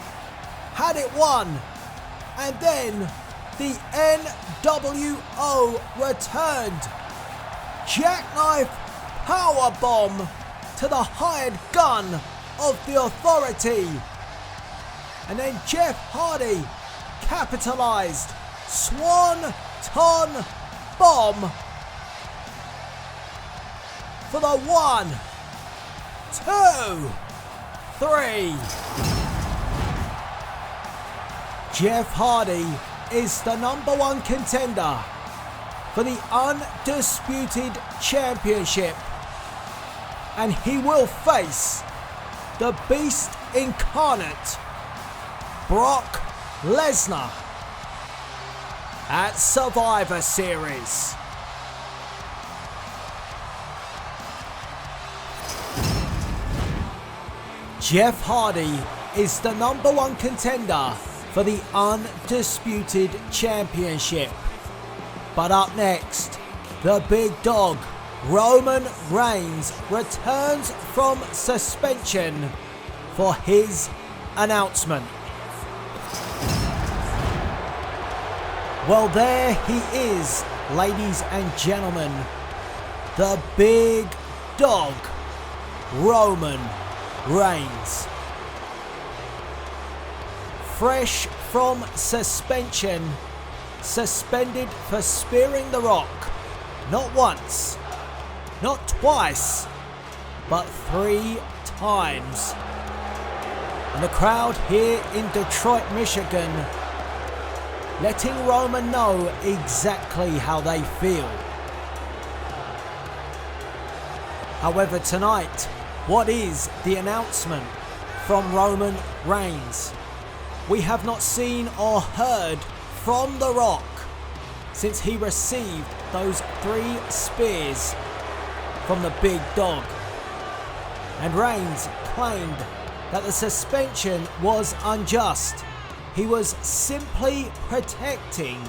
had it won, and then the NWO returned. Jackknife powerbomb to the hired gun of the Authority. And then Jeff Hardy capitalized. Swanton bomb for the 1, 2, 3. Jeff Hardy is the #1 contender for the Undisputed Championship, and he will face the Beast Incarnate, Brock Lesnar, at Survivor Series. Jeff Hardy is the #1 contender for the Undisputed Championship. But up next, the big dog, Roman Reigns, returns from suspension for his announcement. Well, there he is, ladies and gentlemen. The big dog, Roman Reigns. Fresh from suspension, suspended for spearing The Rock. Not once, not twice, but 3 times. And the crowd here in Detroit, Michigan, letting Roman know exactly how they feel. However, tonight, what is the announcement from Roman Reigns? We have not seen or heard from The Rock since he received those 3 spears from the big dog. And Reigns claimed that the suspension was unjust. He was simply protecting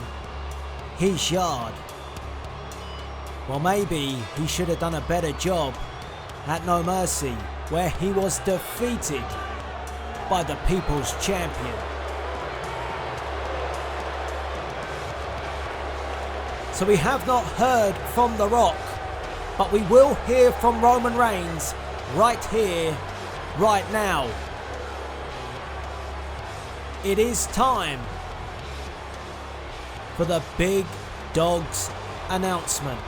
his yard. Well, maybe he should have done a better job at No Mercy, where he was defeated by the People's Champion. So we have not heard from The Rock, but we will hear from Roman Reigns right here, right now. It is time for the big dog's announcement.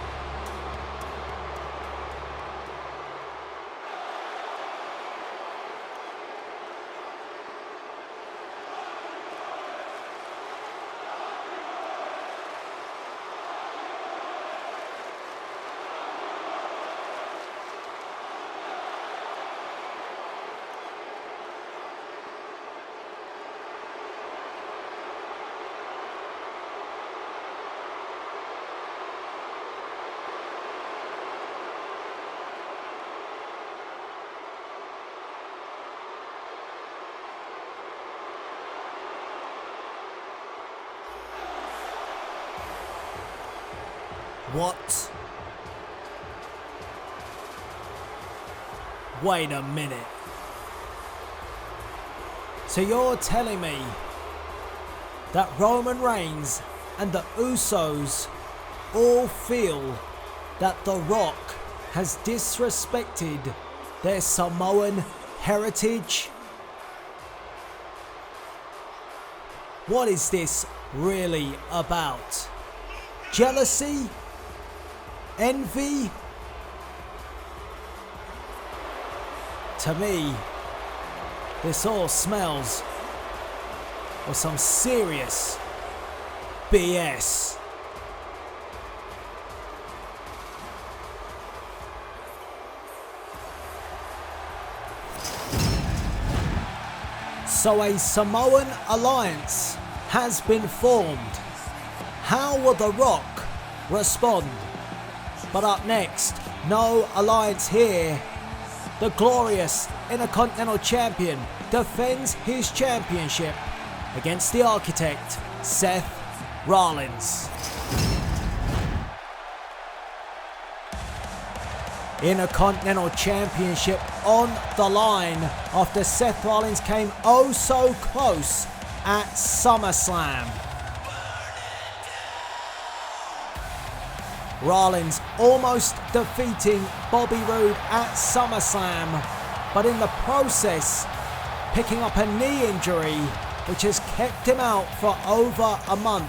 What? Wait a minute. So you're telling me that Roman Reigns and the Usos all feel that The Rock has disrespected their Samoan heritage? What is this really about? Jealousy? Envy? To me, this all smells of some serious BS. So a Samoan alliance has been formed. How will The Rock respond? But up next, no alliance here. The glorious Intercontinental Champion defends his championship against the Architect, Seth Rollins. Intercontinental Championship on the line after Seth Rollins came oh so close at SummerSlam. Rollins almost defeating Bobby Roode at SummerSlam, but in the process picking up a knee injury which has kept him out for over a month.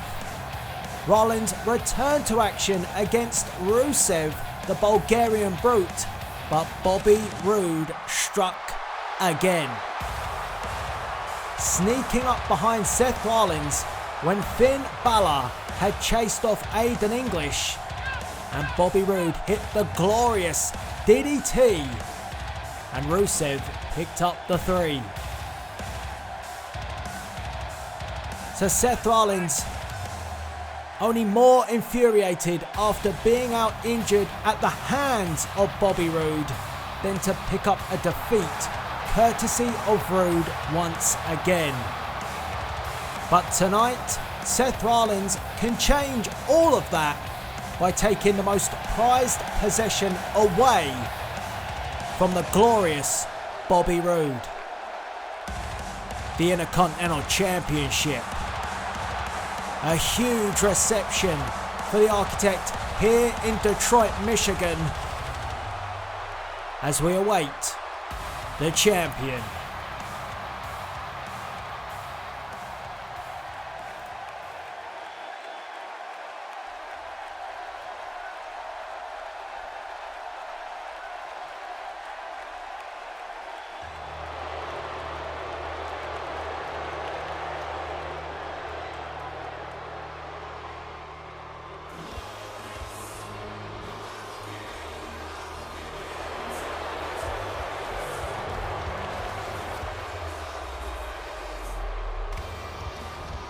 Rollins returned to action against Rusev, the Bulgarian Brute, but Bobby Roode struck again. Sneaking up behind Seth Rollins when Finn Balor had chased off Aiden English, and Bobby Roode hit the glorious DDT, and Rusev picked up the 3. So Seth Rollins only more infuriated after being out injured at the hands of Bobby Roode than to pick up a defeat courtesy of Roode once again. But tonight, Seth Rollins can change all of that by taking the most prized possession away from the glorious Bobby Roode. The Intercontinental Championship. A huge reception for the Architect here in Detroit, Michigan, as we await the champion.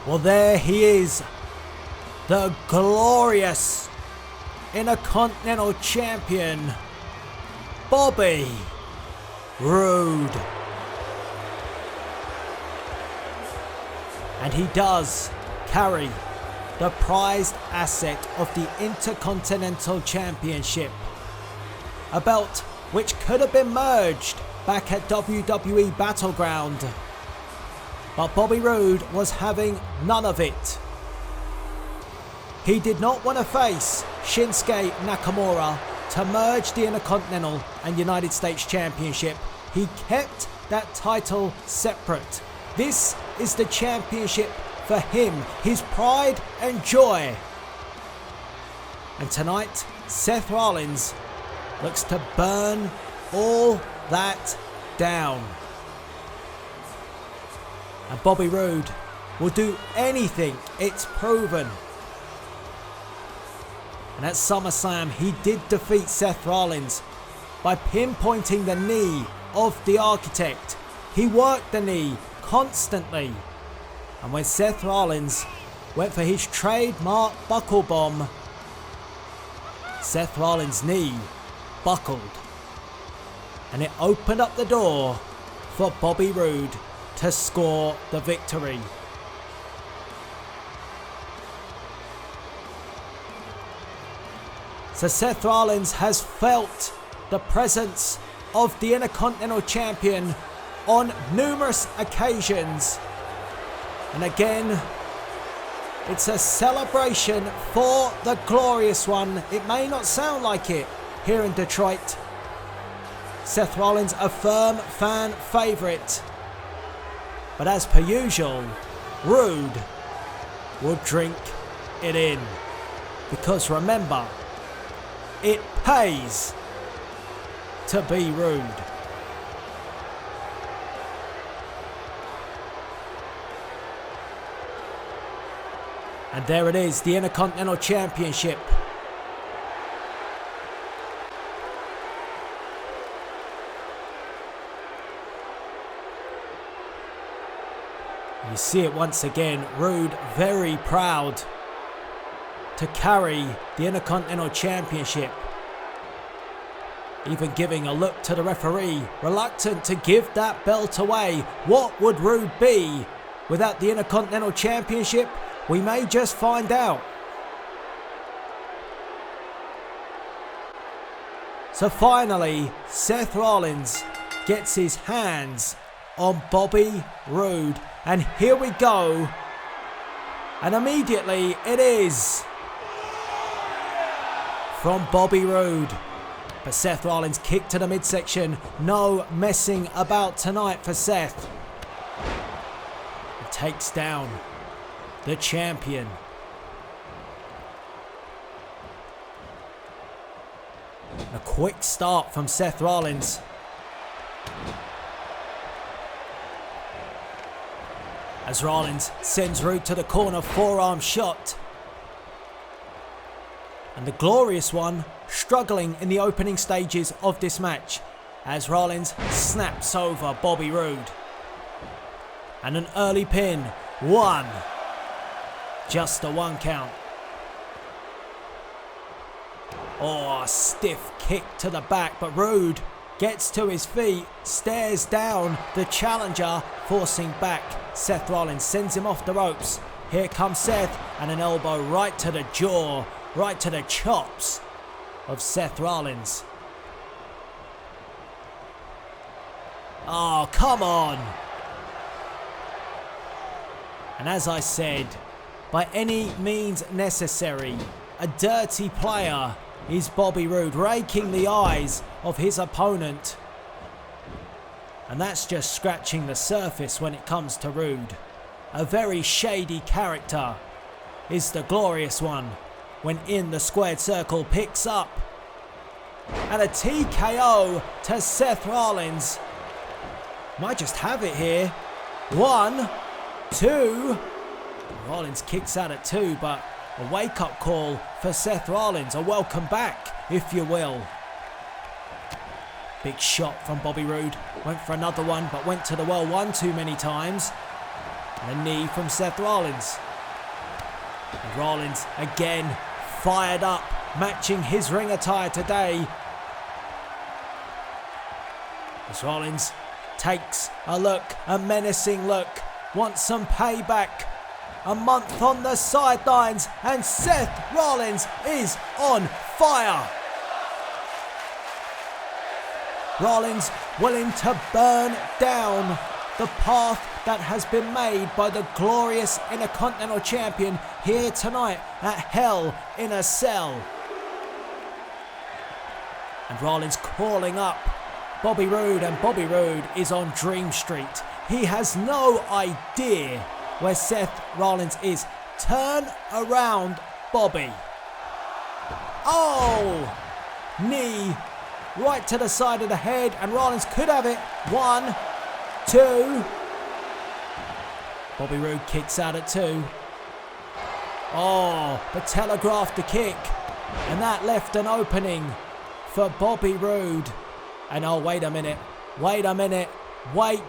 Well, there he is, the glorious Intercontinental Champion, Bobby Roode. And he does carry the prized asset of the Intercontinental Championship, a belt which could have been merged back at WWE Battleground. But Bobby Roode was having none of it. He did not want to face Shinsuke Nakamura to merge the Intercontinental and United States Championship. He kept that title separate. This is the championship for him, his pride and joy. And tonight, Seth Rollins looks to burn all that down. And Bobby Roode will do anything, it's proven. And at SummerSlam, he did defeat Seth Rollins by pinpointing the knee of the Architect. He worked the knee constantly. And when Seth Rollins went for his trademark buckle bomb, Seth Rollins' knee buckled. And it opened up the door for Bobby Roode to score the victory. So Seth Rollins has felt the presence of the Intercontinental Champion on numerous occasions. And again, it's a celebration for the Glorious One. It may not sound like it here in Detroit. Seth Rollins, a firm fan favourite. But as per usual, Rude will drink it in. Because remember, it pays to be rude. And there it is, the Intercontinental Championship. You see it once again, Rude very proud to carry the Intercontinental Championship. Even giving a look to the referee, reluctant to give that belt away. What would Rude be without the Intercontinental Championship? We may just find out. So finally, Seth Rollins gets his hands on Bobby Roode. And here we go. And immediately it is from Bobby Roode. But Seth Rollins kick to the midsection. No messing about tonight for Seth. He takes down the champion. A quick start from Seth Rollins. As Rollins sends Roode to the corner, forearm shot. And the Glorious One struggling in the opening stages of this match as Rollins snaps over Bobby Roode. And an early pin. One. Just a one count. Oh, a stiff kick to the back, but Roode gets to his feet, stares down the challenger, forcing back Seth Rollins, sends him off the ropes. Here comes Seth, and an elbow right to the jaw, right to the chops of Seth Rollins. Oh, come on. And as I said, by any means necessary, a dirty player is Bobby Roode, raking the eyes of his opponent. And that's just scratching the surface when it comes to Roode. A very shady character is the Glorious One when in the squared circle, picks up. And a TKO to Seth Rollins. Might just have it here. 1, 2. Rollins kicks out at 2, but a wake-up call for Seth Rollins. A welcome back, if you will. Big shot from Bobby Roode. Went for another one, but went to the well one too many times. And a knee from Seth Rollins. And Rollins again fired up, matching his ring attire today. As Rollins takes a look, a menacing look. Wants some payback. A month on the sidelines, and Seth Rollins is on fire. Rollins willing to burn down the path that has been made by the glorious Intercontinental Champion here tonight at Hell in a Cell. And Rollins calling up Bobby Roode, and Bobby Roode is on Dream Street. He has no idea where Seth Rollins is. Turn around, Bobby. Oh! Knee right to the side of the head, and Rollins could have it. 1, 2. Bobby Roode kicks out at 2. Oh, but telegraphed the kick, and that left an opening for Bobby Roode. And oh, wait a minute. Wait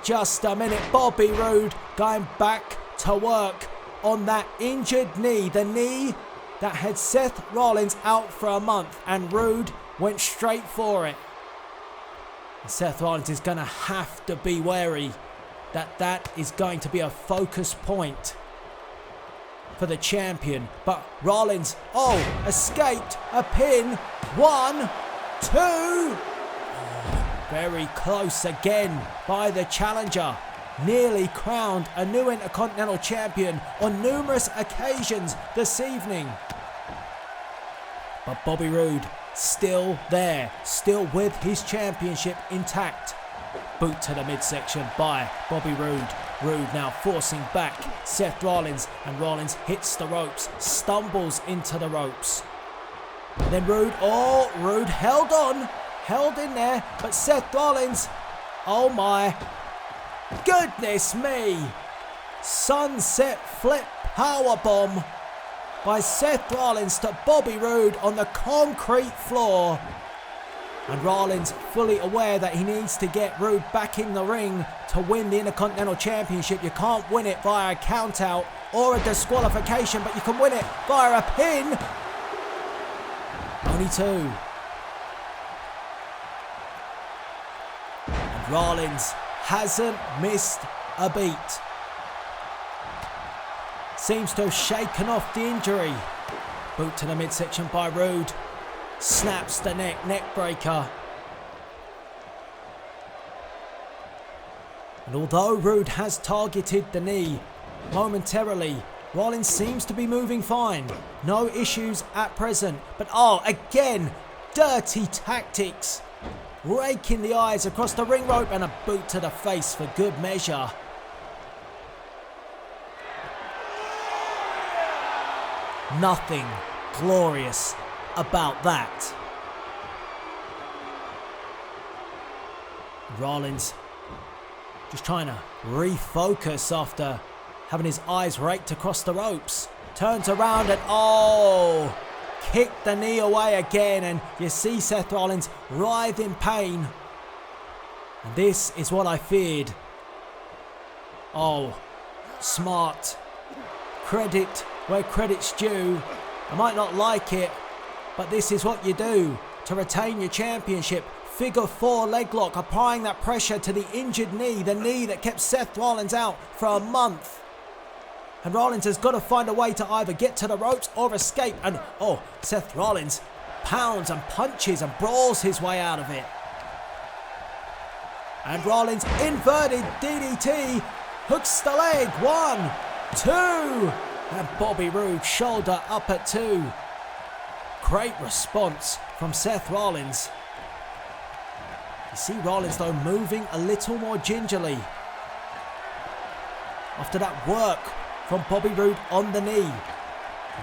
just a minute. Bobby Roode going back to work on that injured knee. The knee that had Seth Rollins out for a month, and Roode went straight for it. And Seth Rollins is going to have to be wary that that is going to be a focus point for the champion, but Rollins, escaped a pin. 1, 2. Very close again by the challenger. Nearly crowned a new Intercontinental champion on numerous occasions this evening. But Bobby Roode still there, still with his championship intact. Boot to the midsection by Bobby Roode. Roode now forcing back Seth Rollins, and Rollins hits the ropes, stumbles into the ropes. And then Roode held on, held in there, but Seth Rollins, oh my goodness me, sunset flip powerbomb by Seth Rollins to Bobby Roode on the concrete floor. And Rollins fully aware that he needs to get Roode back in the ring to win the Intercontinental Championship. You can't win it via a count out or a disqualification, but you can win it via a pin. Only 2. And Rollins hasn't missed a beat. Seems to have shaken off the injury. Boot to the midsection by Roode. Snaps the neck breaker. And although Roode has targeted the knee momentarily, Rollins seems to be moving fine. No issues at present. But again, dirty tactics. Raking the eyes across the ring rope, and a boot to the face for good measure. Nothing glorious about that. Rollins just trying to refocus after having his eyes raked across the ropes. Turns around and kicked the knee away again, and you see Seth Rollins writhe in pain. And this is what I feared. Smart. Credit where credit's due. I might not like it, but this is what you do to retain your championship. Figure 4 leg lock, applying that pressure to the injured knee, the knee that kept Seth Rollins out for a month. And Rollins has got to find a way to either get to the ropes or escape. And Seth Rollins pounds and punches and brawls his way out of it. And Rollins inverted DDT, hooks the leg. 1, 2. And Bobby Roode shoulder up at 2. Great response from Seth Rollins. You see Rollins though moving a little more gingerly after that work from Bobby Roode on the knee.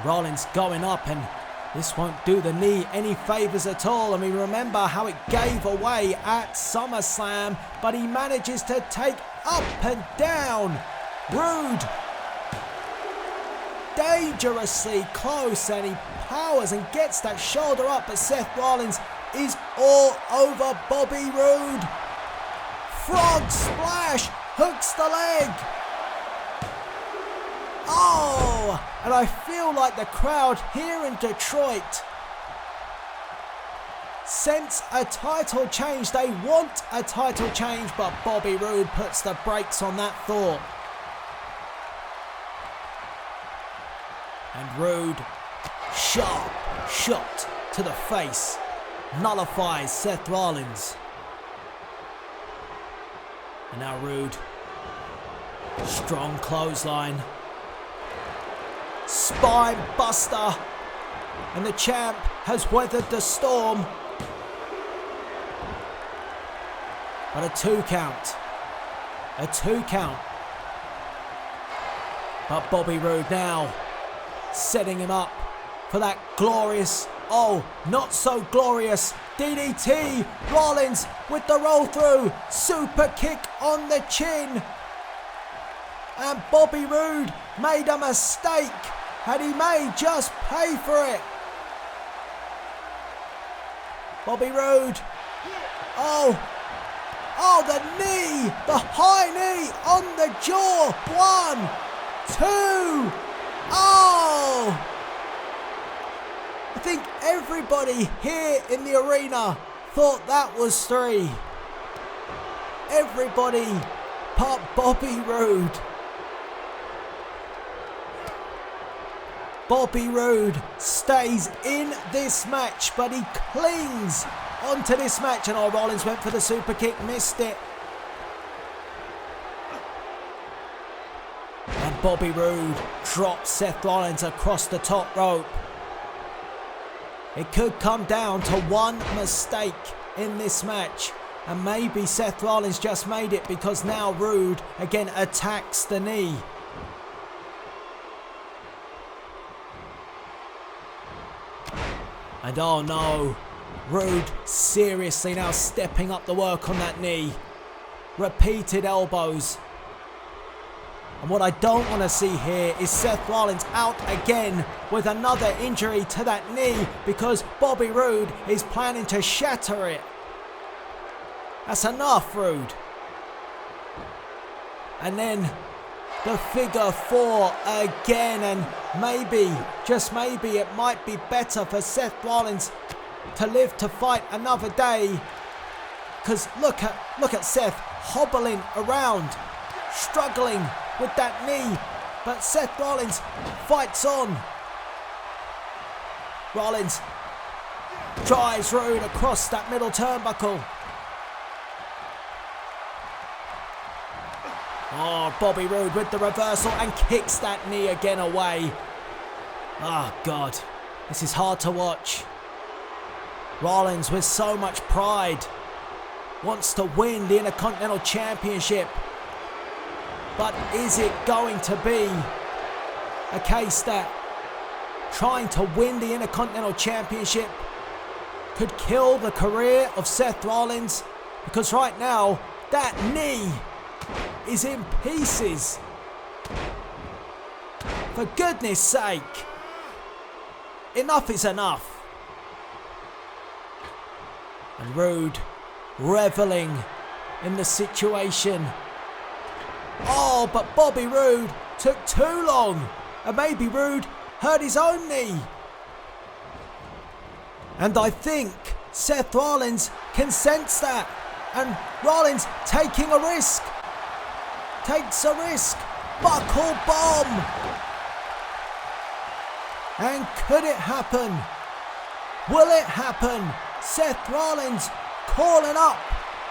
Rollins going up, and this won't do the knee any favours at all. And we remember how it gave away at SummerSlam, but he manages to take up and down. Roode dangerously close, and he powers and gets that shoulder up, but Seth Rollins is all over Bobby Roode. Frog splash, hooks the leg. And I feel like the crowd here in Detroit sense a title change. They want a title change, but Bobby Roode puts the brakes on that thought. And Roode, sharp shot to the face, nullifies Seth Rollins. And now Roode, strong clothesline, spine buster, and the champ has weathered the storm. But a 2 count. But Bobby Roode now setting him up for that glorious, not so glorious DDT. Rollins with the roll through, super kick on the chin. And Bobby Roode made a mistake, and he may just pay for it. Bobby Roode, the knee, the high knee on the jaw. 1, 2, I think everybody here in the arena thought that was 3. Everybody but Bobby Roode. Bobby Roode stays in this match, but he clings onto this match. And Rollins went for the super kick, missed it. And Bobby Roode drops Seth Rollins across the top rope. It could come down to one mistake in this match. And maybe Seth Rollins just made it, because now Roode again attacks the knee. And oh no, Roode seriously now stepping up the work on that knee. Repeated elbows. And what I don't want to see here is Seth Rollins out again with another injury to that knee, because Bobby Roode is planning to shatter it. That's enough, Roode. And then the figure four again, and maybe, just maybe, it might be better for Seth Rollins to live to fight another day. Because look at Seth hobbling around, struggling with that knee, but Seth Rollins fights on. Rollins drives Roode across that middle turnbuckle. Oh, Bobby Roode with the reversal and kicks that knee again away. Oh God, this is hard to watch. Rollins with so much pride wants to win the Intercontinental Championship. But is it going to be a case that trying to win the Intercontinental Championship could kill the career of Seth Rollins? Because right now, that knee is in pieces. For goodness sake, enough is enough. And Roode reveling in the situation. Oh, but Bobby Roode took too long, and maybe Roode hurt his own knee. And I think Seth Rollins can sense that, and Rollins taking a risk. Takes a risk. Buckle bomb. And could it happen? Will it happen? Seth Rollins calling up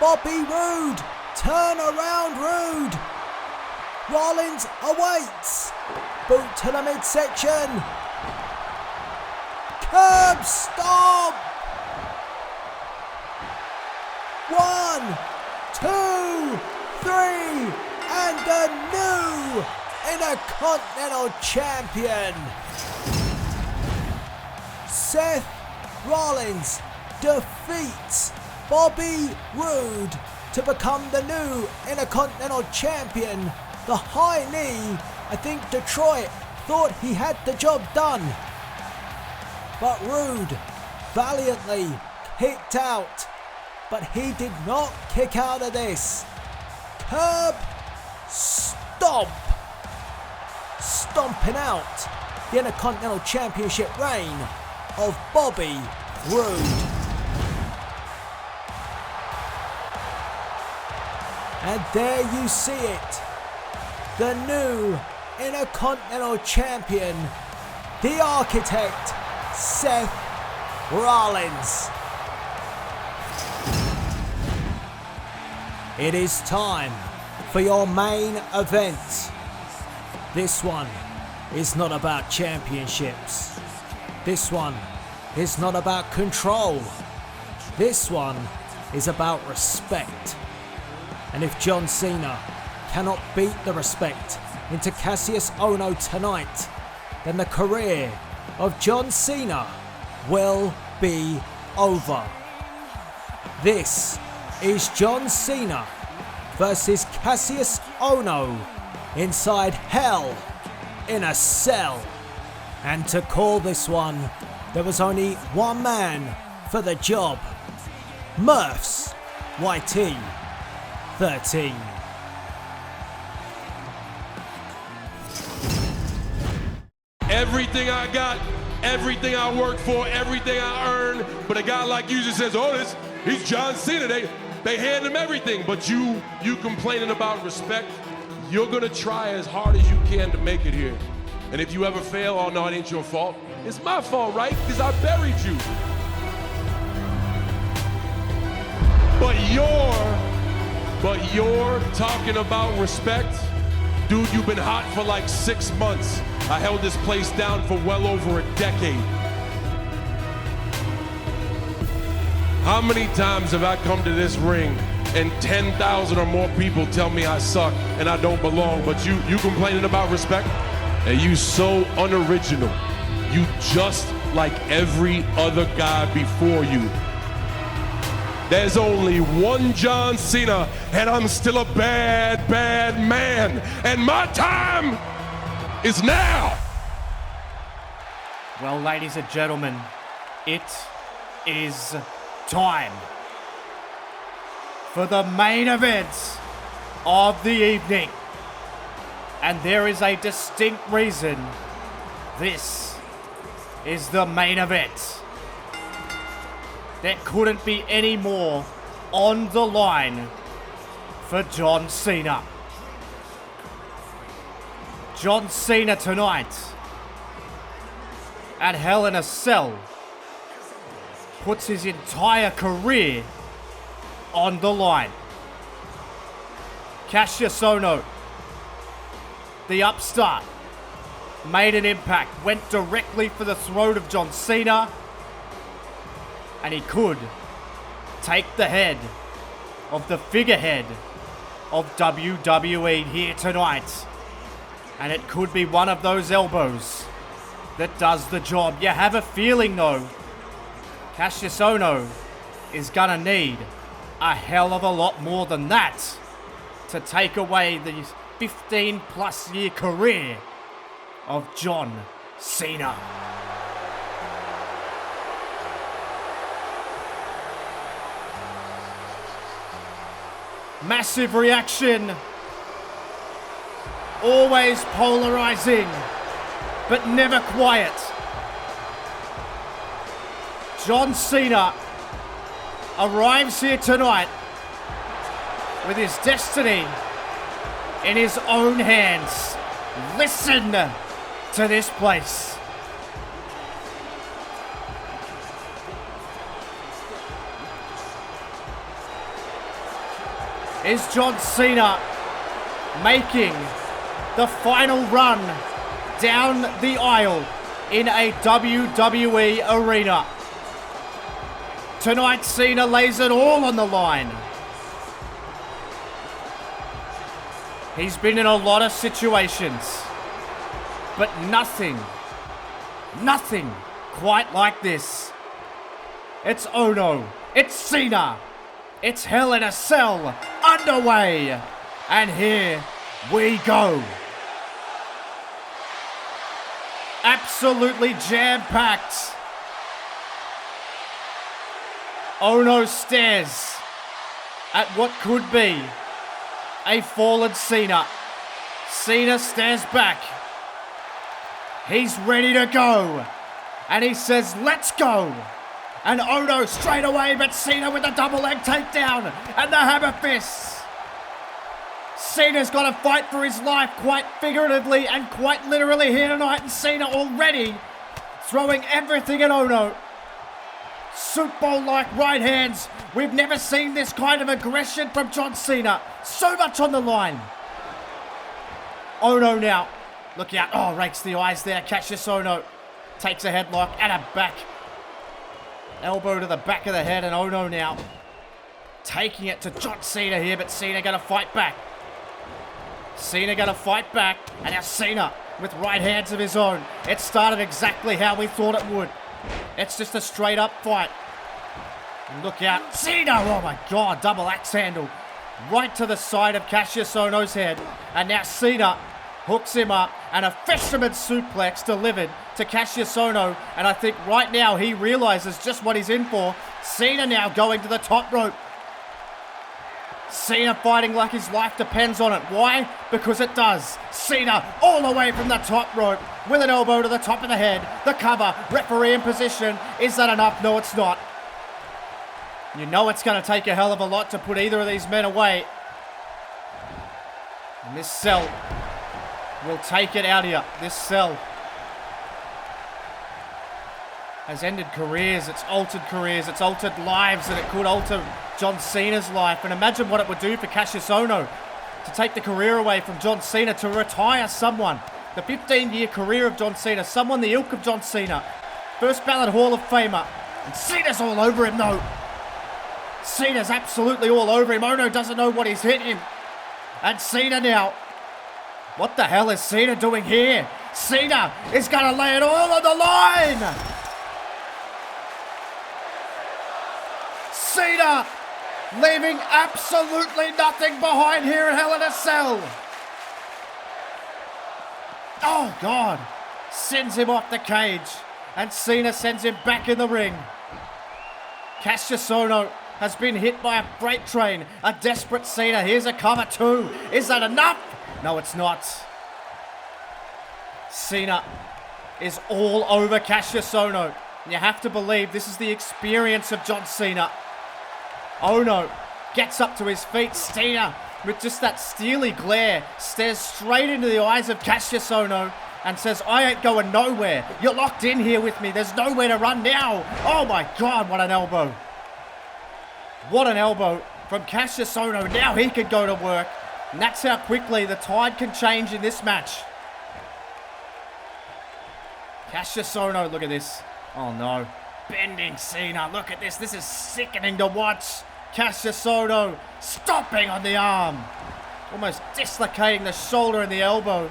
Bobby Roode. Turn around, Roode. Rollins awaits. Boot to the midsection. Curb stomp. 1, 2, 3. And a new Intercontinental Champion. Seth Rollins defeats Bobby Roode to become the new Intercontinental Champion. The high knee, I think Detroit thought he had the job done. But Roode valiantly kicked out. But he did not kick out of this. Curb stomp. Stomping out the Intercontinental Championship reign of Bobby Roode. And there you see it. The new Intercontinental Champion, the Architect, Seth Rollins. It is time for your main event. This one is not about championships. This one is not about control. This one is about respect. And if John Cena cannot beat the respect into Kassius Ohno tonight, then the career of John Cena will be over. This is John Cena versus Kassius Ohno inside Hell in a Cell. And to call this one, there was only one man for the job. Murph's YT 13. Everything I got, everything I worked for, everything I earned, but a guy like you just says, oh, he's John Cena. They hand him everything, but you complaining about respect, you're gonna try as hard as you can to make it here. And if you ever fail, oh no, it ain't your fault. It's my fault, right? Because I buried you. But you're talking about respect? Dude, you've been hot for like 6 months. I held this place down for well over a decade. How many times have I come to this ring and 10,000 or more people tell me I suck and I don't belong, but you complaining about respect? And you so unoriginal. You just like every other guy before you. There's only one John Cena, and I'm still a bad, bad man. And my time is now. Well, ladies and gentlemen, it is time for the main event of the evening. And there is a distinct reason this is the main event. There couldn't be any more on the line for John Cena. John Cena tonight at Hell in a Cell puts his entire career on the line. Kassius Ohno, the upstart, made an impact, went directly for the throat of John Cena, and he could take the head of the figurehead of WWE here tonight. And it could be one of those elbows that does the job. You have a feeling though, Kassius Ohno is gonna need a hell of a lot more than that to take away the 15+ year career of John Cena. Massive reaction. Always polarizing, but never quiet. John Cena arrives here tonight with his destiny in his own hands. Listen to this place. Is John Cena making the final run down the aisle in a WWE arena? Tonight, Cena lays it all on the line. He's been in a lot of situations, but nothing quite like this. It's Ohno, it's Cena, it's Hell in a Cell underway, and here we go. Absolutely jam-packed. Ohno stares at what could be a fallen Cena. Cena stares back. He's ready to go. And he says, let's go. And Ohno straight away, but Cena with the double leg takedown and the hammer fists. Cena's got to fight for his life quite figuratively and quite literally here tonight. And Cena already throwing everything at Ohno. Soup Bowl-like right hands. We've never seen this kind of aggression from John Cena. So much on the line. Ohno now. Look out. Oh, rakes the eyes there. Kassius Ohno takes a headlock and a back. Elbow to the back of the head, and Ohno now taking it to John Cena here, but Cena going to fight back. Cena going to fight back, and now Cena with right hands of his own. It started exactly how we thought it would. It's just a straight up fight. And look out. Cena, oh my God, double axe handle. Right to the side of Kassius Ohno's head. And now Cena hooks him up, and a fisherman suplex delivered to Kassius Ohno. And I think right now he realizes just what he's in for. Cena now going to the top rope. Cena fighting like his life depends on it. Why? Because it does. Cena all the way from the top rope with an elbow to the top of the head. The cover, referee in position. Is that enough? No, it's not. You know it's going to take a hell of a lot to put either of these men away. And this cell will take it out here. This cell has ended careers, it's altered lives, and it could alter John Cena's life. And imagine what it would do for Kassius Ohno to take the career away from John Cena, to retire someone. The 15-year career of John Cena, someone the ilk of John Cena. First ballot Hall of Famer. And Cena's all over him though. Cena's absolutely all over him. Ohno doesn't know what he's hit him. And Cena now. What the hell is Cena doing here? Cena is going to lay it all on the line. Cena leaving absolutely nothing behind here at Hell in a Cell. Oh, God. Sends him off the cage. And Cena sends him back in the ring. Kassius Ohno has been hit by a freight train. A desperate Cena. Here's a cover two. Is that enough? No, it's not. Cena is all over Kassius Ohno. And you have to believe this is the experience of John Cena. Ohno gets up to his feet. Cena, with just that steely glare, stares straight into the eyes of Kassius Ohno and says, I ain't going nowhere. You're locked in here with me. There's nowhere to run now. Oh my God, what an elbow. What an elbow from Kassius Ohno. Now he can go to work. And that's how quickly the tide can change in this match. Kassius Ohno, look at this. Oh no. Bending Cena, look at this. This is sickening to watch. Kassius Ohno stomping on the arm. Almost dislocating the shoulder and the elbow.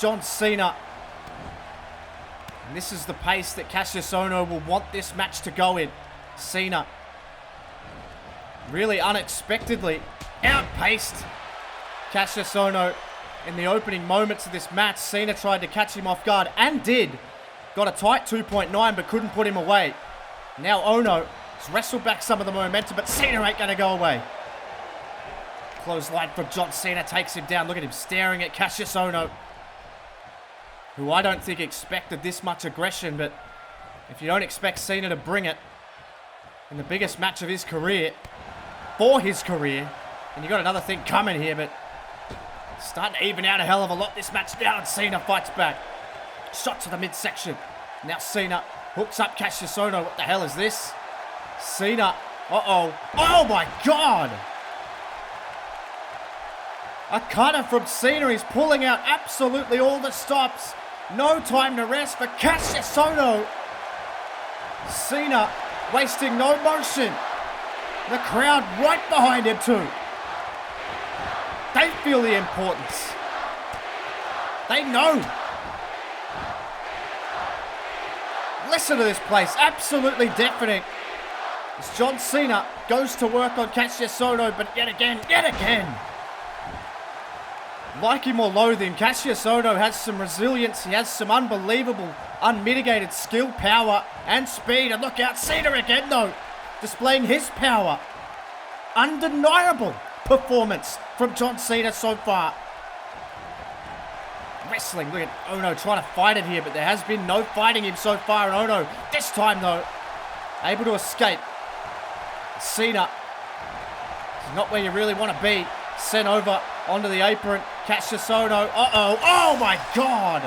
John Cena. And this is the pace that Kassius Ohno will want this match to go in. Cena really unexpectedly outpaced Kassius Ohno in the opening moments of this match. Cena tried to catch him off guard and did. Got a tight 2.9 but couldn't put him away. Now Ohno has wrestled back some of the momentum, but Cena ain't going to go away. Clothesline from John Cena takes him down. Look at him staring at Kassius Ohno, who I don't think expected this much aggression, but if you don't expect Cena to bring it in the biggest match of his career, for his career, and you got another thing coming here, but starting to even out a hell of a lot this match now, and Cena fights back. Shot to the midsection. Now Cena hooks up Kassius Ohno. What the hell is this? Cena. Uh-oh. Oh my God! A cutter from Cena. He's pulling out absolutely all the stops. No time to rest for Kassius Ohno. Cena wasting no motion. The crowd right behind him too. They feel the importance. They know. Listen to this place, absolutely deafening. As John Cena goes to work on Kassius Ohno, but yet again. Like him or loathe him, Kassius Ohno has some resilience. He has some unbelievable, unmitigated skill, power, and speed. And look out, Cena again though, displaying his power. Undeniable performance from John Cena so far. Wrestling, look at Ohno trying to fight it here, but there has been no fighting him so far. And Ohno, this time though, able to escape. Cena, not where you really want to be. Sent over onto the apron. Kassius Ohno, oh my God.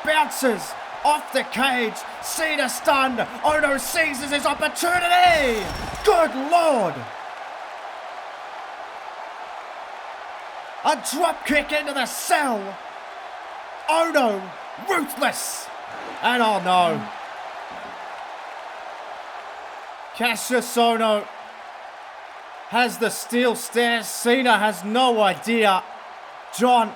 Bounces off the cage. Cena stunned. Ohno seizes his opportunity. Good Lord. A drop kick into the cell. Ohno, ruthless. And oh no. Kassius Ohno has the steel stairs. Cena has no idea. John,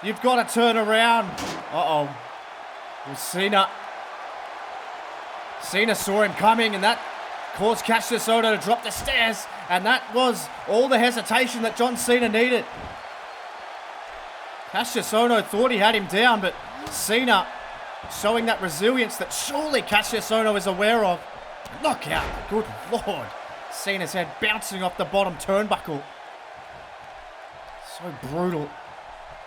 you've got to turn around. Well, Cena saw him coming, and that caused Kassius Ohno to drop the stairs, and that was all the hesitation that John Cena needed. Kassius Ohno thought he had him down, but Cena showing that resilience that surely Kassius Ohno is aware of. Look out, good Lord. Cena's head bouncing off the bottom turnbuckle. So brutal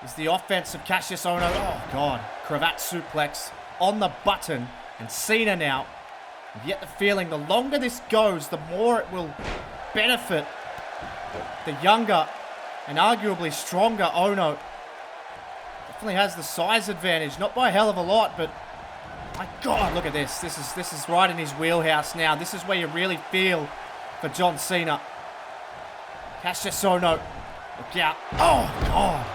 is the offense of Kassius Ohno. Oh God, cravat suplex on the button, and Cena now. And yet the feeling, the longer this goes, the more it will benefit the younger and arguably stronger Ohno. Definitely has the size advantage, not by a hell of a lot, but My God, look at this. This is right in his wheelhouse now. This is where you really feel for John Cena. Kassius Ohno, look out. Oh, God.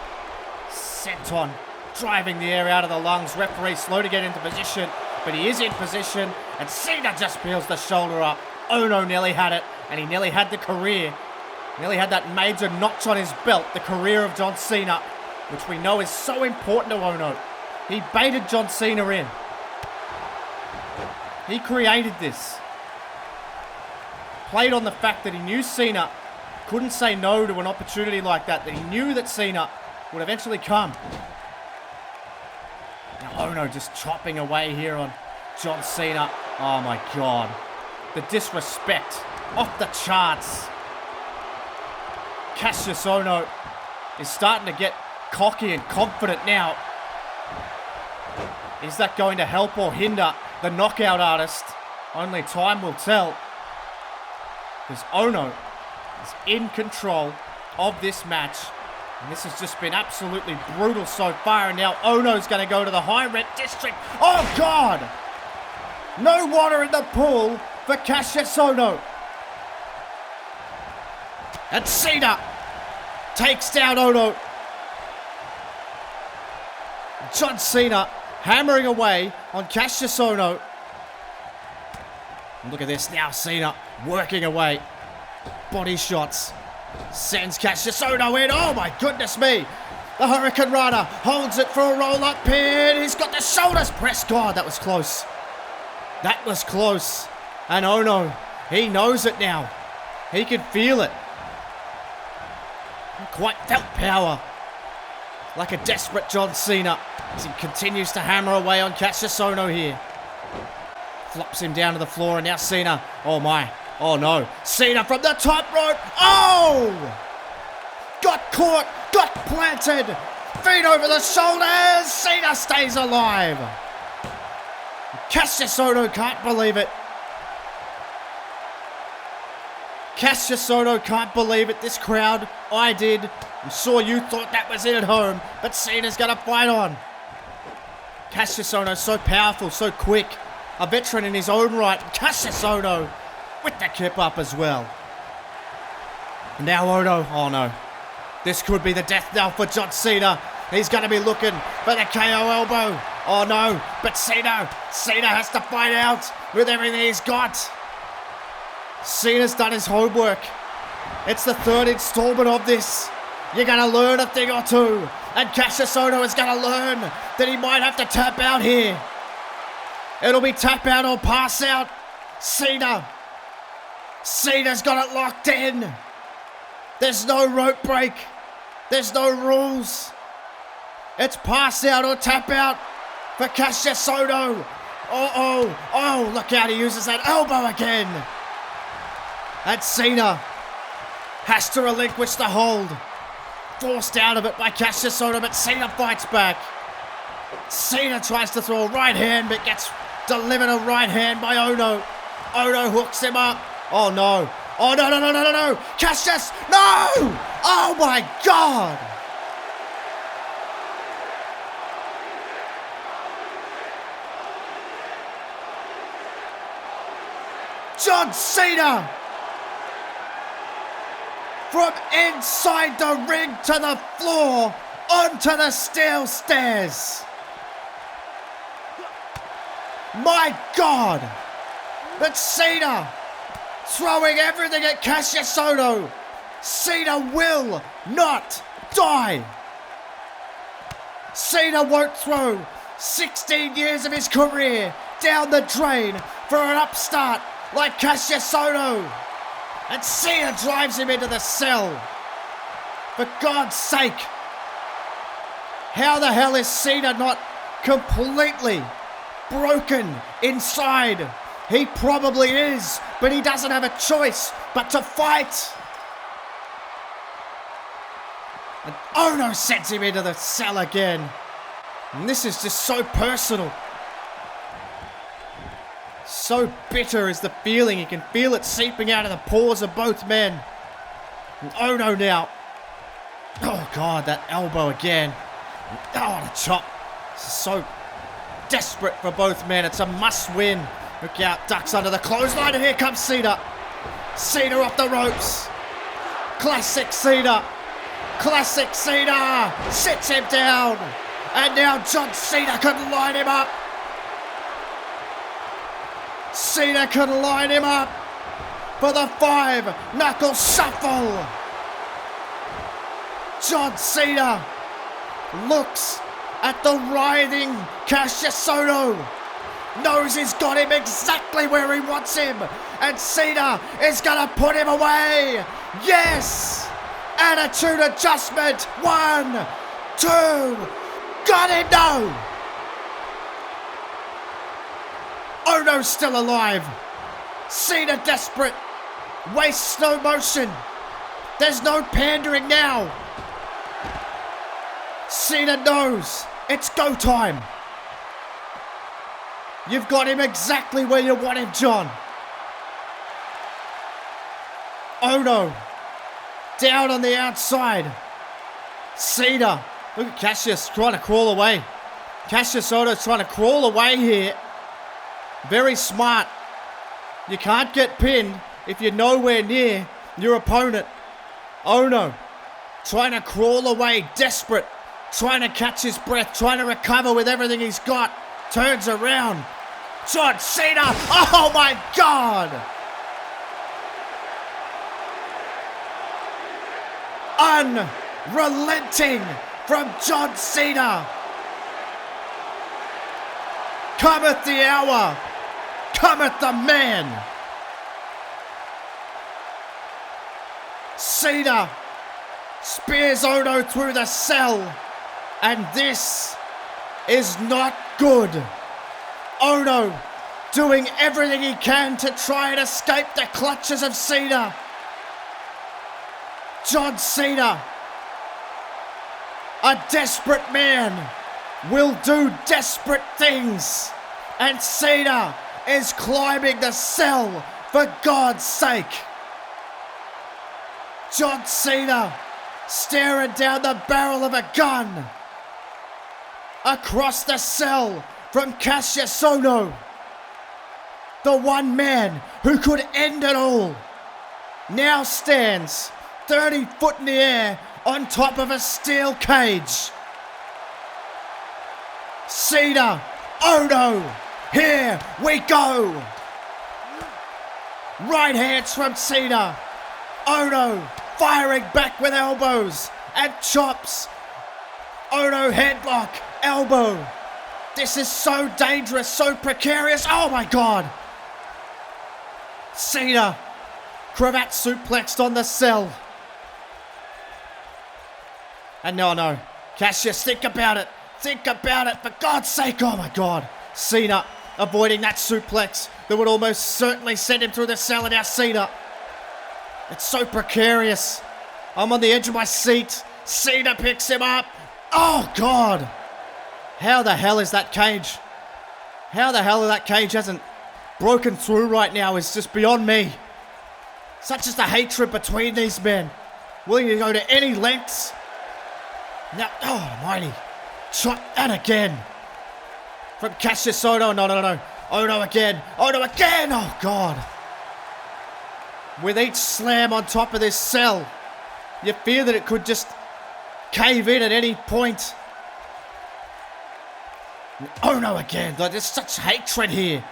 Senton driving the air out of the lungs. Referee slow to get into position, but he is in position, and Cena just peels the shoulder up. Ohno nearly had it, and he nearly had the career. Nearly had that major notch on his belt, the career of John Cena, which we know is so important to Ohno. He baited John Cena in. He created this. Played on the fact that he knew Cena couldn't say no to an opportunity like that he knew that Cena would eventually come. Now Ohno just chopping away here on John Cena. Oh my God. The disrespect off the charts. Kassius Ohno is starting to get cocky and confident now. Is that going to help or hinder the knockout artist? Only time will tell. Because Ohno is in control of this match. And this has just been absolutely brutal so far. And now Ohno's going to go to the high red district. Oh, God! No water in the pool for Kassius Ohno. And Cena takes down Ohno. John Cena hammering away on Kassius Ohno. Look at this now, Cena working away. Body shots. Sends Kassius Ohno in. Oh my goodness me. The Hurricane Rana holds it for a roll-up pin. He's got the shoulders pressed. God, that was close. That was close. And Ohno, he knows it now. He can feel it. Quite felt power. Like a desperate John Cena as he continues to hammer away on Kassius Ohno here. Flops him down to the floor, and now Cena. Oh my. Oh no. Cena from the top rope. Oh! Got caught. Got planted. Feet over the shoulders. Cena stays alive. Kassius Ohno can't believe it. Kassius Ohno can't believe it. This crowd, I did. I'm sure you thought that was it at home, but Cena's going to fight on. Kassius Ohno so powerful, so quick. A veteran in his own right. Kassius Ohno with the kip up as well. And now Ohno, oh no. This could be the death knell for John Cena. He's going to be looking for the KO elbow. Oh no, but Cena has to fight out with everything he's got. Cena's done his homework. It's the third installment of this. You're going to learn a thing or two. And Kassius Ohno is going to learn that he might have to tap out here. It'll be tap out or pass out. Cena's got it locked in. There's no rope break. There's no rules. It's pass out or tap out for Kassius Ohno. Oh, look out, he uses that elbow again. And Cena has to relinquish the hold. Forced out of it by Kassius Ohno, but Cena fights back. Cena tries to throw a right hand, but gets delivered a right hand by Ohno. Ohno hooks him up. Oh no. Oh no. Kassius, no! Oh my God! John Cena! From inside the ring to the floor, onto the steel stairs. My God! But Cena throwing everything at Kassius Ohno. Cena will not die. Cena won't throw 16 years of his career down the drain for an upstart like Kassius Ohno. And Cena drives him into the cell. For God's sake. How the hell is Cena not completely broken inside? He probably is, but he doesn't have a choice but to fight. And Ohno sends him into the cell again. And this is just so personal. So bitter is the feeling. You can feel it seeping out of the pores of both men. And Ohno now. Oh God, that elbow again. Oh, the chop. So desperate for both men. It's a must-win. Look out, ducks under the clothesline, and here comes Cena. Cena off the ropes. Classic Cena. Classic Cena. Sits him down. And now John Cena can line him up. Cena can line him up for the 5-knuckle shuffle. John Cena looks at the writhing Kassius Ohno. Knows he's got him exactly where he wants him. And Cena is going to put him away. Yes! Attitude adjustment. 1, 2. Got him, no! Ohno's still alive. Cena desperate. Wastes no motion. There's no pandering now. Cena knows it's go time. You've got him exactly where you want him, John. Ohno down on the outside. Cena. Look at Kassius trying to crawl away. Kassius Ohno's trying to crawl away here. Very smart. You can't get pinned if you're nowhere near your opponent. Ohno trying to crawl away, desperate. Trying to catch his breath, trying to recover with everything he's got. Turns around. John Cena. Oh my God. Unrelenting from John Cena. Cometh the hour. Cometh the man. Cena spears Ohno through the cell. And this is not good. Ohno doing everything he can to try and escape the clutches of Cena. John Cena, a desperate man, will do desperate things. And Cena is climbing the cell for God's sake. John Cena staring down the barrel of a gun. Across the cell from Kassius Ohno. The one man who could end it all now stands 30 foot in the air on top of a steel cage. Cena, Ohno, here we go. Right hands from Cena. Ohno firing back with elbows and chops. Ohno headlock, elbow. This is so dangerous, so precarious. Oh my God. Cena, cravat suplexed on the cell. And no. Kassius, think about it. Think about it, for God's sake. Oh my God. Cena avoiding that suplex that would almost certainly send him through the cell. And now Cena. It's so precarious. I'm on the edge of my seat. Cena picks him up. Oh God. How the hell is that cage? How the hell that cage hasn't broken through right now is just beyond me. Such is the hatred between these men. Willing to go to any lengths. Now, oh almighty. Shot and again. From Kassius Ohno. No. Ohno again. Oh God. With each slam on top of this cell, you fear that it could just cave in at any point. Ohno again. There's such hatred here.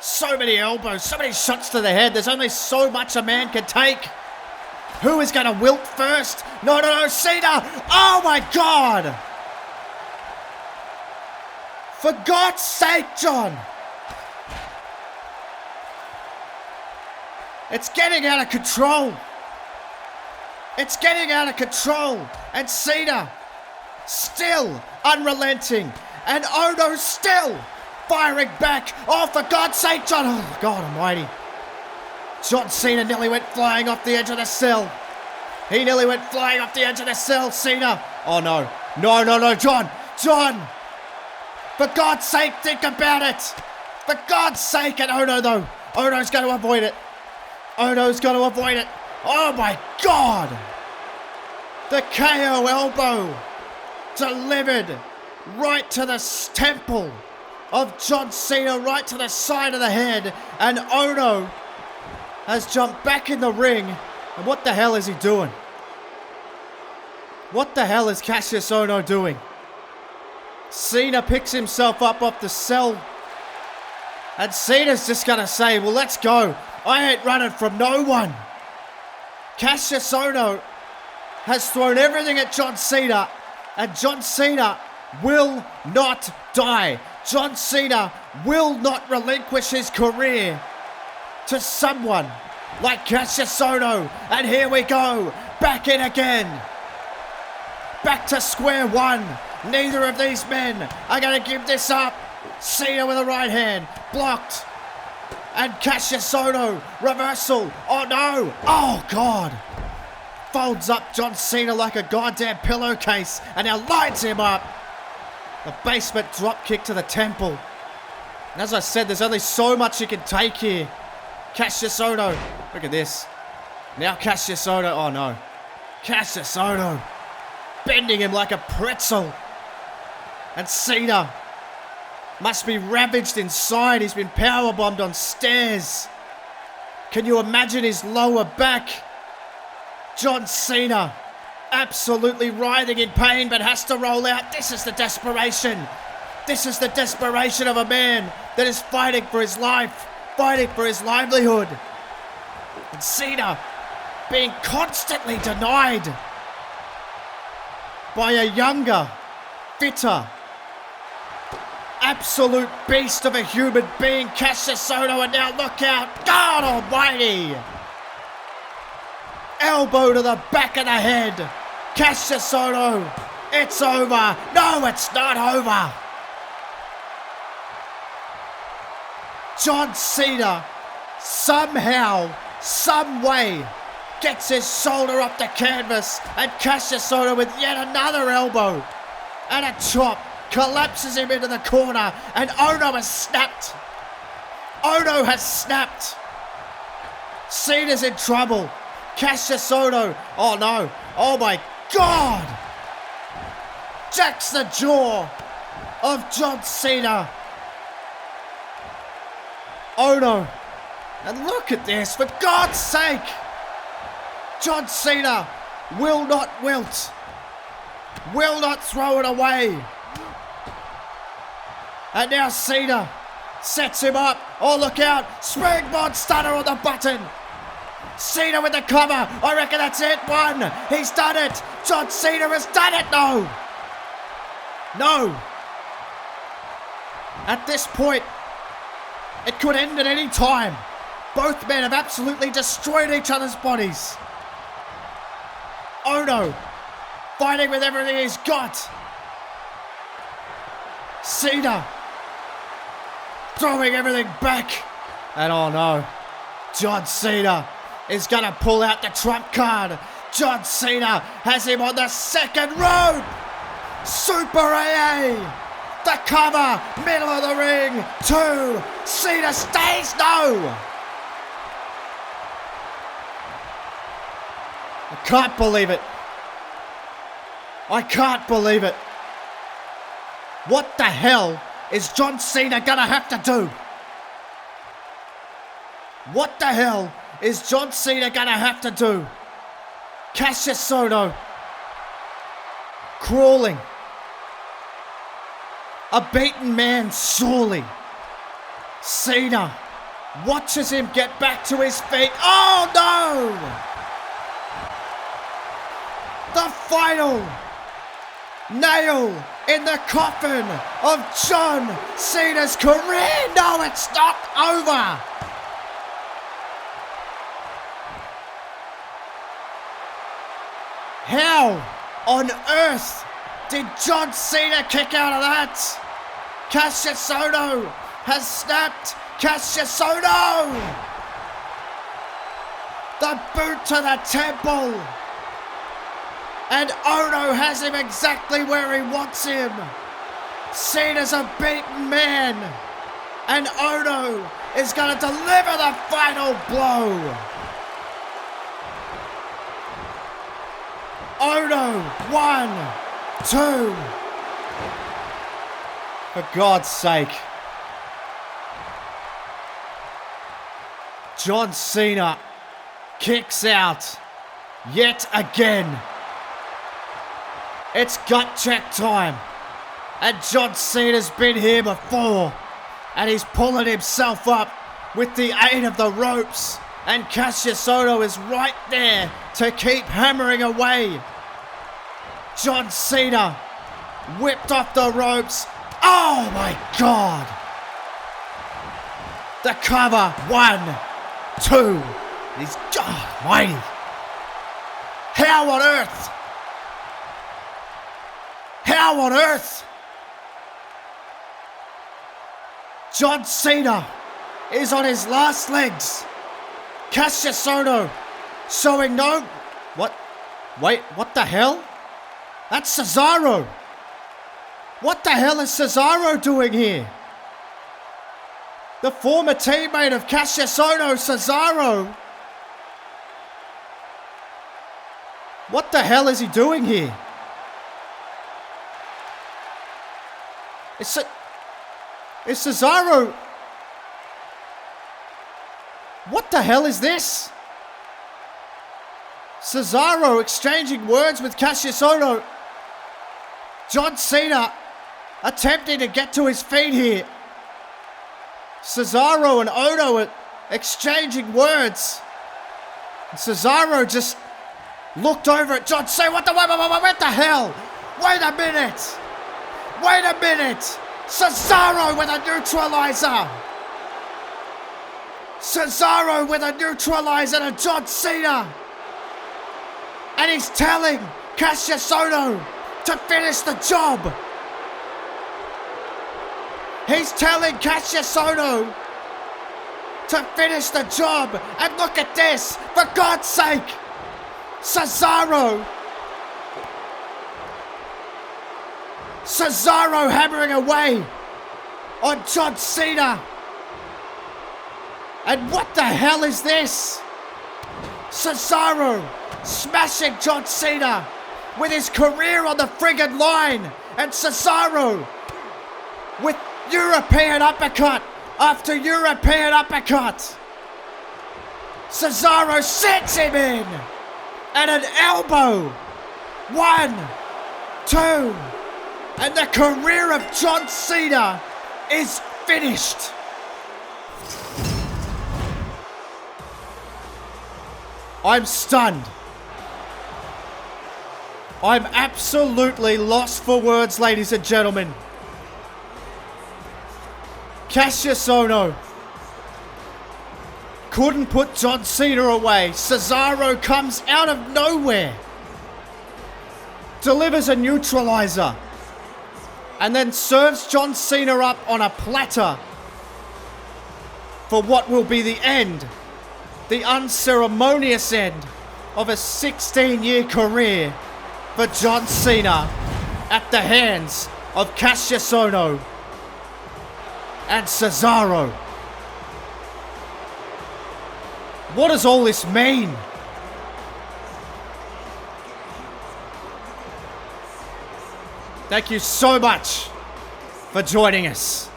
So many elbows, so many shots to the head. There's only so much a man can take. Who is going to wilt first? No, Cena. Oh my God. For God's sake, John. It's getting out of control. It's getting out of control. And Cena still unrelenting. And Ohno still firing back. Oh, for God's sake, John. Oh, God almighty. John Cena nearly went flying off the edge of the cell. He nearly went flying off the edge of the cell. Cena. Oh, no. No, John. For God's sake, think about it. For God's sake. And Ohno, though. Ohno's going to avoid it. Oh, my God. The KO elbow delivered right to the temple of John Cena right to the side of the head, and Ohno has jumped back in the ring. And what the hell is he doing? What the hell is Kassius Ohno doing? Cena picks himself up off the cell, and Cena's just gonna say, well, let's go. I ain't running from no one. Kassius Ohno has thrown everything at John Cena, and John Cena will not die. John Cena will not relinquish his career to someone like Kassius Ohno. And here we go, back in again. Back to square one. Neither of these men are going to give this up. Cena with a right hand, blocked. And Kassius Ohno, reversal. Oh no, oh God. Folds up John Cena like a goddamn pillowcase and now lights him up. The basement drop kick to the temple. And as I said, there's only so much you can take here. Kassius Ohno, look at this. Now Kassius Ohno, oh no. Kassius Ohno, bending him like a pretzel. And Cena must be ravaged inside. He's been powerbombed on stairs. Can you imagine his lower back? John Cena absolutely writhing in pain but has to roll out. This is the desperation. This is the desperation of a man that is fighting for his life, fighting for his livelihood. And Cena being constantly denied by a younger, fitter, absolute beast of a human being, Kassius Ohno, and now look out, God almighty! Elbow to the back of the head. Kassius Ohno, it's over. No, it's not over. John Cena somehow, some way, gets his shoulder up the canvas, and Kassius Ohno with yet another elbow and a chop collapses him into the corner, and Ohno has snapped. Ohno has snapped. Cena's in trouble. Kassius Ohno, oh no, oh my God! Jacks the jaw of John Cena. Ohno, and look at this, for God's sake! John Cena will not wilt, will not throw it away. And now Cena sets him up. Oh, look out, springboard stunner on the button. Cena with the cover. I reckon that's it. One. He's done it. John Cena has done it. No. No. At this point, it could end at any time. Both men have absolutely destroyed each other's bodies. Ohno fighting with everything he's got. Cena throwing everything back. And oh no, John Cena is going to pull out the trump card. John Cena has him on the second rope. Super AA. The cover, middle of the ring. 2. Cena stays. No. I can't believe it. I can't believe it. What the hell is John Cena gonna have to do? What the hell is John Cena gonna have to do? Kassius Ohno crawling. A beaten man, surely. Cena watches him get back to his feet. Oh no! The final nail in the coffin of John Cena's career. No, it's not over. How on earth did John Cena kick out of that? Kassius Ohno has snapped. Kassius Ohno! The boot to the temple. And Ohno has him exactly where he wants him. Cena's a beaten man. And Ohno is going to deliver the final blow. Ohno, 1, 2. For God's sake. John Cena kicks out yet again. It's gut check time. And John Cena's been here before. And he's pulling himself up with the aid of the ropes. And Kassius Ohno is right there to keep hammering away. John Cena whipped off the ropes. Oh my God. The cover. 1, 2. He's mighty. How on earth? How on earth? John Cena is on his last legs. Kassius Ohno showing no... What? Wait, what the hell? That's Cesaro. What the hell is Cesaro doing here? The former teammate of Kassius Ohno, Cesaro. What the hell is he doing here? Is Cesaro... What the hell is this? Cesaro exchanging words with Kassius Ohno. John Cena attempting to get to his feet here. Cesaro and Ohno are exchanging words. And Cesaro just looked over at John Cena. What the hell? Wait a minute. Wait a minute. Cesaro with a neutralizer. Cesaro with a neutralizer to John Cena. And he's telling Kassius Ohno to finish the job. He's telling Kassius Ohno to finish the job. And look at this. For God's sake. Cesaro hammering away on John Cena. And what the hell is this? Cesaro smashing John Cena with his career on the friggin' line. And Cesaro with European uppercut after European uppercut. Cesaro sets him in. And an elbow. 1, 2. And the career of John Cena is finished. I'm stunned. I'm absolutely lost for words, ladies and gentlemen. Kassius Ohno couldn't put John Cena away. Cesaro comes out of nowhere, delivers a neutralizer, and then serves John Cena up on a platter for what will be the end, the unceremonious end of a 16-year career for John Cena at the hands of Kassius Ohno and Cesaro. What does all this mean? Thank you so much for joining us.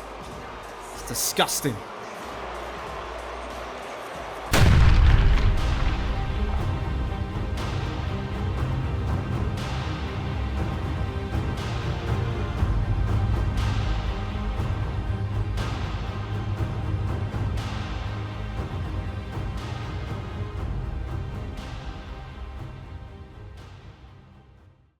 It's disgusting.